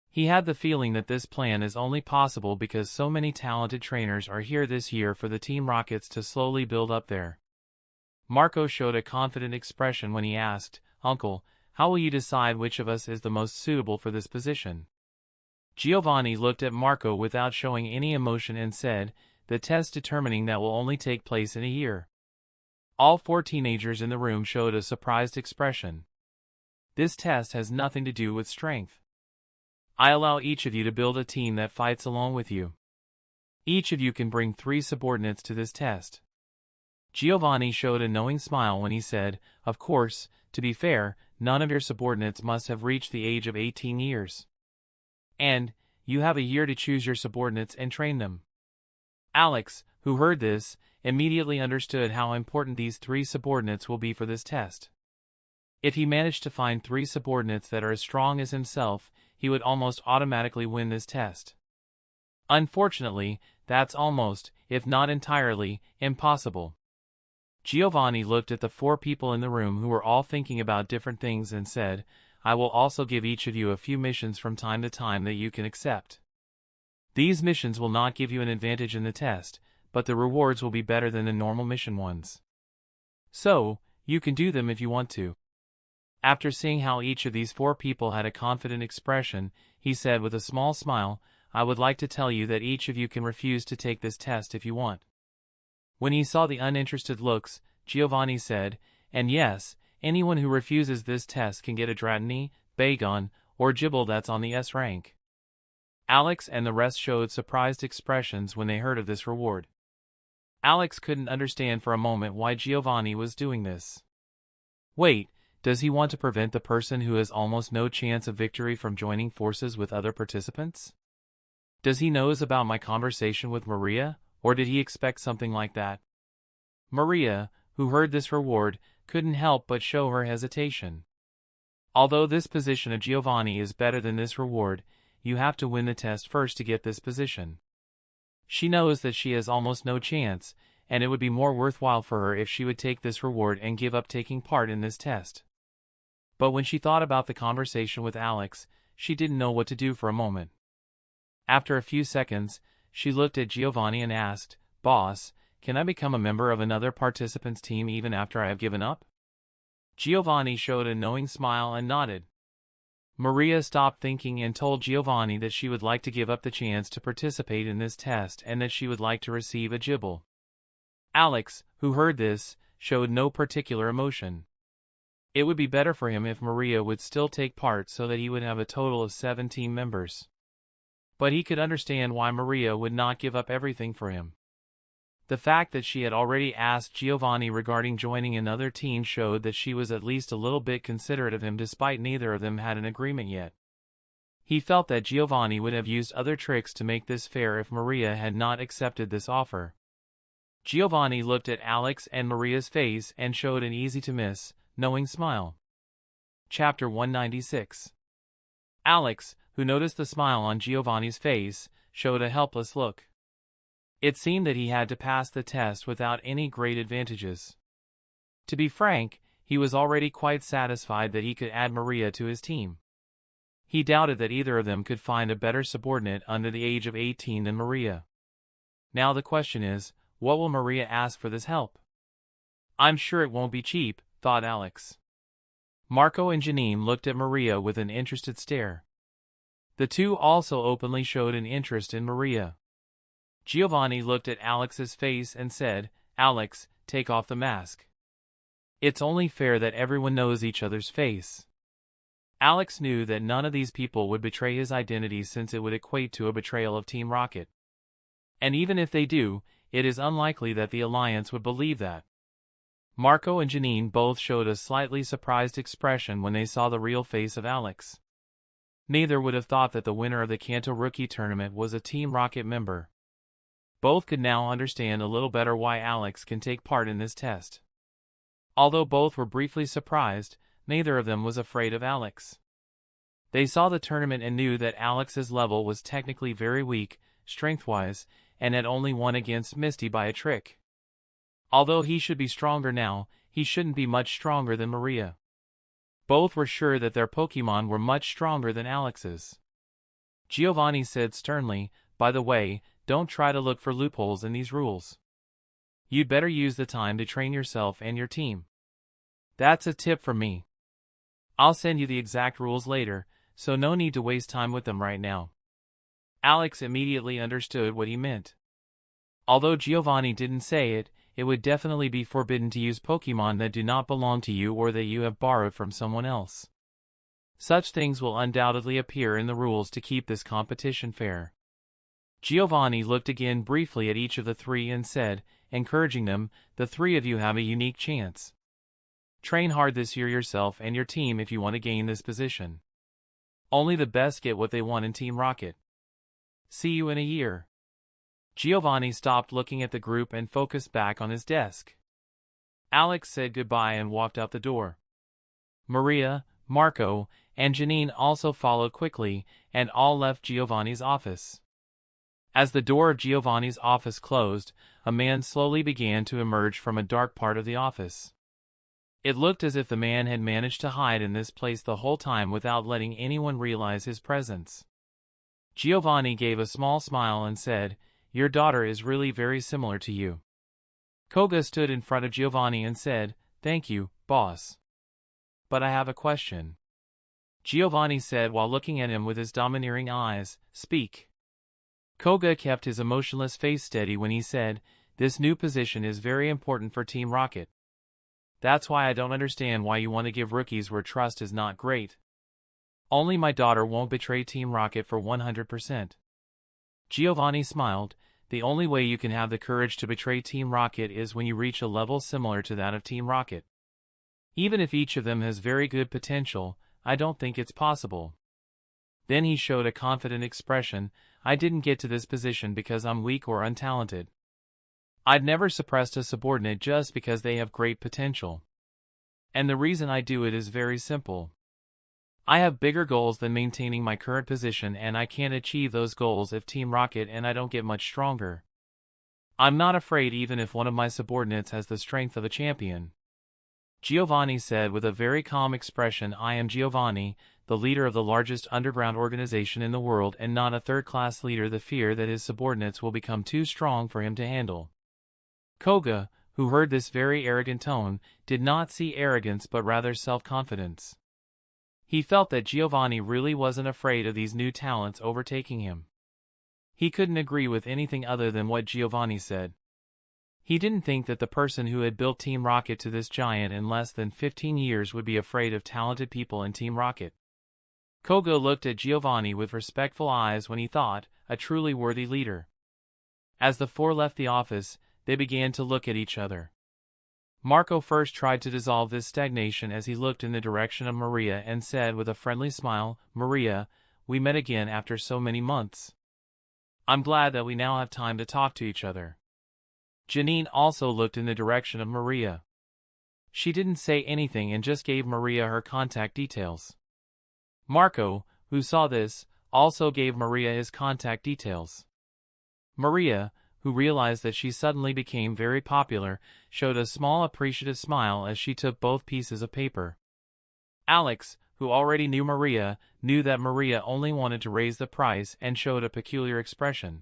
He had the feeling that this plan is only possible because so many talented trainers are here this year for the Team Rockets to slowly build up there. Marco showed a confident expression when he asked, "Uncle, how will you decide which of us is the most suitable for this position?" Giovanni looked at Marco without showing any emotion and said, "The test determining that will only take place in a year." All four teenagers in the room showed a surprised expression. "This test has nothing to do with strength. I allow each of you to build a team that fights along with you. Each of you can bring 3 subordinates to this test." Giovanni showed a knowing smile when he said, "Of course, to be fair, none of your subordinates must have reached the age of 18 years. And, you have a year to choose your subordinates and train them." Alex, who heard this, immediately understood how important these 3 subordinates will be for this test. If he managed to find 3 subordinates that are as strong as himself, he would almost automatically win this test. Unfortunately, that's almost, if not entirely, impossible. Giovanni looked at the 4 people in the room who were all thinking about different things and said, "I will also give each of you a few missions from time to time that you can accept. These missions will not give you an advantage in the test, but the rewards will be better than the normal mission ones. So, you can do them if you want to." After seeing how each of these 4 people had a confident expression, he said with a small smile, "I would like to tell you that each of you can refuse to take this test if you want." When he saw the uninterested looks, Giovanni said, "And yes, anyone who refuses this test can get a Dratini, Bagon, or Gibble that's on the S rank." Alex and the rest showed surprised expressions when they heard of this reward. Alex couldn't understand for a moment why Giovanni was doing this. Wait, does he want to prevent the person who has almost no chance of victory from joining forces with other participants? Does he knows about my conversation with Maria, or did he expect something like that? Maria, who heard this reward, couldn't help but show her hesitation. Although this position of Giovanni is better than this reward, you have to win the test first to get this position. She knows that she has almost no chance, and it would be more worthwhile for her if she would take this reward and give up taking part in this test. But when she thought about the conversation with Alex, she didn't know what to do for a moment. After a few seconds, she looked at Giovanni and asked, "Boss, can I become a member of another participant's team even after I have given up?" Giovanni showed a knowing smile and nodded. Maria stopped thinking and told Giovanni that she would like to give up the chance to participate in this test and that she would like to receive a gibble. Alex, who heard this, showed no particular emotion. It would be better for him if Maria would still take part so that he would have a total of 7 team members. But he could understand why Maria would not give up everything for him. The fact that she had already asked Giovanni regarding joining another team showed that she was at least a little bit considerate of him despite neither of them had an agreement yet. He felt that Giovanni would have used other tricks to make this fair if Maria had not accepted this offer. Giovanni looked at Alex and Maria's face and showed an easy-to-miss, knowing smile. Chapter 196. Alex, who noticed the smile on Giovanni's face, showed a helpless look. It seemed that he had to pass the test without any great advantages. To be frank, he was already quite satisfied that he could add Maria to his team. He doubted that either of them could find a better subordinate under the age of 18 than Maria. Now the question is, what will Maria ask for this help? "I'm sure it won't be cheap," thought Alex. Marco and Janine looked at Maria with an interested stare. The two also openly showed an interest in Maria. Giovanni looked at Alex's face and said, "Alex, take off the mask. It's only fair that everyone knows each other's face." Alex knew that none of these people would betray his identity since it would equate to a betrayal of Team Rocket. And even if they do, it is unlikely that the Alliance would believe that. Marco and Janine both showed a slightly surprised expression when they saw the real face of Alex. Neither would have thought that the winner of the Kanto Rookie Tournament was a Team Rocket member. Both could now understand a little better why Alex can take part in this test. Although both were briefly surprised, neither of them was afraid of Alex. They saw the tournament and knew that Alex's level was technically very weak, strength-wise, and had only won against Misty by a trick. Although he should be stronger now, he shouldn't be much stronger than Maria. Both were sure that their Pokémon were much stronger than Alex's. Giovanni said sternly, "By the way, don't try to look for loopholes in these rules. You'd better use the time to train yourself and your team. That's a tip from me. I'll send you the exact rules later, so no need to waste time with them right now." Alex immediately understood what he meant. Although Giovanni didn't say it, it would definitely be forbidden to use Pokémon that do not belong to you or that you have borrowed from someone else. Such things will undoubtedly appear in the rules to keep this competition fair. Giovanni looked again briefly at each of the three and said, encouraging them, "The three of you have a unique chance. Train hard this year yourself and your team if you want to gain this position. Only the best get what they want in Team Rocket. See you in a year." Giovanni stopped looking at the group and focused back on his desk. Alex said goodbye and walked out the door. Maria, Marco, and Janine also followed quickly, and all left Giovanni's office. As the door of Giovanni's office closed, a man slowly began to emerge from a dark part of the office. It looked as if the man had managed to hide in this place the whole time without letting anyone realize his presence. Giovanni gave a small smile and said, "Your daughter is really very similar to you." Koga stood in front of Giovanni and said, "Thank you, boss. But I have a question." Giovanni said while looking at him with his domineering eyes, "Speak." Koga kept his emotionless face steady when he said, "This new position is very important for Team Rocket. That's why I don't understand why you want to give rookies where trust is not great. Only my daughter won't betray Team Rocket for 100%. Giovanni smiled. "The only way you can have the courage to betray Team Rocket is when you reach a level similar to that of Team Rocket. Even if each of them has very good potential, I don't think it's possible." Then he showed a confident expression, "I didn't get to this position because I'm weak or untalented. I'd never suppressed a subordinate just because they have great potential. And the reason I do it is very simple. I have bigger goals than maintaining my current position, and I can't achieve those goals if Team Rocket and I don't get much stronger. I'm not afraid even if one of my subordinates has the strength of a champion. Giovanni said with a very calm expression. I am Giovanni, the leader of the largest underground organization in the world, and not a third-class leader. The fear that his subordinates will become too strong for him to handle. Koga, who heard this very arrogant tone, did not see arrogance but rather self-confidence. He felt that Giovanni really wasn't afraid of these new talents overtaking him. He couldn't agree with anything other than what Giovanni said. He didn't think that the person who had built Team Rocket to this giant in less than 15 years would be afraid of talented people in Team Rocket. Koga looked at Giovanni with respectful eyes when he thought, a truly worthy leader. As the four left the office, they began to look at each other. Marco first tried to dissolve this stagnation as he looked in the direction of Maria and said with a friendly smile, Maria, we met again after so many months. I'm glad that we now have time to talk to each other. Janine also looked in the direction of Maria. She didn't say anything and just gave Maria her contact details. Marco, who saw this, also gave Maria his contact details. Maria, who realized that she suddenly became very popular, showed a small appreciative smile as she took both pieces of paper. Alex, who already knew Maria, knew that Maria only wanted to raise the price and showed a peculiar expression.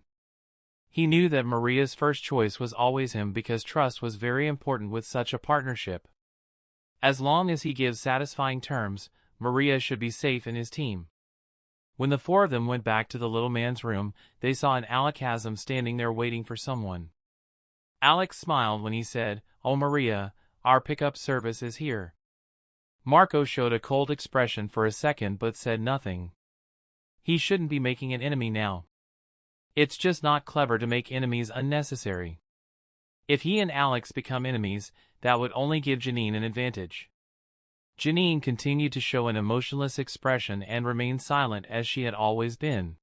He knew that Maria's first choice was always him because trust was very important with such a partnership. As long as he gives satisfying terms, Maria should be safe in his team. When the four of them went back to the little man's room, they saw an Alakazam standing there waiting for someone. Alex smiled when he said, Oh Maria, our pickup service is here. Marco showed a cold expression for a second but said nothing. He shouldn't be making an enemy now. It's just not clever to make enemies unnecessary. If he and Alex become enemies, that would only give Janine an advantage. Janine continued to show an emotionless expression and remained silent as she had always been.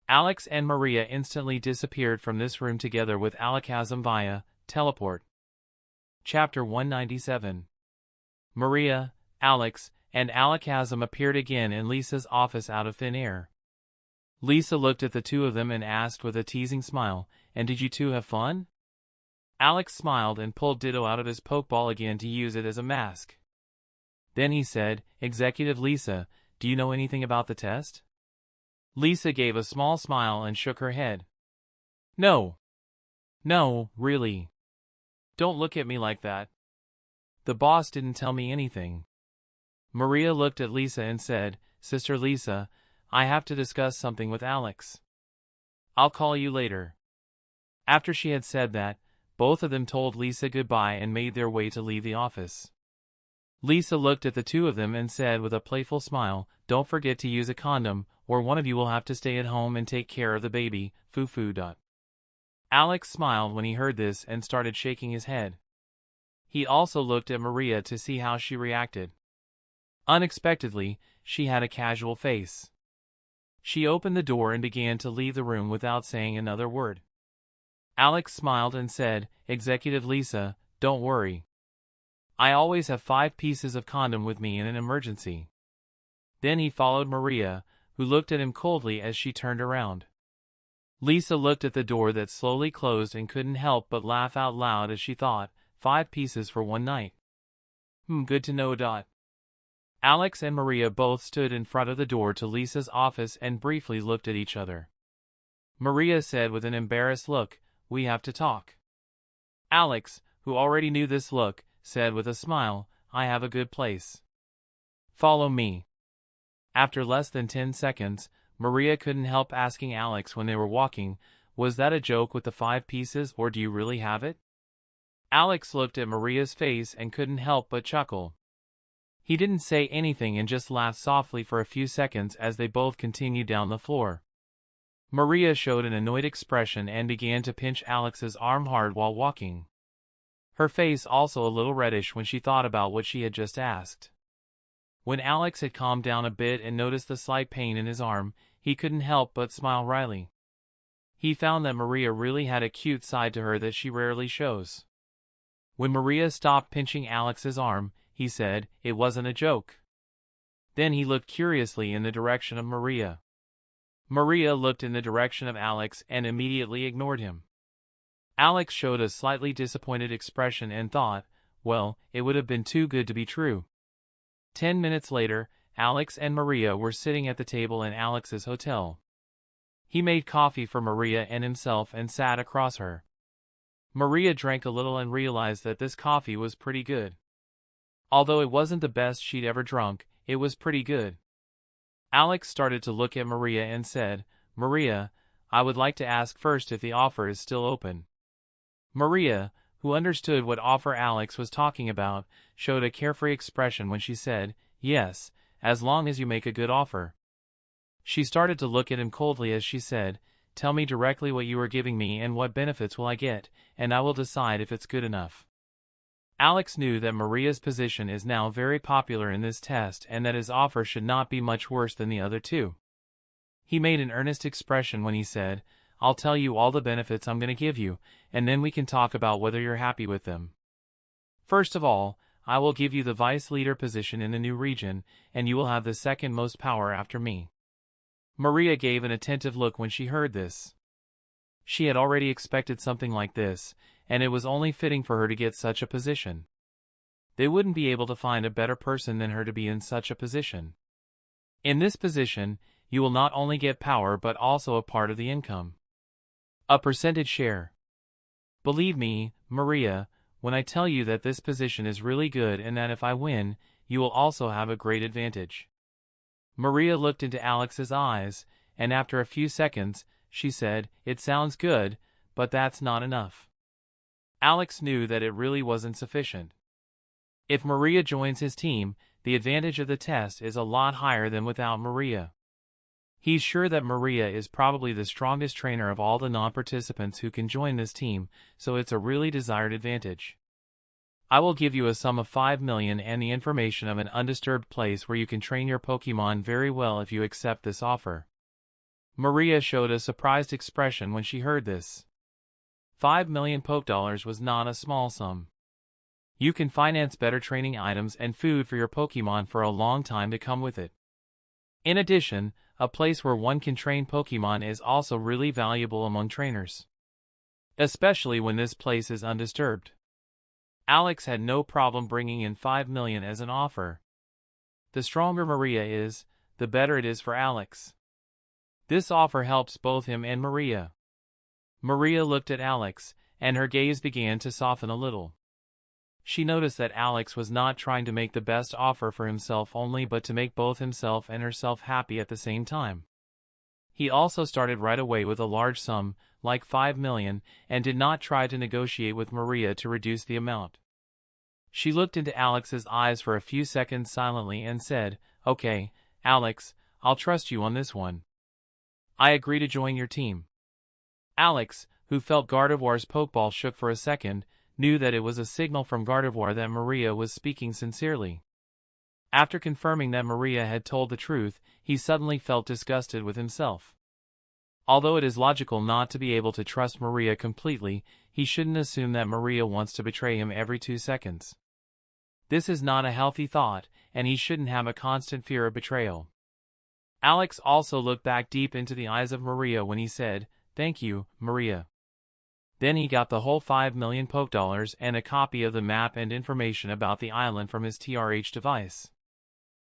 Alex and Maria instantly disappeared from this room together with Alakazam via teleport. Chapter 197. Maria, Alex, and Alakazam appeared again in Lisa's office out of thin air. Lisa looked at the two of them and asked with a teasing smile, and did you two have fun? Alex smiled and pulled Ditto out of his pokeball again to use it as a mask. Then he said, Executive Lisa, do you know anything about the test? Lisa gave a small smile and shook her head. No. No, really. Don't look at me like that. The boss didn't tell me anything. Maria looked at Lisa and said, Sister Lisa, I have to discuss something with Alex. I'll call you later. After she had said that, both of them told Lisa goodbye and made their way to leave the office. Lisa looked at the two of them and said with a playful smile, Don't forget to use a condom, or one of you will have to stay at home and take care of the baby, foo-foo. Alex smiled when he heard this and started shaking his head. He also looked at Maria to see how she reacted. Unexpectedly, she had a casual face. She opened the door and began to leave the room without saying another word. Alex smiled and said, Executive Lisa, don't worry. I always have 5 pieces of condom with me in an emergency. Then he followed Maria, who looked at him coldly as she turned around. Lisa looked at the door that slowly closed and couldn't help but laugh out loud as she thought, 5 pieces for one night. Good to know. Alex and Maria both stood in front of the door to Lisa's office and briefly looked at each other. Maria said with an embarrassed look, We have to talk. Alex, who already knew this look, said with a smile, I have a good place. Follow me. After less than 10 seconds, Maria couldn't help asking Alex when they were walking, Was that a joke with the 5 pieces or do you really have it? Alex looked at Maria's face and couldn't help but chuckle. He didn't say anything and just laughed softly for a few seconds as they both continued down the floor. Maria showed an annoyed expression and began to pinch Alex's arm hard while walking. Her face also a little reddish when she thought about what she had just asked. When Alex had calmed down a bit and noticed the slight pain in his arm, he couldn't help but smile wryly. He found that Maria really had a cute side to her that she rarely shows. When Maria stopped pinching Alex's arm, he said, It wasn't a joke. Then he looked curiously in the direction of Maria. Maria looked in the direction of Alex and immediately ignored him. Alex showed a slightly disappointed expression and thought, well, it would have been too good to be true. 10 minutes later, Alex and Maria were sitting at the table in Alex's hotel. He made coffee for Maria and himself and sat across her. Maria drank a little and realized that this coffee was pretty good. Although it wasn't the best she'd ever drunk, it was pretty good. Alex started to look at Maria and said, Maria, I would like to ask first if the offer is still open. Maria, who understood what offer Alex was talking about, showed a carefree expression when she said, yes, as long as you make a good offer. She started to look at him coldly as she said, tell me directly what you are giving me and what benefits will I get, and I will decide if it's good enough. Alex knew that Maria's position is now very popular in this test and that his offer should not be much worse than the other two. He made an earnest expression when he said, I'll tell you all the benefits I'm going to give you, and then we can talk about whether you're happy with them. First of all, I will give you the vice leader position in the new region, and you will have the second most power after me. Maria gave an attentive look when she heard this. She had already expected something like this, and it was only fitting for her to get such a position. They wouldn't be able to find a better person than her to be in such a position. In this position, you will not only get power but also a part of the income. A percentage share. Believe me, Maria, when I tell you that this position is really good and that if I win, you will also have a great advantage. Maria looked into Alex's eyes, and after a few seconds, she said, it sounds good, but that's not enough. Alex knew that it really wasn't sufficient. If Maria joins his team, the advantage of the test is a lot higher than without Maria. He's sure that Maria is probably the strongest trainer of all the non-participants who can join this team, so it's a really desired advantage. I will give you a sum of 5 million and the information of an undisturbed place where you can train your Pokemon very well if you accept this offer. Maria showed a surprised expression when she heard this. 5 million Poke Dollars was not a small sum. You can finance better training items and food for your Pokemon for a long time to come with it. In addition, a place where one can train Pokemon is also really valuable among trainers. Especially when this place is undisturbed. Alex had no problem bringing in 5 million as an offer. The stronger Maria is, the better it is for Alex. This offer helps both him and Maria. Maria looked at Alex, and her gaze began to soften a little. She noticed that Alex was not trying to make the best offer for himself only but to make both himself and herself happy at the same time. He also started right away with a large sum, like 5 million, and did not try to negotiate with Maria to reduce the amount. She looked into Alex's eyes for a few seconds silently and said, okay, Alex, I'll trust you on this one. I agree to join your team. Alex, who felt Gardevoir's Pokeball shook for a second, knew that it was a signal from Gardevoir that Maria was speaking sincerely. After confirming that Maria had told the truth, he suddenly felt disgusted with himself. Although it is logical not to be able to trust Maria completely, he shouldn't assume that Maria wants to betray him every 2 seconds. This is not a healthy thought, and he shouldn't have a constant fear of betrayal. Alex also looked back deep into the eyes of Maria when he said, thank you, Maria. Then he got the whole 5 million Poke Dollars and a copy of the map and information about the island from his TRH device.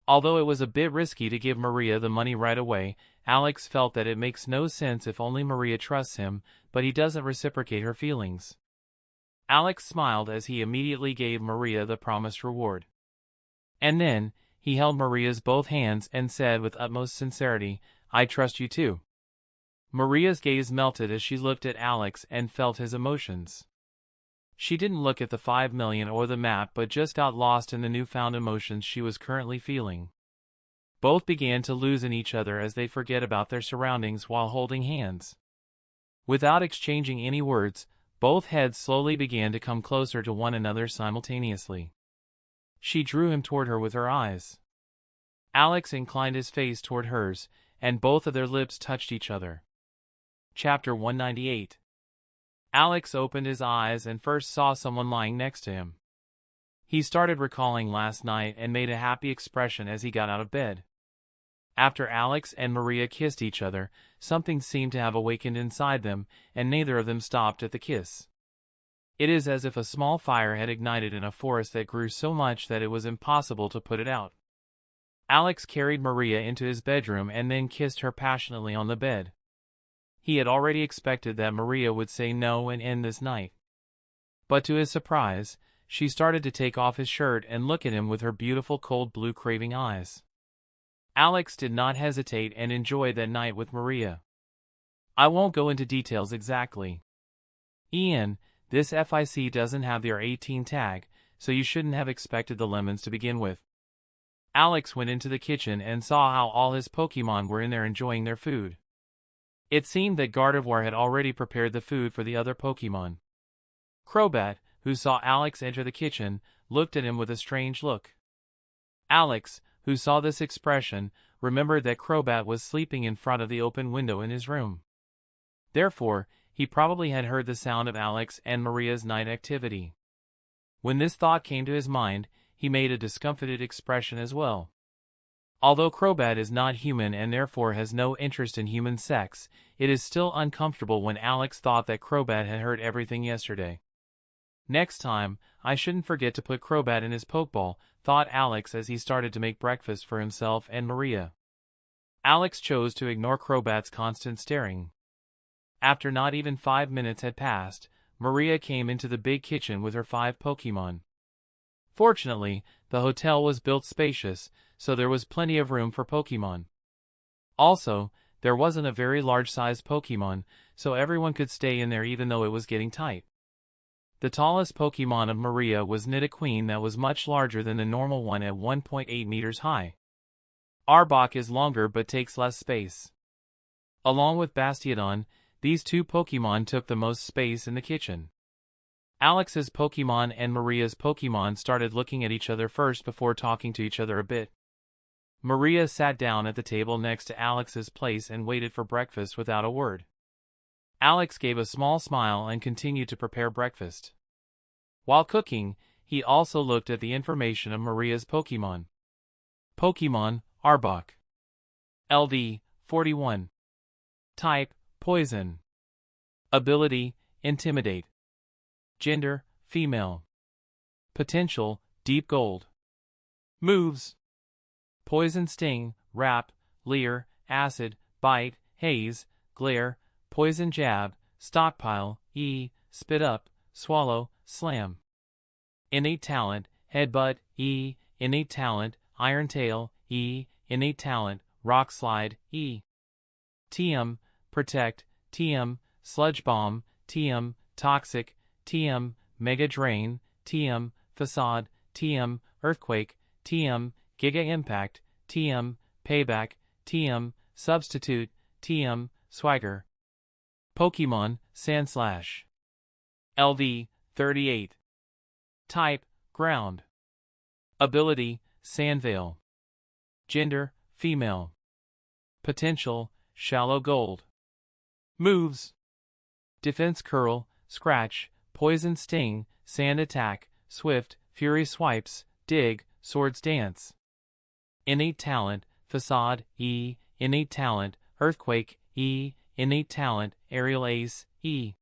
Although it was a bit risky to give Maria the money right away, Alex felt that it makes no sense if only Maria trusts him, but he doesn't reciprocate her feelings. Alex smiled as he immediately gave Maria the promised reward. And then, he held Maria's both hands and said with utmost sincerity, I trust you too. Maria's gaze melted as she looked at Alex and felt his emotions. She didn't look at the 5 million or the map but just got lost in the newfound emotions she was currently feeling. Both began to loosen each other as they forget about their surroundings while holding hands. Without exchanging any words, both heads slowly began to come closer to one another simultaneously. She drew him toward her with her eyes. Alex inclined his face toward hers, and both of their lips touched each other. Chapter 198. Alex opened his eyes and first saw someone lying next to him. He started recalling last night and made a happy expression as he got out of bed. After Alex and Maria kissed each other, something seemed to have awakened inside them, and neither of them stopped at the kiss. It is as if a small fire had ignited in a forest that grew so much that it was impossible to put it out. Alex carried Maria into his bedroom and then kissed her passionately on the bed. He had already expected that Maria would say no and end this night. But to his surprise, she started to take off his shirt and look at him with her beautiful cold blue craving eyes. Alex did not hesitate and enjoyed that night with Maria. I won't go into details exactly. Ian, this FIC doesn't have their 18 tag, so you shouldn't have expected the lemons to begin with. Alex went into the kitchen and saw how all his Pokemon were in there enjoying their food. It seemed that Gardevoir had already prepared the food for the other Pokemon. Crobat, who saw Alex enter the kitchen, looked at him with a strange look. Alex, who saw this expression, remembered that Crobat was sleeping in front of the open window in his room. Therefore, he probably had heard the sound of Alex and Maria's night activity. When this thought came to his mind, he made a discomfited expression as well. Although Crobat is not human and therefore has no interest in human sex, it is still uncomfortable when Alex thought that Crobat had heard everything yesterday. Next time, I shouldn't forget to put Crobat in his Pokeball, thought Alex as he started to make breakfast for himself and Maria. Alex chose to ignore Crobat's constant staring. After not even 5 minutes had passed, Maria came into the big kitchen with her 5 Pokemon. Fortunately, the hotel was built spacious, so there was plenty of room for Pokemon. Also, there wasn't a very large-sized Pokemon, so everyone could stay in there even though it was getting tight. The tallest Pokemon of Maria was Nidoqueen that was much larger than the normal one at 1.8 meters high. Arbok is longer but takes less space. Along with Bastiodon, these 2 Pokemon took the most space in the kitchen. Alex's Pokemon and Maria's Pokemon started looking at each other first before talking to each other a bit. Maria sat down at the table next to Alex's place and waited for breakfast without a word. Alex gave a small smile and continued to prepare breakfast. While cooking, he also looked at the information of Maria's Pokemon. Pokemon, Arbok. LV, 41. Type, Poison. Ability, Intimidate. Gender, Female. Potential, Deep Gold. Moves: Poison Sting, Wrap, Leer, Acid, Bite, Haze, Glare, Poison Jab, Stockpile, E, Spit Up, Swallow, Slam. Innate Talent, Headbutt, E, Innate Talent, Iron Tail, E, Innate Talent, Rock Slide, E. TM, Protect, TM, Sludge Bomb, TM, Toxic, TM, Mega Drain, TM, Facade, TM, Earthquake, TM, Giga Impact, TM, Payback, TM, Substitute, TM, Swagger. Pokemon, Sandslash. LV, 38. Type, Ground. Ability, Sandveil. Gender, Female. Potential, Shallow Gold. Moves: Defense Curl, Scratch, Poison Sting, Sand Attack, Swift, Fury Swipes, Dig, Swords Dance. Innate Talent, Facade, E, Innate Talent, Earthquake, E, Innate Talent, Aerial Ace, E.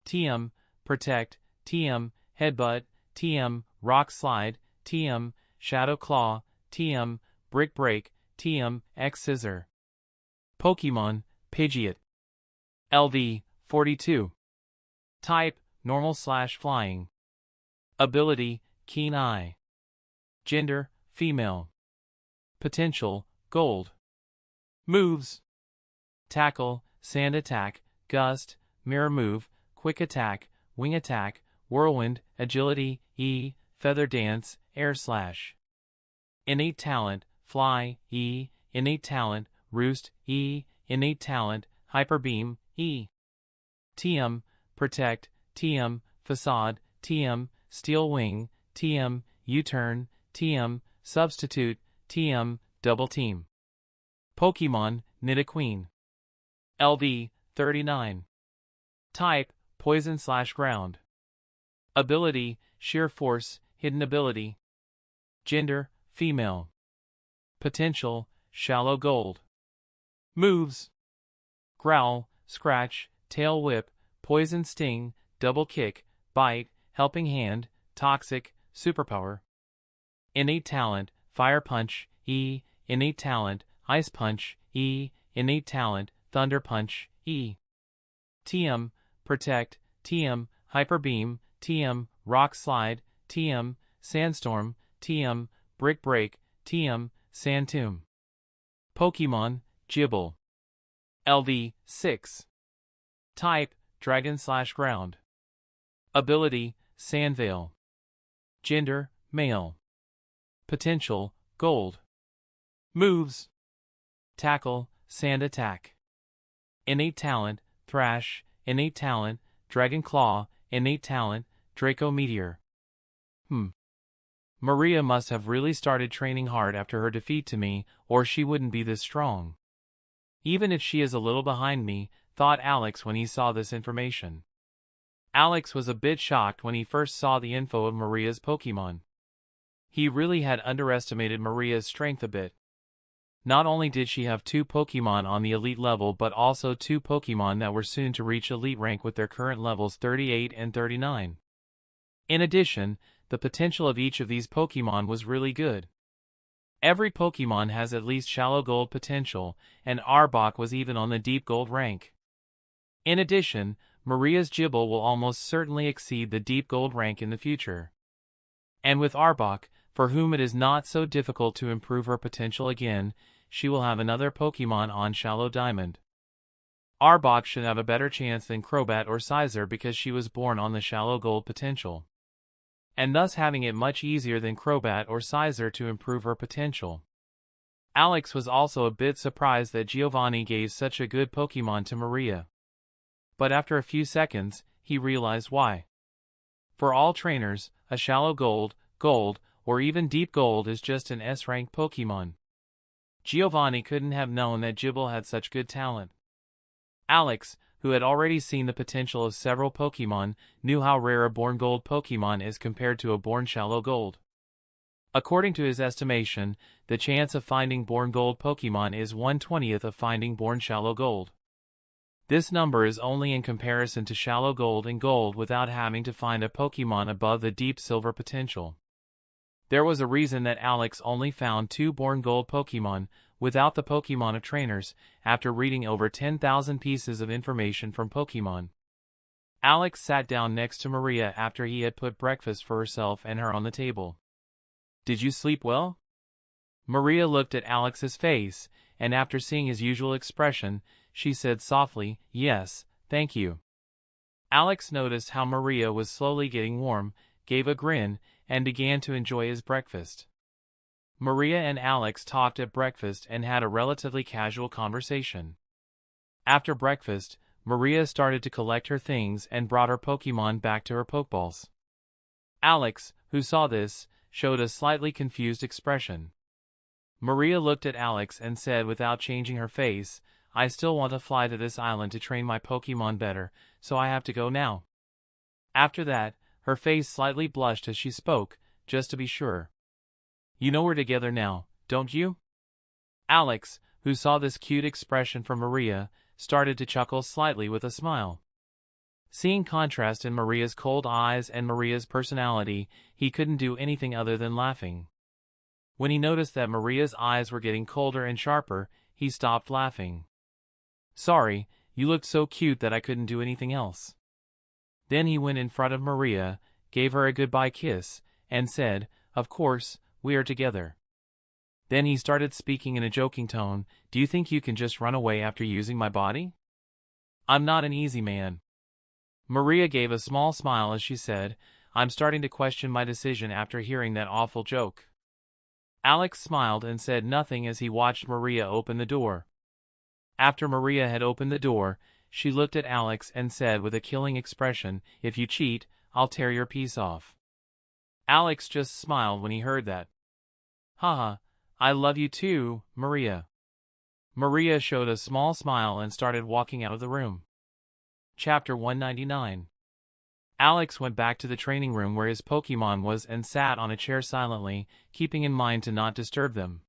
TM, Protect, TM, Headbutt, TM, Rock Slide, TM, Shadow Claw, TM, Brick Break, TM, X Scissor. Pokemon, Pidgeot. LV, 42. Type, Normal/Flying. Ability, Keen Eye. Gender, Female. Potential, Gold. Moves: Tackle, Sand Attack, Gust, Mirror Move, Quick Attack, Wing Attack, Whirlwind, Agility, E, Feather Dance, Air Slash. Innate Talent, Fly, E, Innate Talent, Roost, E, Innate Talent, Hyper Beam, E. TM, Protect, TM, Facade, TM, Steel Wing, TM, U-Turn, TM, Substitute, TM, Double Team. Pokemon, Nidoqueen. LV, 39. Type, Poison/Ground. Ability, Sheer Force, hidden ability. Gender, female. Potential, shallow gold. Moves: growl, scratch, tail whip, poison sting, double kick, bite, helping hand, toxic, superpower. Innate talent, fire punch, E. Innate talent, ice punch, E. Innate talent, thunder punch, E. TM, protect, TM, hyper beam, TM, rock slide, TM, sandstorm, TM, brick break, TM, sand tomb. Pokemon, Gible. LV, 6. Type, dragon/ground. Ability, Sandveil. Gender, male. Potential, gold. Moves: tackle, sand attack. Innate talent, thrash, innate talent, dragon claw, innate talent, Draco meteor. Maria must have really started training hard after her defeat to me, or she wouldn't be this strong. Even if she is a little behind me, thought Alex when he saw this information. Alex was a bit shocked when he first saw the info of Maria's Pokemon. He really had underestimated Maria's strength a bit. Not only did she have 2 Pokemon on the elite level but also 2 Pokemon that were soon to reach elite rank with their current levels 38 and 39. In addition, the potential of each of these Pokemon was really good. Every Pokemon has at least shallow gold potential, and Arbok was even on the deep gold rank. In addition, Maria's Gible will almost certainly exceed the deep gold rank in the future. And with Arbok, for whom it is not so difficult to improve her potential again, she will have another Pokemon on Shallow Diamond. Arbok should have a better chance than Crobat or Scizor because she was born on the shallow gold potential, and thus having it much easier than Crobat or Scizor to improve her potential. Alex was also a bit surprised that Giovanni gave such a good Pokemon to Maria. But after a few seconds, he realized why. For all trainers, a shallow gold, or even deep gold is just an S-rank Pokemon. Giovanni couldn't have known that Gible had such good talent. Alex, who had already seen the potential of several Pokemon, knew how rare a born gold Pokemon is compared to a born shallow gold. According to his estimation, the chance of finding born gold Pokemon is 1/20th of finding born shallow gold. This number is only in comparison to shallow gold and gold without having to find a Pokemon above the deep silver potential. There was a reason that Alex only found 2 born gold Pokemon, without the Pokemon of trainers, after reading over 10,000 pieces of information from Pokemon. Alex sat down next to Maria after he had put breakfast for herself and her on the table. "Did you sleep well?" Maria looked at Alex's face, and after seeing his usual expression, she said softly, "Yes, thank you." Alex noticed how Maria was slowly getting warm, gave a grin, and began to enjoy his breakfast. Maria and Alex talked at breakfast and had a relatively casual conversation. After breakfast, Maria started to collect her things and brought her Pokemon back to her Pokeballs. Alex, who saw this, showed a slightly confused expression. Maria looked at Alex and said without changing her face, "I still want to fly to this island to train my Pokemon better, so I have to go now." After that, her face slightly blushed as she spoke, just to be sure. "You know we're together now, don't you?" Alex, who saw this cute expression from Maria, started to chuckle slightly with a smile. Seeing contrast in Maria's cold eyes and Maria's personality, he couldn't do anything other than laughing. When he noticed that Maria's eyes were getting colder and sharper, he stopped laughing. "Sorry, you looked so cute that I couldn't do anything else." Then he went in front of Maria, gave her a goodbye kiss, and said, "Of course, we are together." Then he started speaking in a joking tone, "Do you think you can just run away after using my body? I'm not an easy man." Maria gave a small smile as she said, "I'm starting to question my decision after hearing that awful joke." Alex smiled and said nothing as he watched Maria open the door. After Maria had opened the door, she looked at Alex and said with a killing expression, "If you cheat, I'll tear your piece off." Alex just smiled when he heard that. "Haha, I love you too, Maria." Maria showed a small smile and started walking out of the room. Chapter 199. Alex went back to the training room where his Pokemon was and sat on a chair silently, keeping in mind to not disturb them.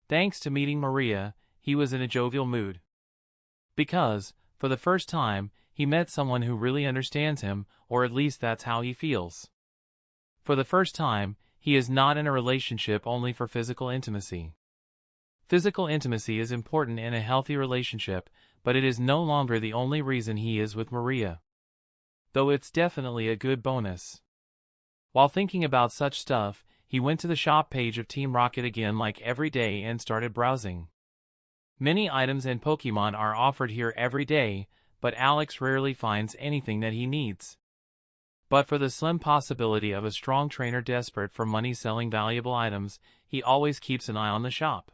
Thanks to meeting Maria, he was in a jovial mood. Because, for the first time, he met someone who really understands him, or at least that's how he feels. For the first time, he is not in a relationship only for physical intimacy. Physical intimacy is important in a healthy relationship, but it is no longer the only reason he is with Maria. Though it's definitely a good bonus. While thinking about such stuff, he went to the shop page of Team Rocket again like every day and started browsing. Many items and Pokemon are offered here every day, but Alex rarely finds anything that he needs. But for the slim possibility of a strong trainer desperate for money selling valuable items, he always keeps an eye on the shop.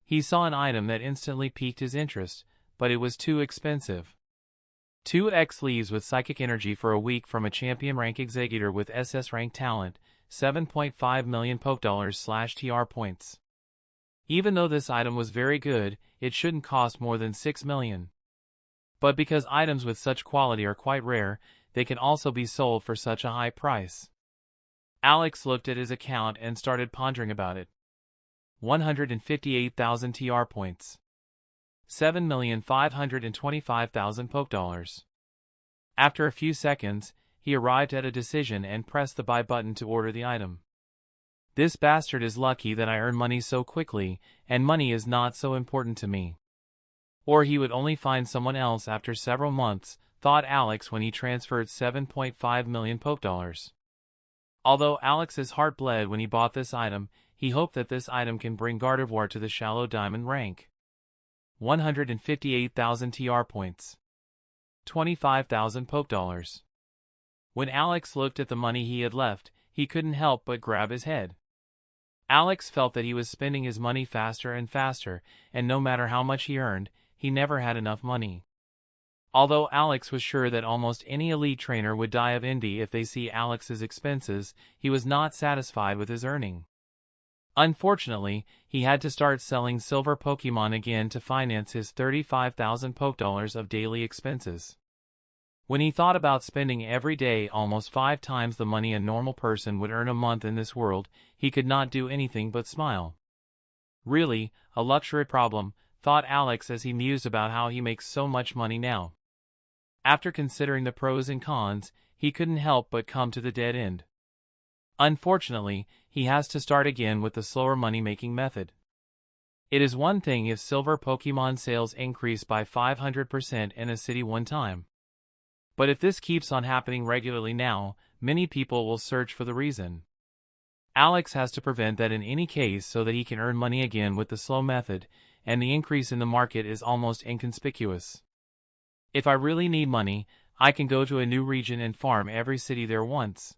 He saw an item that instantly piqued his interest, but it was too expensive. 2x leaves with psychic energy for a week from a champion rank executor with SS rank talent, 7.5 million Pokedollars/TR points. Even though this item was very good, it shouldn't cost more than 6 million. But because items with such quality are quite rare, they can also be sold for such a high price. Alex looked at his account and started pondering about it. 158,000 TR points. 7,525,000 Pokedollars. After a few seconds, he arrived at a decision and pressed the buy button to order the item. This bastard is lucky that I earn money so quickly, and money is not so important to me. Or he would only find someone else after several months, thought Alex when he transferred 7.5 million Pokedollars. Although Alex's heart bled when he bought this item, he hoped that this item can bring Gardevoir to the shallow diamond rank. 158,000 TR points. 25,000 Pokedollars. When Alex looked at the money he had left, he couldn't help but grab his head. Alex felt that he was spending his money faster and faster, and no matter how much he earned, he never had enough money. Although Alex was sure that almost any elite trainer would die of envy if they see Alex's expenses, he was not satisfied with his earning. Unfortunately, he had to start selling silver Pokemon again to finance his 35,000 Pokedollars of daily expenses. When he thought about spending every day almost 5 times the money a normal person would earn a month in this world, he could not do anything but smile. Really, a luxury problem, thought Alex as he mused about how he makes so much money now. After considering the pros and cons, he couldn't help but come to the dead end. Unfortunately, he has to start again with the slower money-making method. It is one thing if silver Pokemon sales increase by 500% in a city one time. But if this keeps on happening regularly now, many people will search for the reason. Alex has to prevent that in any case so that he can earn money again with the slow method, and the increase in the market is almost inconspicuous. If I really need money, I can go to a new region and farm every city there once.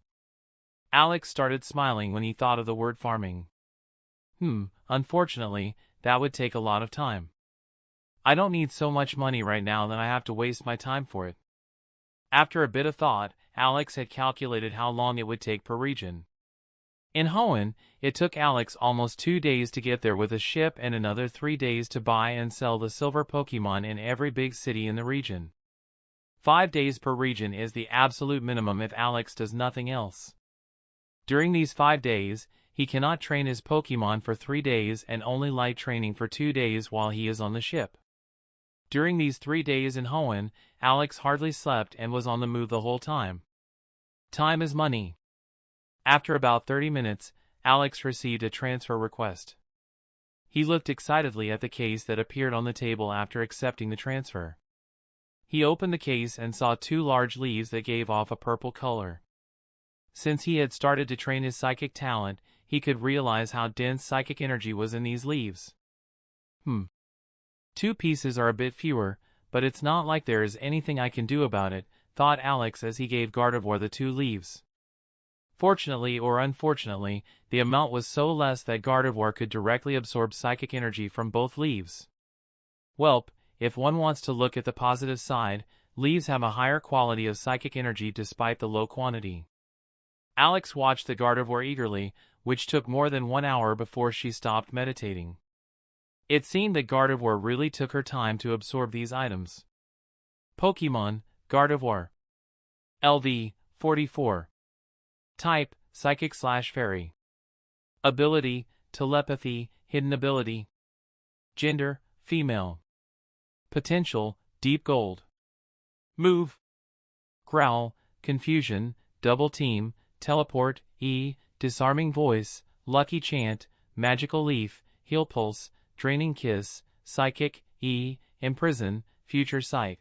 Alex started smiling when he thought of the word farming. Unfortunately, that would take a lot of time. I don't need so much money right now that I have to waste my time for it. After a bit of thought, Alex had calculated how long it would take per region. In Hoenn, it took Alex almost 2 days to get there with a ship and another 3 days to buy and sell the silver Pokemon in every big city in the region. 5 days per region is the absolute minimum if Alex does nothing else. During these 5 days, he cannot train his Pokemon for 3 days and only light training for 2 days while he is on the ship. During these 3 days in Hoenn, Alex hardly slept and was on the move the whole time. Time is money. After about 30 minutes, Alex received a transfer request. He looked excitedly at the case that appeared on the table after accepting the transfer. He opened the case and saw 2 large leaves that gave off a purple color. Since he had started to train his psychic talent, he could realize how dense psychic energy was in these leaves. 2 pieces are a bit fewer, but it's not like there is anything I can do about it, thought Alex as he gave Gardevoir the 2 leaves. Fortunately or unfortunately, the amount was so less that Gardevoir could directly absorb psychic energy from both leaves. Welp, if one wants to look at the positive side, leaves have a higher quality of psychic energy despite the low quantity. Alex watched the Gardevoir eagerly, which took more than 1 hour before she stopped meditating. It seemed that Gardevoir really took her time to absorb these items. Pokemon, Gardevoir. LV 44. Type: Psychic/Fairy. Ability: Telepathy, Hidden ability. Gender: Female. Potential: Deep Gold. Move: Growl, Confusion, Double Team, Teleport, Disarming Voice, Lucky Chant, Magical Leaf, Heal Pulse, Draining Kiss, Psychic, Imprison, Future Sight.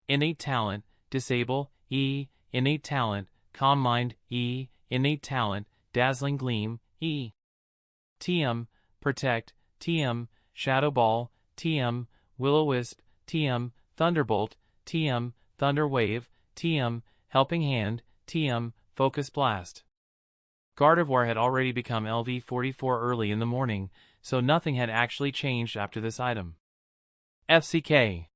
Innate Talent: Disable, Innate Talent, Calm Mind, Innate Talent, Dazzling Gleam, TM, Protect, TM, Shadow Ball, TM, Will-O-Wisp, TM, Thunderbolt, TM, Thunder Wave, TM, Helping Hand, TM, Focus Blast. Gardevoir had already become LV 44 early in the morning, so nothing had actually changed after this item. FCK.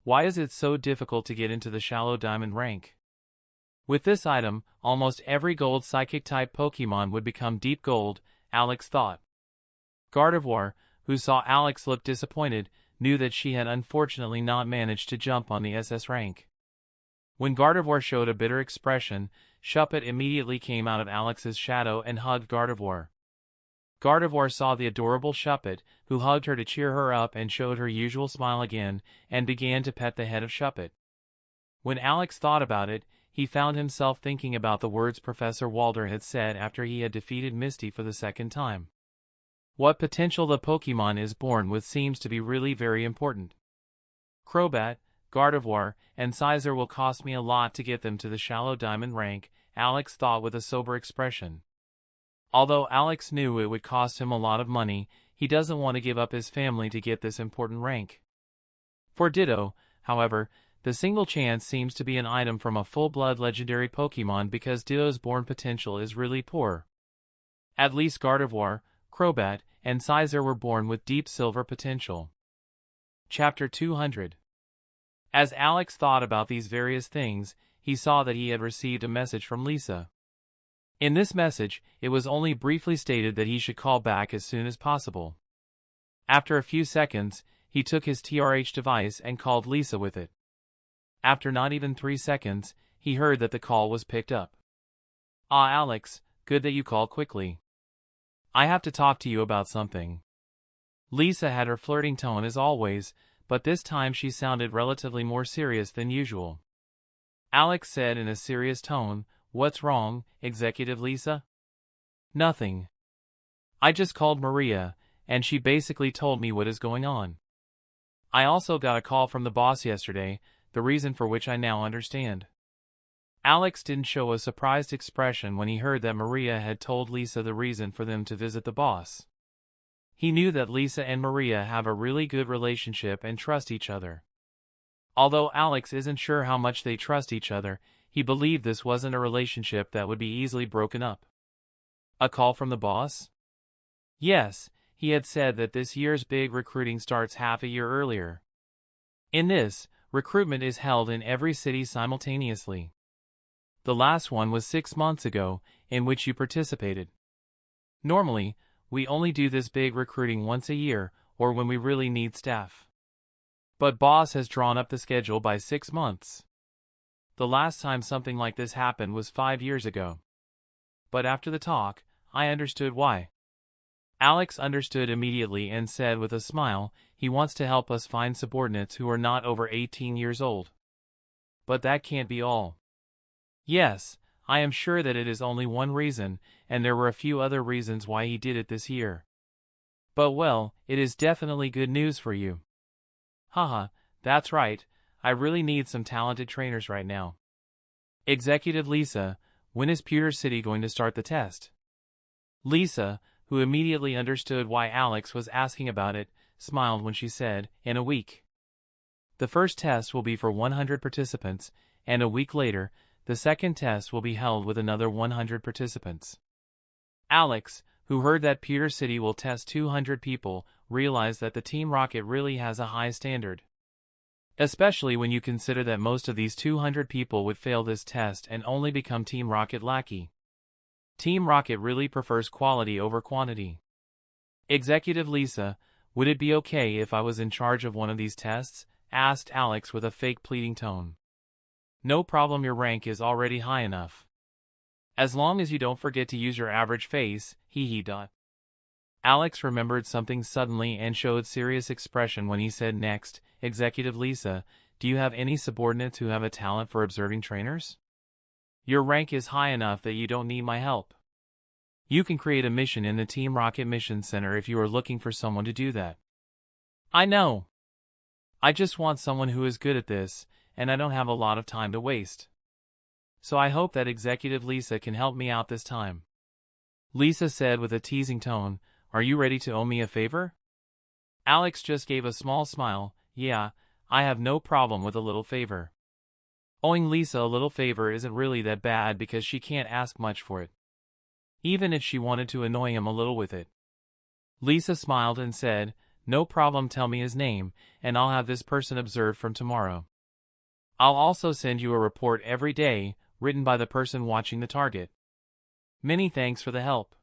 Why is it so difficult to get into the shallow diamond rank? With this item, almost every gold psychic-type Pokemon would become deep gold, Alex thought. Gardevoir, who saw Alex look disappointed, knew that she had unfortunately not managed to jump on the SS rank. When Gardevoir showed a bitter expression, Shuppet immediately came out of Alex's shadow and hugged Gardevoir. Gardevoir saw the adorable Shuppet, who hugged her to cheer her up and showed her usual smile again, and began to pet the head of Shuppet. When Alex thought about it, he found himself thinking about the words Professor Walder had said after he had defeated Misty for the second time. What potential the Pokemon is born with seems to be really very important. Crobat, Gardevoir, and Scizor will cost me a lot to get them to the shallow diamond rank, Alex thought with a sober expression. Although Alex knew it would cost him a lot of money, he doesn't want to give up his family to get this important rank. For Ditto, however, the single chance seems to be an item from a full-blood legendary Pokemon because Ditto's born potential is really poor. At least Gardevoir, Crobat, and Scizor were born with deep silver potential. Chapter 200. As Alex thought about these various things, he saw that he had received a message from Lisa. In this message, it was only briefly stated that he should call back as soon as possible. After a few seconds, he took his TRH device and called Lisa with it. After not even 3 seconds, he heard that the call was picked up. "Ah, Alex, good that you called quickly. I have to talk to you about something." Lisa had her flirting tone as always, but this time she sounded relatively more serious than usual. Alex said in a serious tone, "What's wrong, Executive Lisa?" "Nothing. I just called Maria, and she basically told me what is going on. I also got a call from the boss yesterday, the reason for which I now understand." Alex didn't show a surprised expression when he heard that Maria had told Lisa the reason for them to visit the boss. He knew that Lisa and Maria have a really good relationship and trust each other. Although Alex isn't sure how much they trust each other, he believed this wasn't a relationship that would be easily broken up. A call from the boss? Yes, he had said that this year's big recruiting starts half a year earlier. In this, recruitment is held in every city simultaneously. The last one was 6 months ago, in which you participated. Normally, we only do this big recruiting once a year, or when we really need staff. But boss has drawn up the schedule by 6 months. The last time something like this happened was 5 years ago. But after the talk, I understood why. Alex understood immediately and said with a smile, he wants to help us find subordinates who are not over 18 years old. But that can't be all. Yes, I am sure that it is only one reason, and there were a few other reasons why he did it this year. But well, it is definitely good news for you. Haha, that's right, I really need some talented trainers right now. Executive Lisa, when is Pewter City going to start the test? Lisa, who immediately understood why Alex was asking about it, smiled when she said, "In a week. The first test will be for 100 participants, and a week later, the second test will be held with another 100 participants." Alex, who heard that Pewter City will test 200 people, realized that the Team Rocket really has a high standard. Especially when you consider that most of these 200 people would fail this test and only become Team Rocket lackey. Team Rocket really prefers quality over quantity. Executive Lisa, would it be okay if I was in charge of one of these tests? Asked Alex with a fake pleading tone. No problem, your rank is already high enough. As long as you don't forget to use your average face, hee. Alex remembered something suddenly and showed serious expression when he said next, Executive Lisa, do you have any subordinates who have a talent for observing trainers? Your rank is high enough that you don't need my help. You can create a mission in the Team Rocket Mission Center if you are looking for someone to do that. I know. I just want someone who is good at this, and I don't have a lot of time to waste. So I hope that Executive Lisa can help me out this time. Lisa said with a teasing tone, are you ready to owe me a favor? Alex just gave a small smile, yeah, I have no problem with a little favor. Owing Lisa a little favor isn't really that bad because she can't ask much for it. Even if she wanted to annoy him a little with it. Lisa smiled and said, no problem, tell me his name, and I'll have this person observed from tomorrow. I'll also send you a report every day, written by the person watching the target. Many thanks for the help.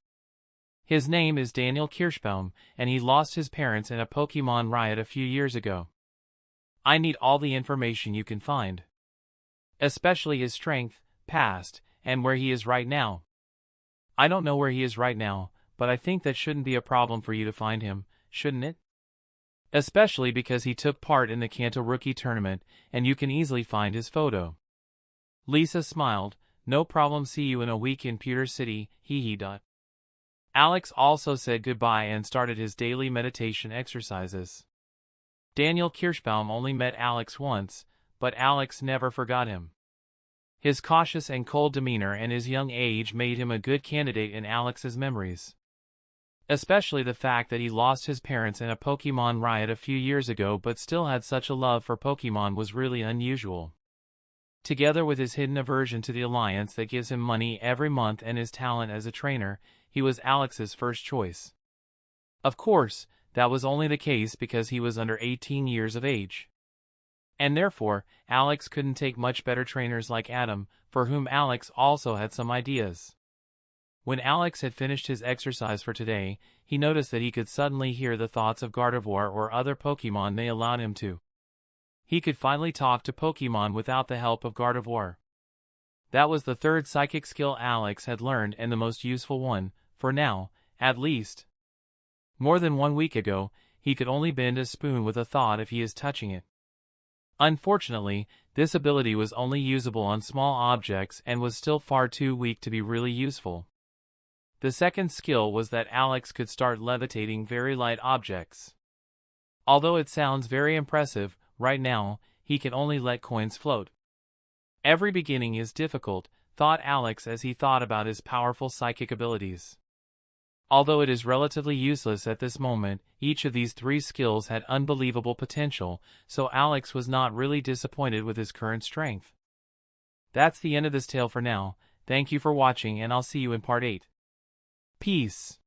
His name is Daniel Kirschbaum, and he lost his parents in a Pokemon riot a few years ago. I need all the information you can find. Especially his strength, past, and where he is right now. I don't know where he is right now, but I think that shouldn't be a problem for you to find him, shouldn't it? Especially because he took part in the Kanto Rookie Tournament, and you can easily find his photo. Lisa smiled, no problem, see you in a week in Pewter City, hee. Alex also said goodbye and started his daily meditation exercises. Daniel Kirschbaum only met Alex once, but Alex never forgot him. His cautious and cold demeanor and his young age made him a good candidate in Alex's memories. Especially the fact that he lost his parents in a Pokemon riot a few years ago but still had such a love for Pokemon was really unusual. Together with his hidden aversion to the Alliance that gives him money every month and his talent as a trainer, he was Alex's first choice. Of course, that was only the case because he was under 18 years of age. And therefore, Alex couldn't take much better trainers like Adam, for whom Alex also had some ideas. When Alex had finished his exercise for today, he noticed that he could suddenly hear the thoughts of Gardevoir or other Pokemon they allowed him to. He could finally talk to Pokemon without the help of Gardevoir. That was the third psychic skill Alex had learned and the most useful one, for now, at least. More than 1 week ago, he could only bend a spoon with a thought if he is touching it. Unfortunately, this ability was only usable on small objects and was still far too weak to be really useful. The second skill was that Alex could start levitating very light objects. Although it sounds very impressive, right now, he can only let coins float. Every beginning is difficult, thought Alex as he thought about his powerful psychic abilities. Although it is relatively useless at this moment, each of these 3 skills had unbelievable potential, so Alex was not really disappointed with his current strength. That's the end of this tale for now. Thank you for watching and I'll see you in part 8. Peace.